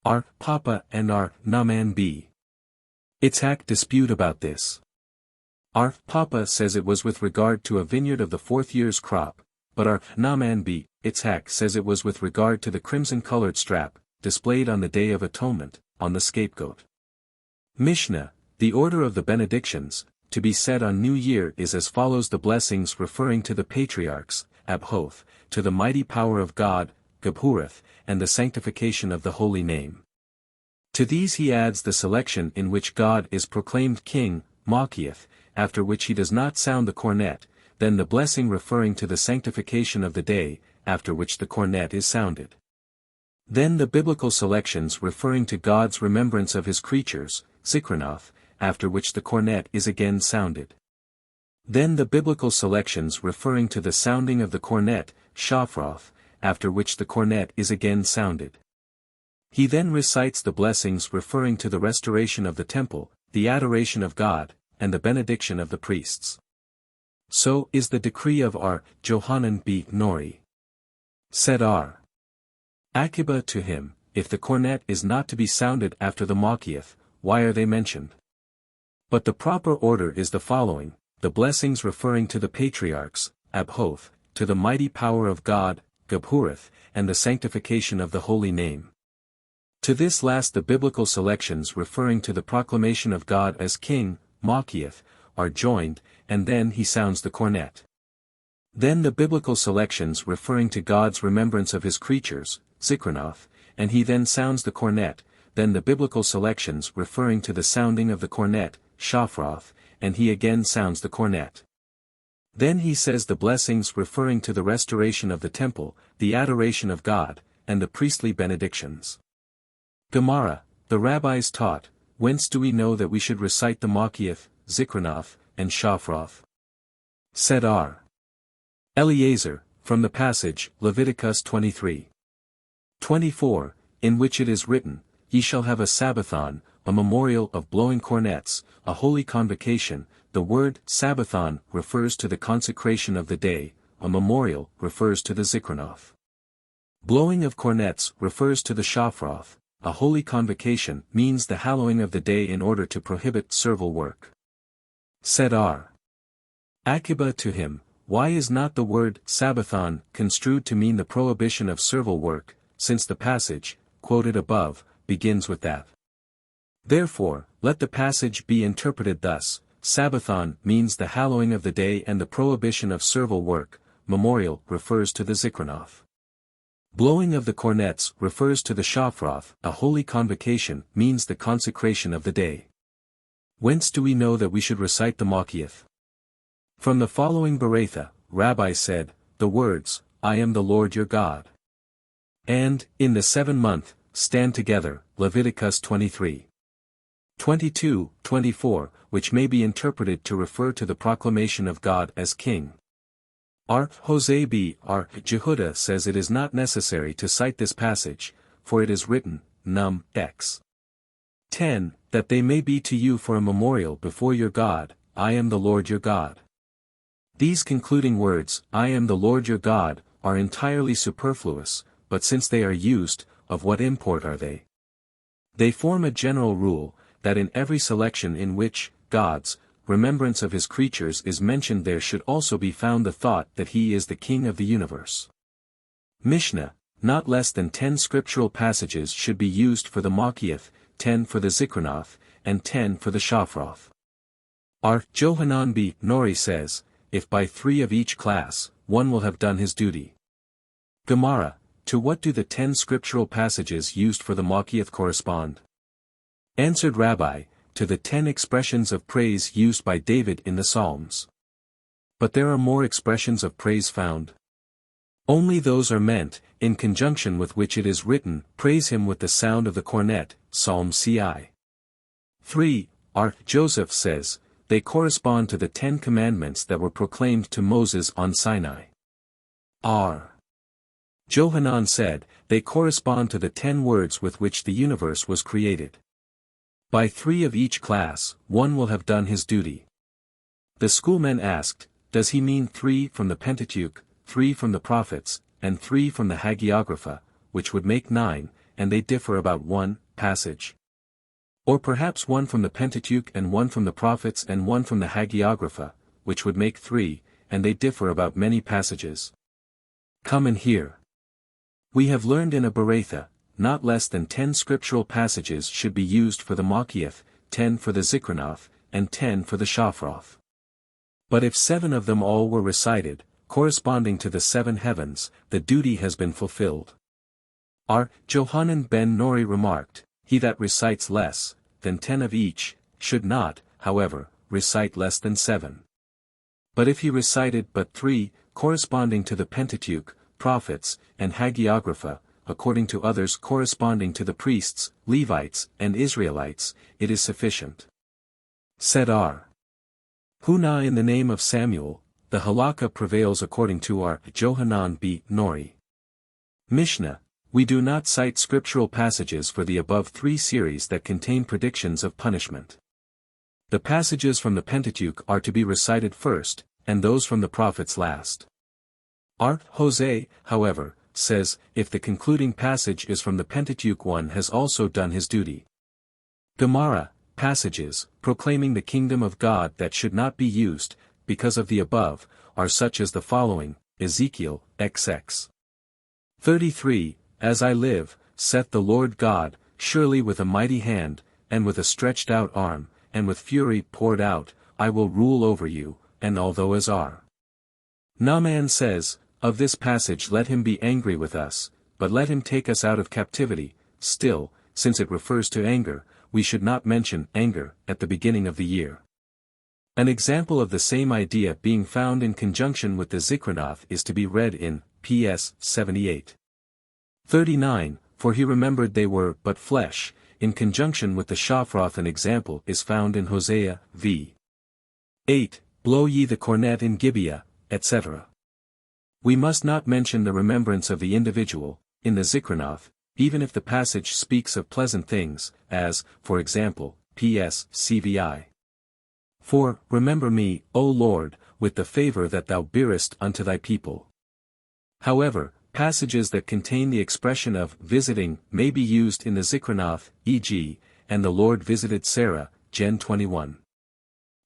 R. Papa and R. Naaman b. Itzhak dispute about this. R. Papa says it was with regard to a vineyard of the 4th year's crop, but R. Naaman b. Itzhak says it was with regard to the crimson-colored strap, displayed on the Day of Atonement, on the scapegoat. Mishnah, the order of the benedictions, to be said on New Year is as follows: the blessings referring to the patriarchs, Abhoth, to the mighty power of God, Gabhurath, and the sanctification of the holy name. To these he adds the selection in which God is proclaimed king, Machiath, after which he does not sound the cornet, then the blessing referring to the sanctification of the day, after which the cornet is sounded. Then the biblical selections referring to God's remembrance of his creatures, Zikranoth, after which the cornet is again sounded. Then the biblical selections referring to the sounding of the cornet, Shafroth, after which the cornet is again sounded. He then recites the blessings referring to the restoration of the temple, the adoration of God, and the benediction of the priests. So is the decree of R. Johanan b. Nori. Said R. Akiba to him, if the cornet is not to be sounded after the Machiath, why are they mentioned? But the proper order is the following: the blessings referring to the patriarchs, Abhoth, to the mighty power of God, Gabhurath, and the sanctification of the holy name. To this last the biblical selections referring to the proclamation of God as king, Machiath, are joined, and then he sounds the cornet. Then the biblical selections referring to God's remembrance of his creatures, Zikranoth, and he then sounds the cornet, then the biblical selections referring to the sounding of the cornet, Shafroth, and he again sounds the cornet. Then he says the blessings referring to the restoration of the temple, the adoration of God, and the priestly benedictions. Gemara, the rabbis taught, whence do we know that we should recite the Machiath, Zikranoth, and Shafroth? Said R. Eliezer, from the passage, Leviticus 23. 24, in which it is written, Ye shall have a Sabbathon, a memorial of blowing cornets, a holy convocation. The word Sabbathon refers to the consecration of the day, a memorial refers to the Zikranoth. Blowing of cornets refers to the Shafroth, a holy convocation means the hallowing of the day in order to prohibit servile work. Said R. Akiba to him, why is not the word Sabbathon construed to mean the prohibition of servile work, since the passage, quoted above, begins with that? Therefore, let the passage be interpreted thus: Sabbathon means the hallowing of the day and the prohibition of servile work, memorial refers to the Zikranoth. Blowing of the cornets refers to the Shafroth, a holy convocation means the consecration of the day. Whence do we know that we should recite the Machiath? From the following Beretha, Rabbi said, the words, I am the Lord your God. And, in the 7th month, stand together, Leviticus 23. 22, 24, which may be interpreted to refer to the proclamation of God as king. R. Jose B. R. Jehuda says it is not necessary to cite this passage, for it is written, Num. X. 10, that they may be to you for a memorial before your God, I am the Lord your God. These concluding words, I am the Lord your God, are entirely superfluous, but since they are used, of what import are they? They form a general rule, that in every selection in which God's remembrance of his creatures is mentioned there should also be found the thought that he is the king of the universe. Mishnah, not less than 10 scriptural passages should be used for the Machiath, 10 for the Zikronoth, and 10 for the Shafroth. Our Johanan B. Nori says, if by 3 of each class, one will have done his duty. Gemara, to what do the 10 scriptural passages used for the Machiath correspond? Answered Rabbi, to the 10 expressions of praise used by David in the Psalms. But there are more expressions of praise found. Only those are meant, in conjunction with which it is written, praise him with the sound of the cornet, Psalm ci. 3. R. Joseph says, they correspond to the 10 commandments that were proclaimed to Moses on Sinai. R. Johanan said, they correspond to the 10 words with which the universe was created. By 3 of each class, one will have done his duty. The schoolmen asked, does he mean 3 from the Pentateuch, 3 from the prophets, and 3 from the Hagiographa, which would make 9, and they differ about 1 passage? Or perhaps 1 from the Pentateuch and 1 from the prophets and 1 from the Hagiographa, which would make 3, and they differ about many passages? Come and hear. We have learned in a Beretha, not less than 10 scriptural passages should be used for the Machiath, 10 for the Zikronoth, and 10 for the Shafroth. But if 7 of them all were recited, corresponding to the 7 heavens, the duty has been fulfilled. Our Johanan ben Nori remarked, he that recites less than 10 of each, should not, however, recite less than 7. But if he recited but 3, corresponding to the Pentateuch, prophets, and Hagiographa, according to others corresponding to the priests, Levites, and Israelites, it is sufficient. Said R. Huna in the name of Samuel, the halakha prevails according to our Johanan b. Nori. Mishnah, we do not cite scriptural passages for the above 3 series that contain predictions of punishment. The passages from the Pentateuch are to be recited first, and those from the prophets last. Art Jose, however, says, if the concluding passage is from the Pentateuch one has also done his duty. Gemara, passages, proclaiming the kingdom of God that should not be used, because of the above, are such as the following, Ezekiel, XX. 33, as I live, saith the Lord God, surely with a mighty hand, and with a stretched out arm, and with fury poured out, I will rule over you, and although as are. Naaman says, of this passage let him be angry with us, but let him take us out of captivity. Still, since it refers to anger, we should not mention anger at the beginning of the year. An example of the same idea being found in conjunction with the Zikronoth is to be read in PS 78. 39, for he remembered they were but flesh. In conjunction with the Shafroth an example is found in Hosea v. 8, blow ye the cornet in Gibeah, etc. We must not mention the remembrance of the individual, in the Zikronoth, even if the passage speaks of pleasant things, as, for example, PS CVI. For, remember me, O Lord, with the favor that thou bearest unto thy people. However, passages that contain the expression of visiting may be used in the Zikronoth, e.g., and the Lord visited Sarah, Gen 21.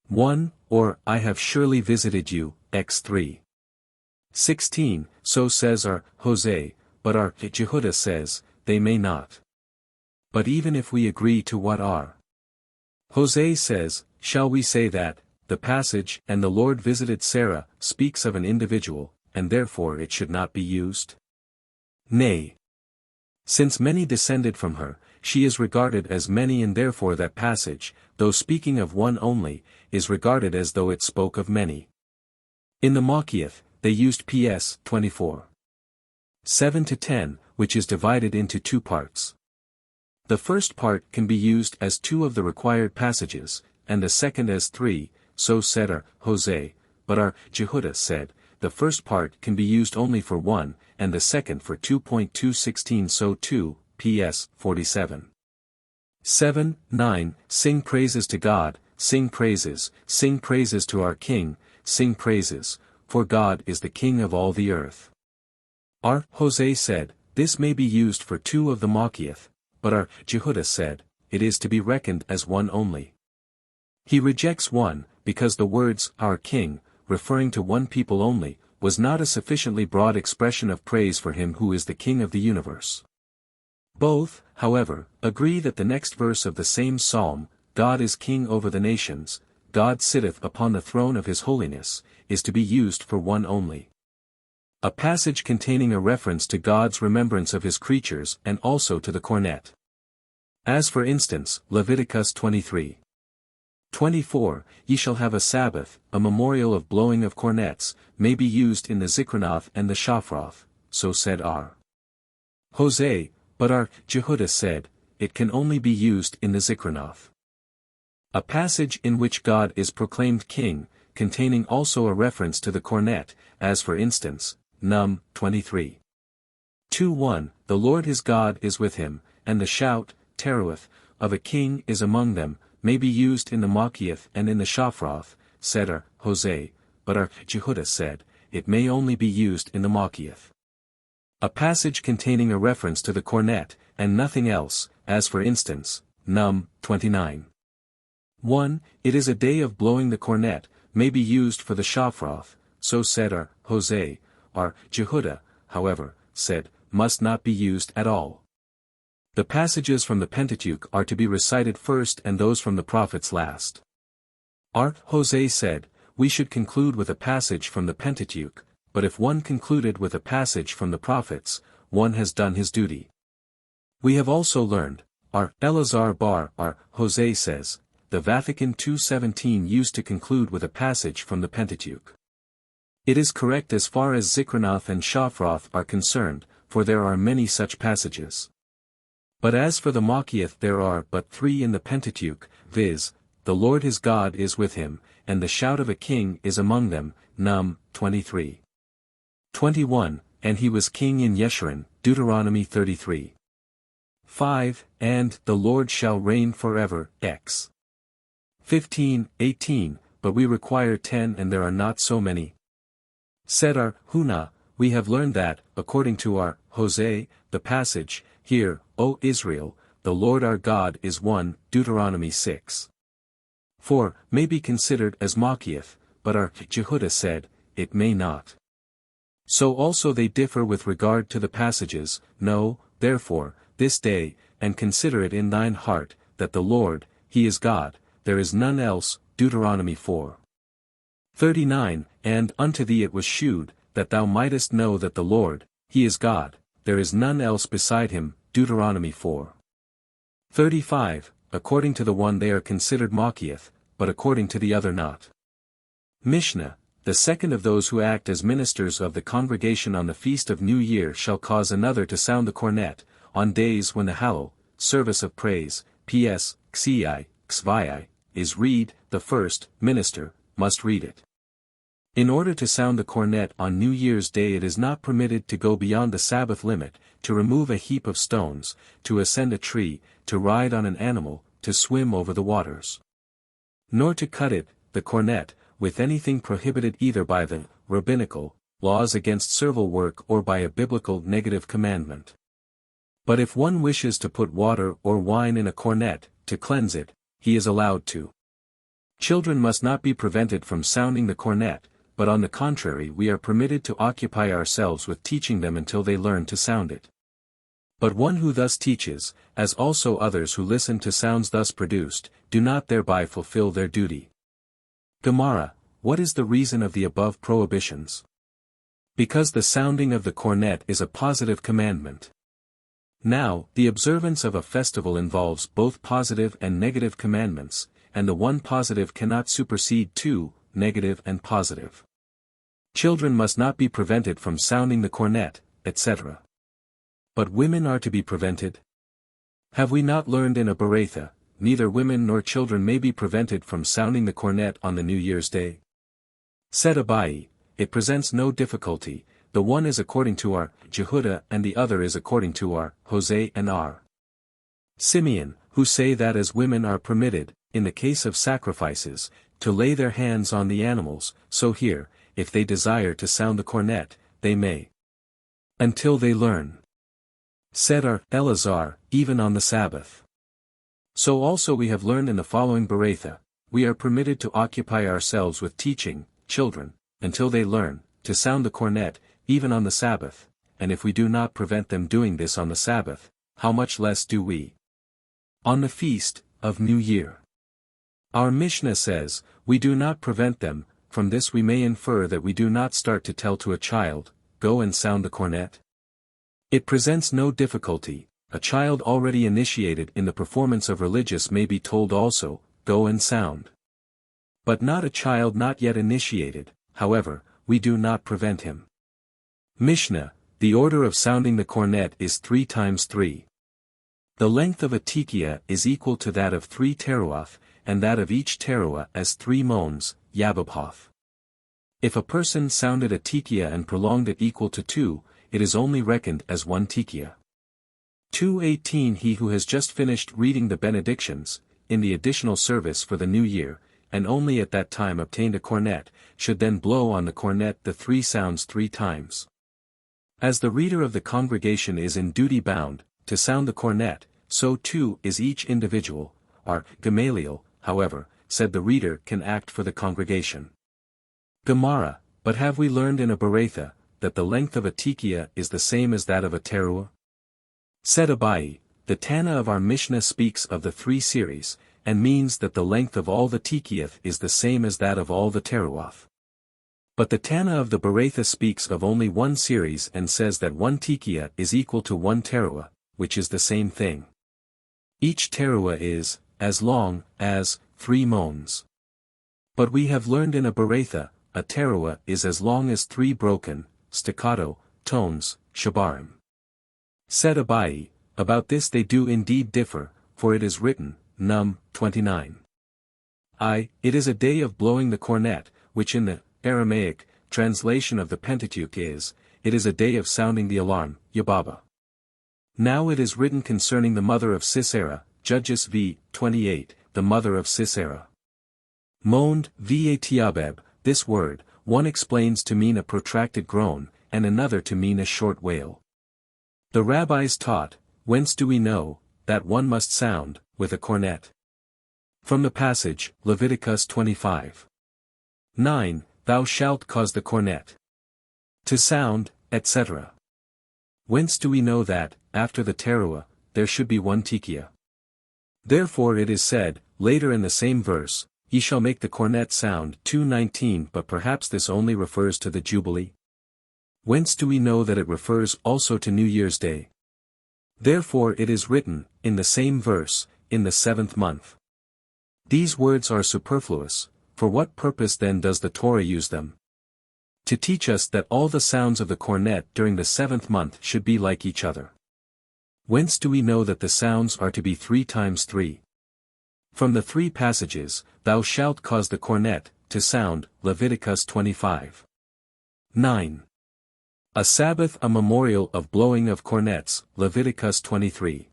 1, or, I have surely visited you, X3. 16, so says our Jose, but our Jehudah says, they may not. But even if we agree to what our Jose says, shall we say that, the passage, and the Lord visited Sarah, speaks of an individual, and therefore it should not be used? Nay. Since many descended from her, she is regarded as many and therefore that passage, though speaking of one only, is regarded as though it spoke of many. In the Machiath, they used PS 24. 7-10, which is divided into 2 parts. The first part can be used as 2 of the required passages, and the second as 3, so said our Jose, but our Jehudah said, the first part can be used only for 1, and the second for 2.216 so 2, PS 47. 7-9, sing praises to God, sing praises to our King, sing praises, for God is the King of all the earth. Our Jose said, this may be used for two of the Machiath, but our Jehuda said, it is to be reckoned as one only. He rejects one, because the words, our king, referring to one people only, was not a sufficiently broad expression of praise for him who is the king of the universe. Both, however, agree that the next verse of the same psalm, God is king over the nations, God sitteth upon the throne of his holiness, is to be used for one only. A passage containing a reference to God's remembrance of his creatures and also to the cornet. As for instance, Leviticus 23:24, ye shall have a Sabbath, a memorial of blowing of cornets, may be used in the Zikronoth and the Shafroth, so said our Jose, but our Jehuda said, it can only be used in the Zikronoth. A passage in which God is proclaimed king, containing also a reference to the cornet, as for instance, Num 23:2-1, the Lord his God is with him, and the shout, Teruath, of a king is among them, may be used in the Machiath and in the Shafroth, said our Jose, but our Jehuda said, it may only be used in the Machiath. A passage containing a reference to the cornet, and nothing else, as for instance, Num 29:1, it is a day of blowing the cornet, may be used for the Shafroth, so said our Jose, our Jehuda, however, said, must not be used at all. The passages from the Pentateuch are to be recited first and those from the prophets last. Our Jose said, we should conclude with a passage from the Pentateuch, but if one concluded with a passage from the prophets, one has done his duty. We have also learned, our Elazar Bar our Jose says, the Vatican II-17 used to conclude with a passage from the Pentateuch. It is correct as far as Zikronoth and Shafroth are concerned, for there are many such passages. But as for the Machiath there are but three in the Pentateuch, viz., the Lord his God is with him, and the shout of a king is among them, Num 23:21, and he was king in Yeshurun, Deuteronomy 33:5, and the Lord shall reign forever, Ex. 15:18, but we require 10 and there are not so many. Said our Huna, we have learned that, according to our Jose, the passage, hear, O Israel, the Lord our God is one, Deuteronomy 6:4, may be considered as Machiath, but our Jehuda said, it may not. So also they differ with regard to the passages, know, therefore, this day, and consider it in thine heart, that the Lord, he is God, there is none else, Deuteronomy 4:39, and unto thee it was shewed, that thou mightest know that the Lord, he is God, there is none else beside him, Deuteronomy 4:35, according to the one they are considered Machiath, but according to the other not. Mishnah, the second of those who act as ministers of the congregation on the feast of New Year shall cause another to sound the cornet, on days when the Hallel, service of praise, Ps. Xi, Xvi, is read, the first, minister, must read it. In order to sound the cornet on New Year's Day it is not permitted to go beyond the Sabbath limit, to remove a heap of stones, to ascend a tree, to ride on an animal, to swim over the waters. Nor to cut it, the cornet, with anything prohibited either by the rabbinical laws against servile work or by a biblical negative commandment. But if one wishes to put water or wine in a cornet, to cleanse it, he is allowed to. Children must not be prevented from sounding the cornet, but on the contrary we are permitted to occupy ourselves with teaching them until they learn to sound it. But one who thus teaches, as also others who listen to sounds thus produced, do not thereby fulfill their duty. Gemara, what is the reason of the above prohibitions? Because the sounding of the cornet is a positive commandment. Now, the observance of a festival involves both positive and negative commandments, and the one positive cannot supersede two, negative and positive. Children must not be prevented from sounding the cornet, etc. But women are to be prevented? Have we not learned in a Beretha, neither women nor children may be prevented from sounding the cornet on the New Year's Day? Said Abai, it presents no difficulty, the one is according to our Jehuda and the other is according to our Jose and our Simeon, who say that as women are permitted, in the case of sacrifices, to lay their hands on the animals, so here, if they desire to sound the cornet, they may. Until they learn. Said Eleazar, even on the Sabbath. So also we have learned in the following Beretha, we are permitted to occupy ourselves with teaching, children, until they learn, to sound the cornet, even on the Sabbath, and if we do not prevent them doing this on the Sabbath, how much less do we? On the feast of New Year. Our Mishnah says, we do not prevent them, from this we may infer that we do not start to tell to a child, go and sound the cornet. It presents no difficulty, a child already initiated in the performance of religious may be told also, go and sound. But not a child not yet initiated, however, we do not prevent him. Mishnah, the order of sounding the cornet is 3 times 3. The length of a tekiah is equal to that of 3 teruah, and that of each teruah as 3 moans, yababhoth. If a person sounded a tekiah and prolonged it equal to 2, it is only reckoned as 1 tekiah. 2:18 He who has just finished reading the benedictions, in the additional service for the new year, and only at that time obtained a cornet, should then blow on the cornet the 3 sounds 3 times. As the reader of the congregation is in duty bound, to sound the cornet, so too is each individual. Gamaliel, however, said the reader can act for the congregation. Gemara, but have we learned in a Beretha, that the length of a tekiah is the same as that of a teruah? Said Abai, the Tana of our Mishnah speaks of the 3 series, and means that the length of all the tekiah is the same as that of all the teruah. But the Tana of the Beretha speaks of only 1 series and says that 1 tekiah is equal to 1 teruah, which is the same thing. Each teruah is, as long, as, 3 moans. But we have learned in a Beretha, a teruah is as long as 3 broken, staccato, tones, shabarim. Said Abai, about this they do indeed differ, for it is written, Num. 29. It is a day of blowing the cornet, which in the Aramaic translation of the Pentateuch is, it is a day of sounding the alarm, Yababa. Now it is written concerning the mother of Sisera, Judges v. 28, the mother of Sisera. Moaned, va this word, one explains to mean a protracted groan, and another to mean a short wail. The rabbis taught, whence do we know, that one must sound, with a cornet? From the passage, Leviticus 25. 9, Thou shalt cause the cornet to sound, etc. Whence do we know that, after the teruah, there should be 1 tekiah? Therefore it is said, later in the same verse, Ye shall make the cornet sound 2:19 but perhaps this only refers to the Jubilee? Whence do we know that it refers also to New Year's Day? Therefore it is written, in the same verse, in the 7th month. These words are superfluous, for what purpose then does the Torah use them? To teach us that all the sounds of the cornet during the 7th month should be like each other. Whence do we know that the sounds are to be 3 times 3? From the 3 passages, Thou shalt cause the cornet to sound, Leviticus 25. 9. A Sabbath a memorial of blowing of cornets, Leviticus 23.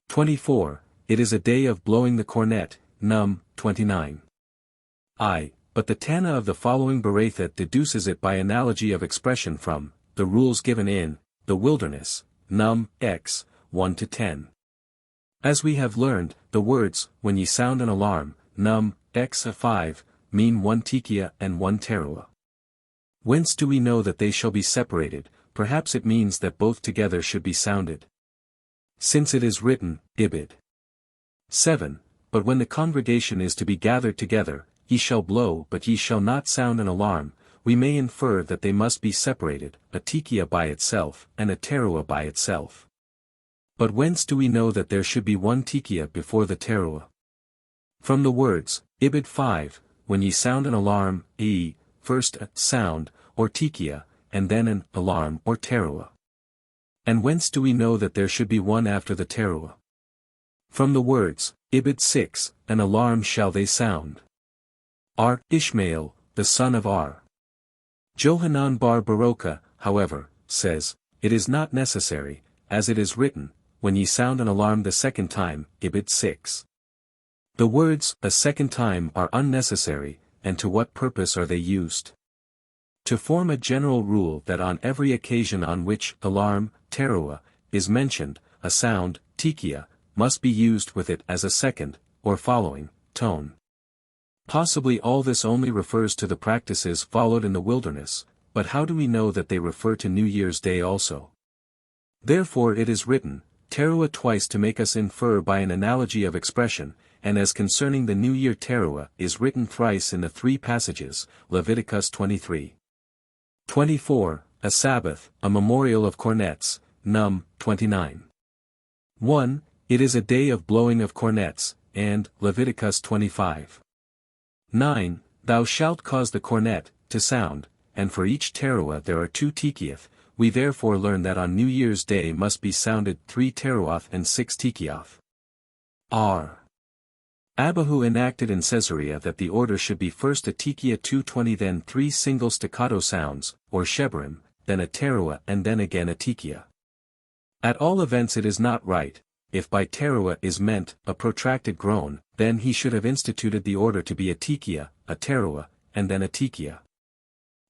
24, It is a day of blowing the cornet, Num. 29. But the Tana of the following Beretha deduces it by analogy of expression from, the rules given in, the wilderness, Num. X. 1-10. As we have learned, the words, when ye sound an alarm, Num. X. 5, mean 1 tekiah and 1 teruah. Whence do we know that they shall be separated? Perhaps it means that both together should be sounded. Since it is written, Ibid. 7, But when the congregation is to be gathered together, ye shall blow but ye shall not sound an alarm, we may infer that they must be separated, a tekiah by itself, and a teruah by itself. But whence do we know that there should be 1 tekiah before the teruah? From the words, Ibid 5, when ye sound an alarm, first a sound, or tekiah, and then an alarm or teruah. And whence do we know that there should be 1 after the teruah? From the words, Ibid 6, an alarm shall they sound. Ishmael, the son of Johanan bar Baroka, however, says, it is not necessary, as it is written, when ye sound an alarm the 2nd time, Ibid 6. The words, a 2nd time are unnecessary, and to what purpose are they used? To form a general rule that on every occasion on which alarm, teruah, is mentioned, a sound, tikia, must be used with it as a second, or following, tone. Possibly all this only refers to the practices followed in the wilderness, but how do we know that they refer to New Year's Day also? Therefore it is written, teruah twice to make us infer by an analogy of expression, and as concerning the New Year teruah is written thrice in the 3 passages, Leviticus 23. 24, a Sabbath, a memorial of cornets, Num, 29. 1, it is a day of blowing of cornets, and, Leviticus 25. 9, thou shalt cause the cornet, to sound, and for each teruah there are 2 tikiath, we therefore learn that on New Year's Day must be sounded 3 teruath and 6 tikiath. R. Abahu enacted in Caesarea that the order should be first a tikia 220 then 3 single staccato sounds, or shebrim, then a teruah and then again a tikia. At all events it is not right, if by teruah is meant a protracted groan, then he should have instituted the order to be a tikia, a teruah, and then a tikia.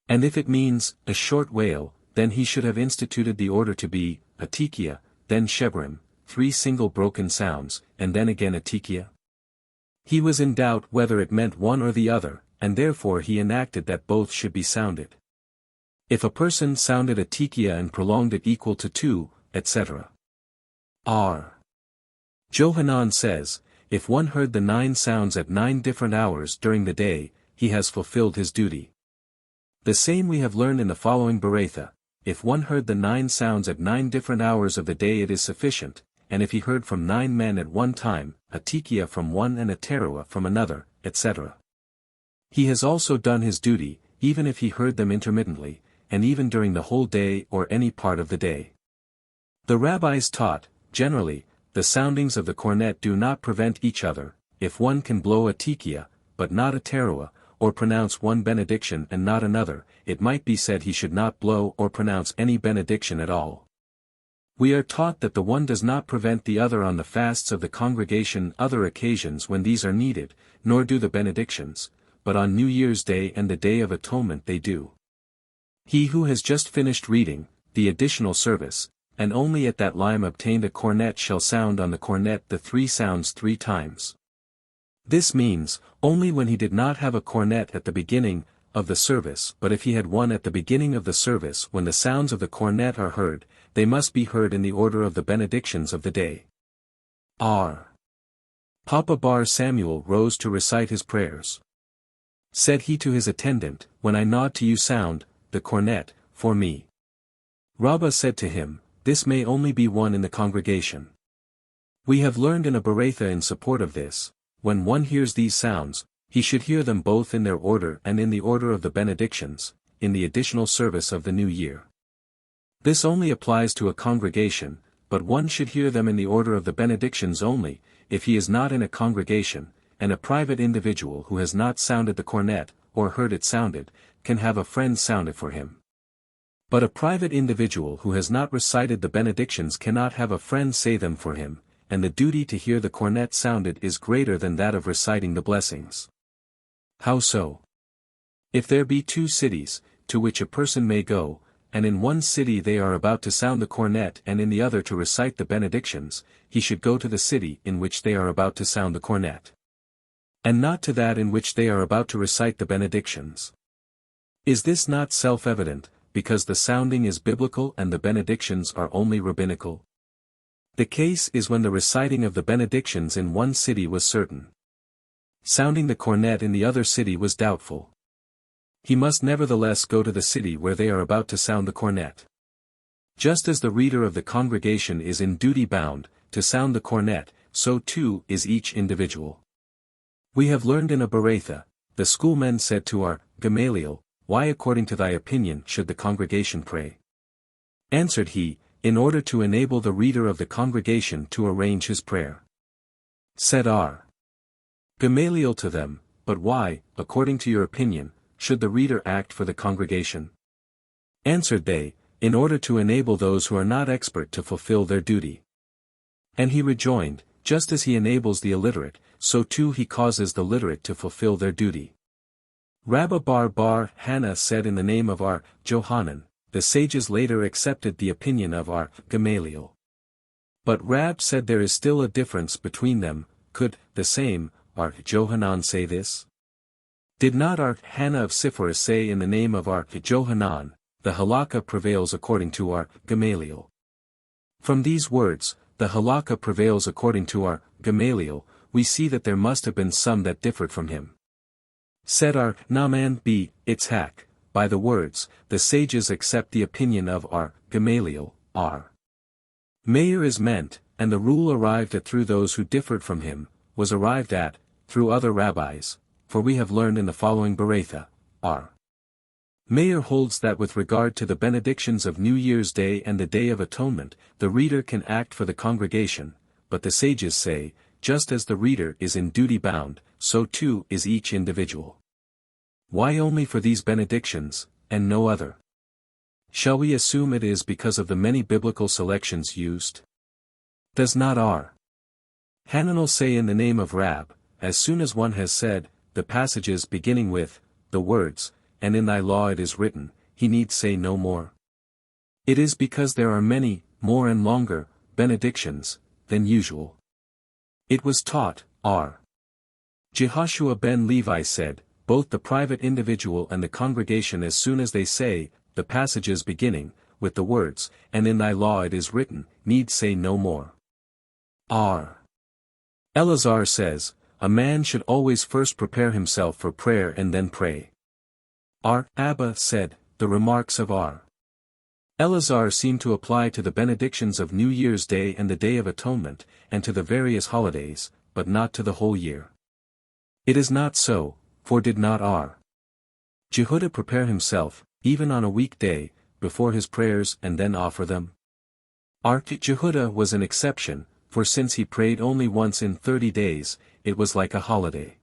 And if it means a short wail, then he should have instituted the order to be a tikia, then shebrim, 3 single broken sounds, and then again a tikia. He was in doubt whether it meant one or the other, and therefore he enacted that both should be sounded. If a person sounded a tikia and prolonged it equal to 2, etc. R. Johanan says, if one heard the 9 sounds at 9 different hours during the day, he has fulfilled his duty. The same we have learned in the following Beretha, if one heard the 9 sounds at 9 different hours of the day it is sufficient, and if he heard from 9 men at one time, a tikia from one and a teruah from another, etc. He has also done his duty, even if he heard them intermittently, and even during the whole day or any part of the day. The rabbis taught, generally, the soundings of the cornet do not prevent each other, if one can blow a tikia, but not a teruah, or pronounce one benediction and not another, it might be said he should not blow or pronounce any benediction at all. We are taught that the one does not prevent the other on the fasts of the congregation other occasions when these are needed, nor do the benedictions, but on New Year's Day and the Day of Atonement they do. He who has just finished reading, the additional service, and only at that lime obtained a cornet shall sound on the cornet the 3 sounds 3 times. This means, only when he did not have a cornet at the beginning of the service, but if he had one at the beginning of the service when the sounds of the cornet are heard, they must be heard in the order of the benedictions of the day. R. Papa Bar Samuel rose to recite his prayers. Said he to his attendant, when I nod to you sound, the cornet, for me. Rabbah said to him, this may only be one in the congregation. We have learned in a Beretha in support of this, when one hears these sounds, he should hear them both in their order and in the order of the benedictions, in the additional service of the new year. This only applies to a congregation, but one should hear them in the order of the benedictions only, if he is not in a congregation, and a private individual who has not sounded the cornet, or heard it sounded, can have a friend sound it for him. But a private individual who has not recited the benedictions cannot have a friend say them for him, and the duty to hear the cornet sounded is greater than that of reciting the blessings. How so? If there be 2 cities, to which a person may go, and in one city they are about to sound the cornet and in the other to recite the benedictions, he should go to the city in which they are about to sound the cornet, and not to that in which they are about to recite the benedictions. Is this not self-evident, because the sounding is biblical and the benedictions are only rabbinical? The case is when the reciting of the benedictions in one city was certain. Sounding the cornet in the other city was doubtful. He must nevertheless go to the city where they are about to sound the cornet. Just as the reader of the congregation is in duty bound, to sound the cornet, so too is each individual. We have learned in a Beretha, the schoolmen said to our Gamaliel, why according to thy opinion should the congregation pray? Answered he, in order to enable the reader of the congregation to arrange his prayer. Said our Gamaliel to them, but why, according to your opinion, should the reader act for the congregation? Answered they, in order to enable those who are not expert to fulfill their duty. And he rejoined, just as he enables the illiterate, so too he causes the literate to fulfill their duty. Rabbi Bar Hannah said in the name of our Johanan. The sages later accepted the opinion of our Gamaliel. But Rab said there is still a difference between them. Could the same our Johanan say this? Did not our Hannah of Sipharah say in the name of our Johanan, the halakha prevails according to our Gamaliel? From these words, the halakha prevails according to our Gamaliel, we see that there must have been some that differed from him. Said our Naaman b. Itzhak, by the words, the sages accept the opinion of our Gamaliel, our Meir is meant, and the rule arrived at through those who differed from him, was arrived at, through other rabbis, for we have learned in the following Beretha, our Meir holds that with regard to the benedictions of New Year's Day and the Day of Atonement, the reader can act for the congregation, but the sages say, just as the reader is in duty bound, so too is each individual. Why only for these benedictions, and no other? Shall we assume it is because of the many biblical selections used? Does not our Hananel say in the name of Rab, as soon as one has said, the passages beginning with, the words, and in thy law it is written, he need say no more? It is because there are many, more and longer, benedictions, than usual. It was taught, our Jehoshua ben Levi said, both the private individual and the congregation as soon as they say, the passages beginning, with the words, and in thy law it is written, need say no more. R. Eleazar says, a man should always first prepare himself for prayer and then pray. R. Abba said, the remarks of R. Eleazar seem to apply to the benedictions of New Year's Day and the Day of Atonement, and to the various holidays, but not to the whole year. It is not so, for did not R. Jehudah prepare himself, even on a weekday, before his prayers and then offer them? R. Jehudah was an exception, for since he prayed only once in 30 days, it was like a holiday.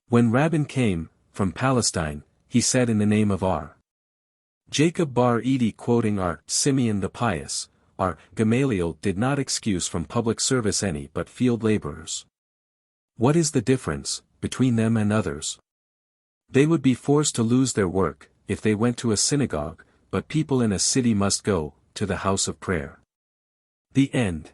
When Rabban came, from Palestine, he said in the name of R. Jacob bar Edi quoting R. Simeon the Pious, R. Gamaliel did not excuse from public service any but field laborers. What is the difference, between them and others? They would be forced to lose their work, if they went to a synagogue, but people in a city must go, to the house of prayer. The end.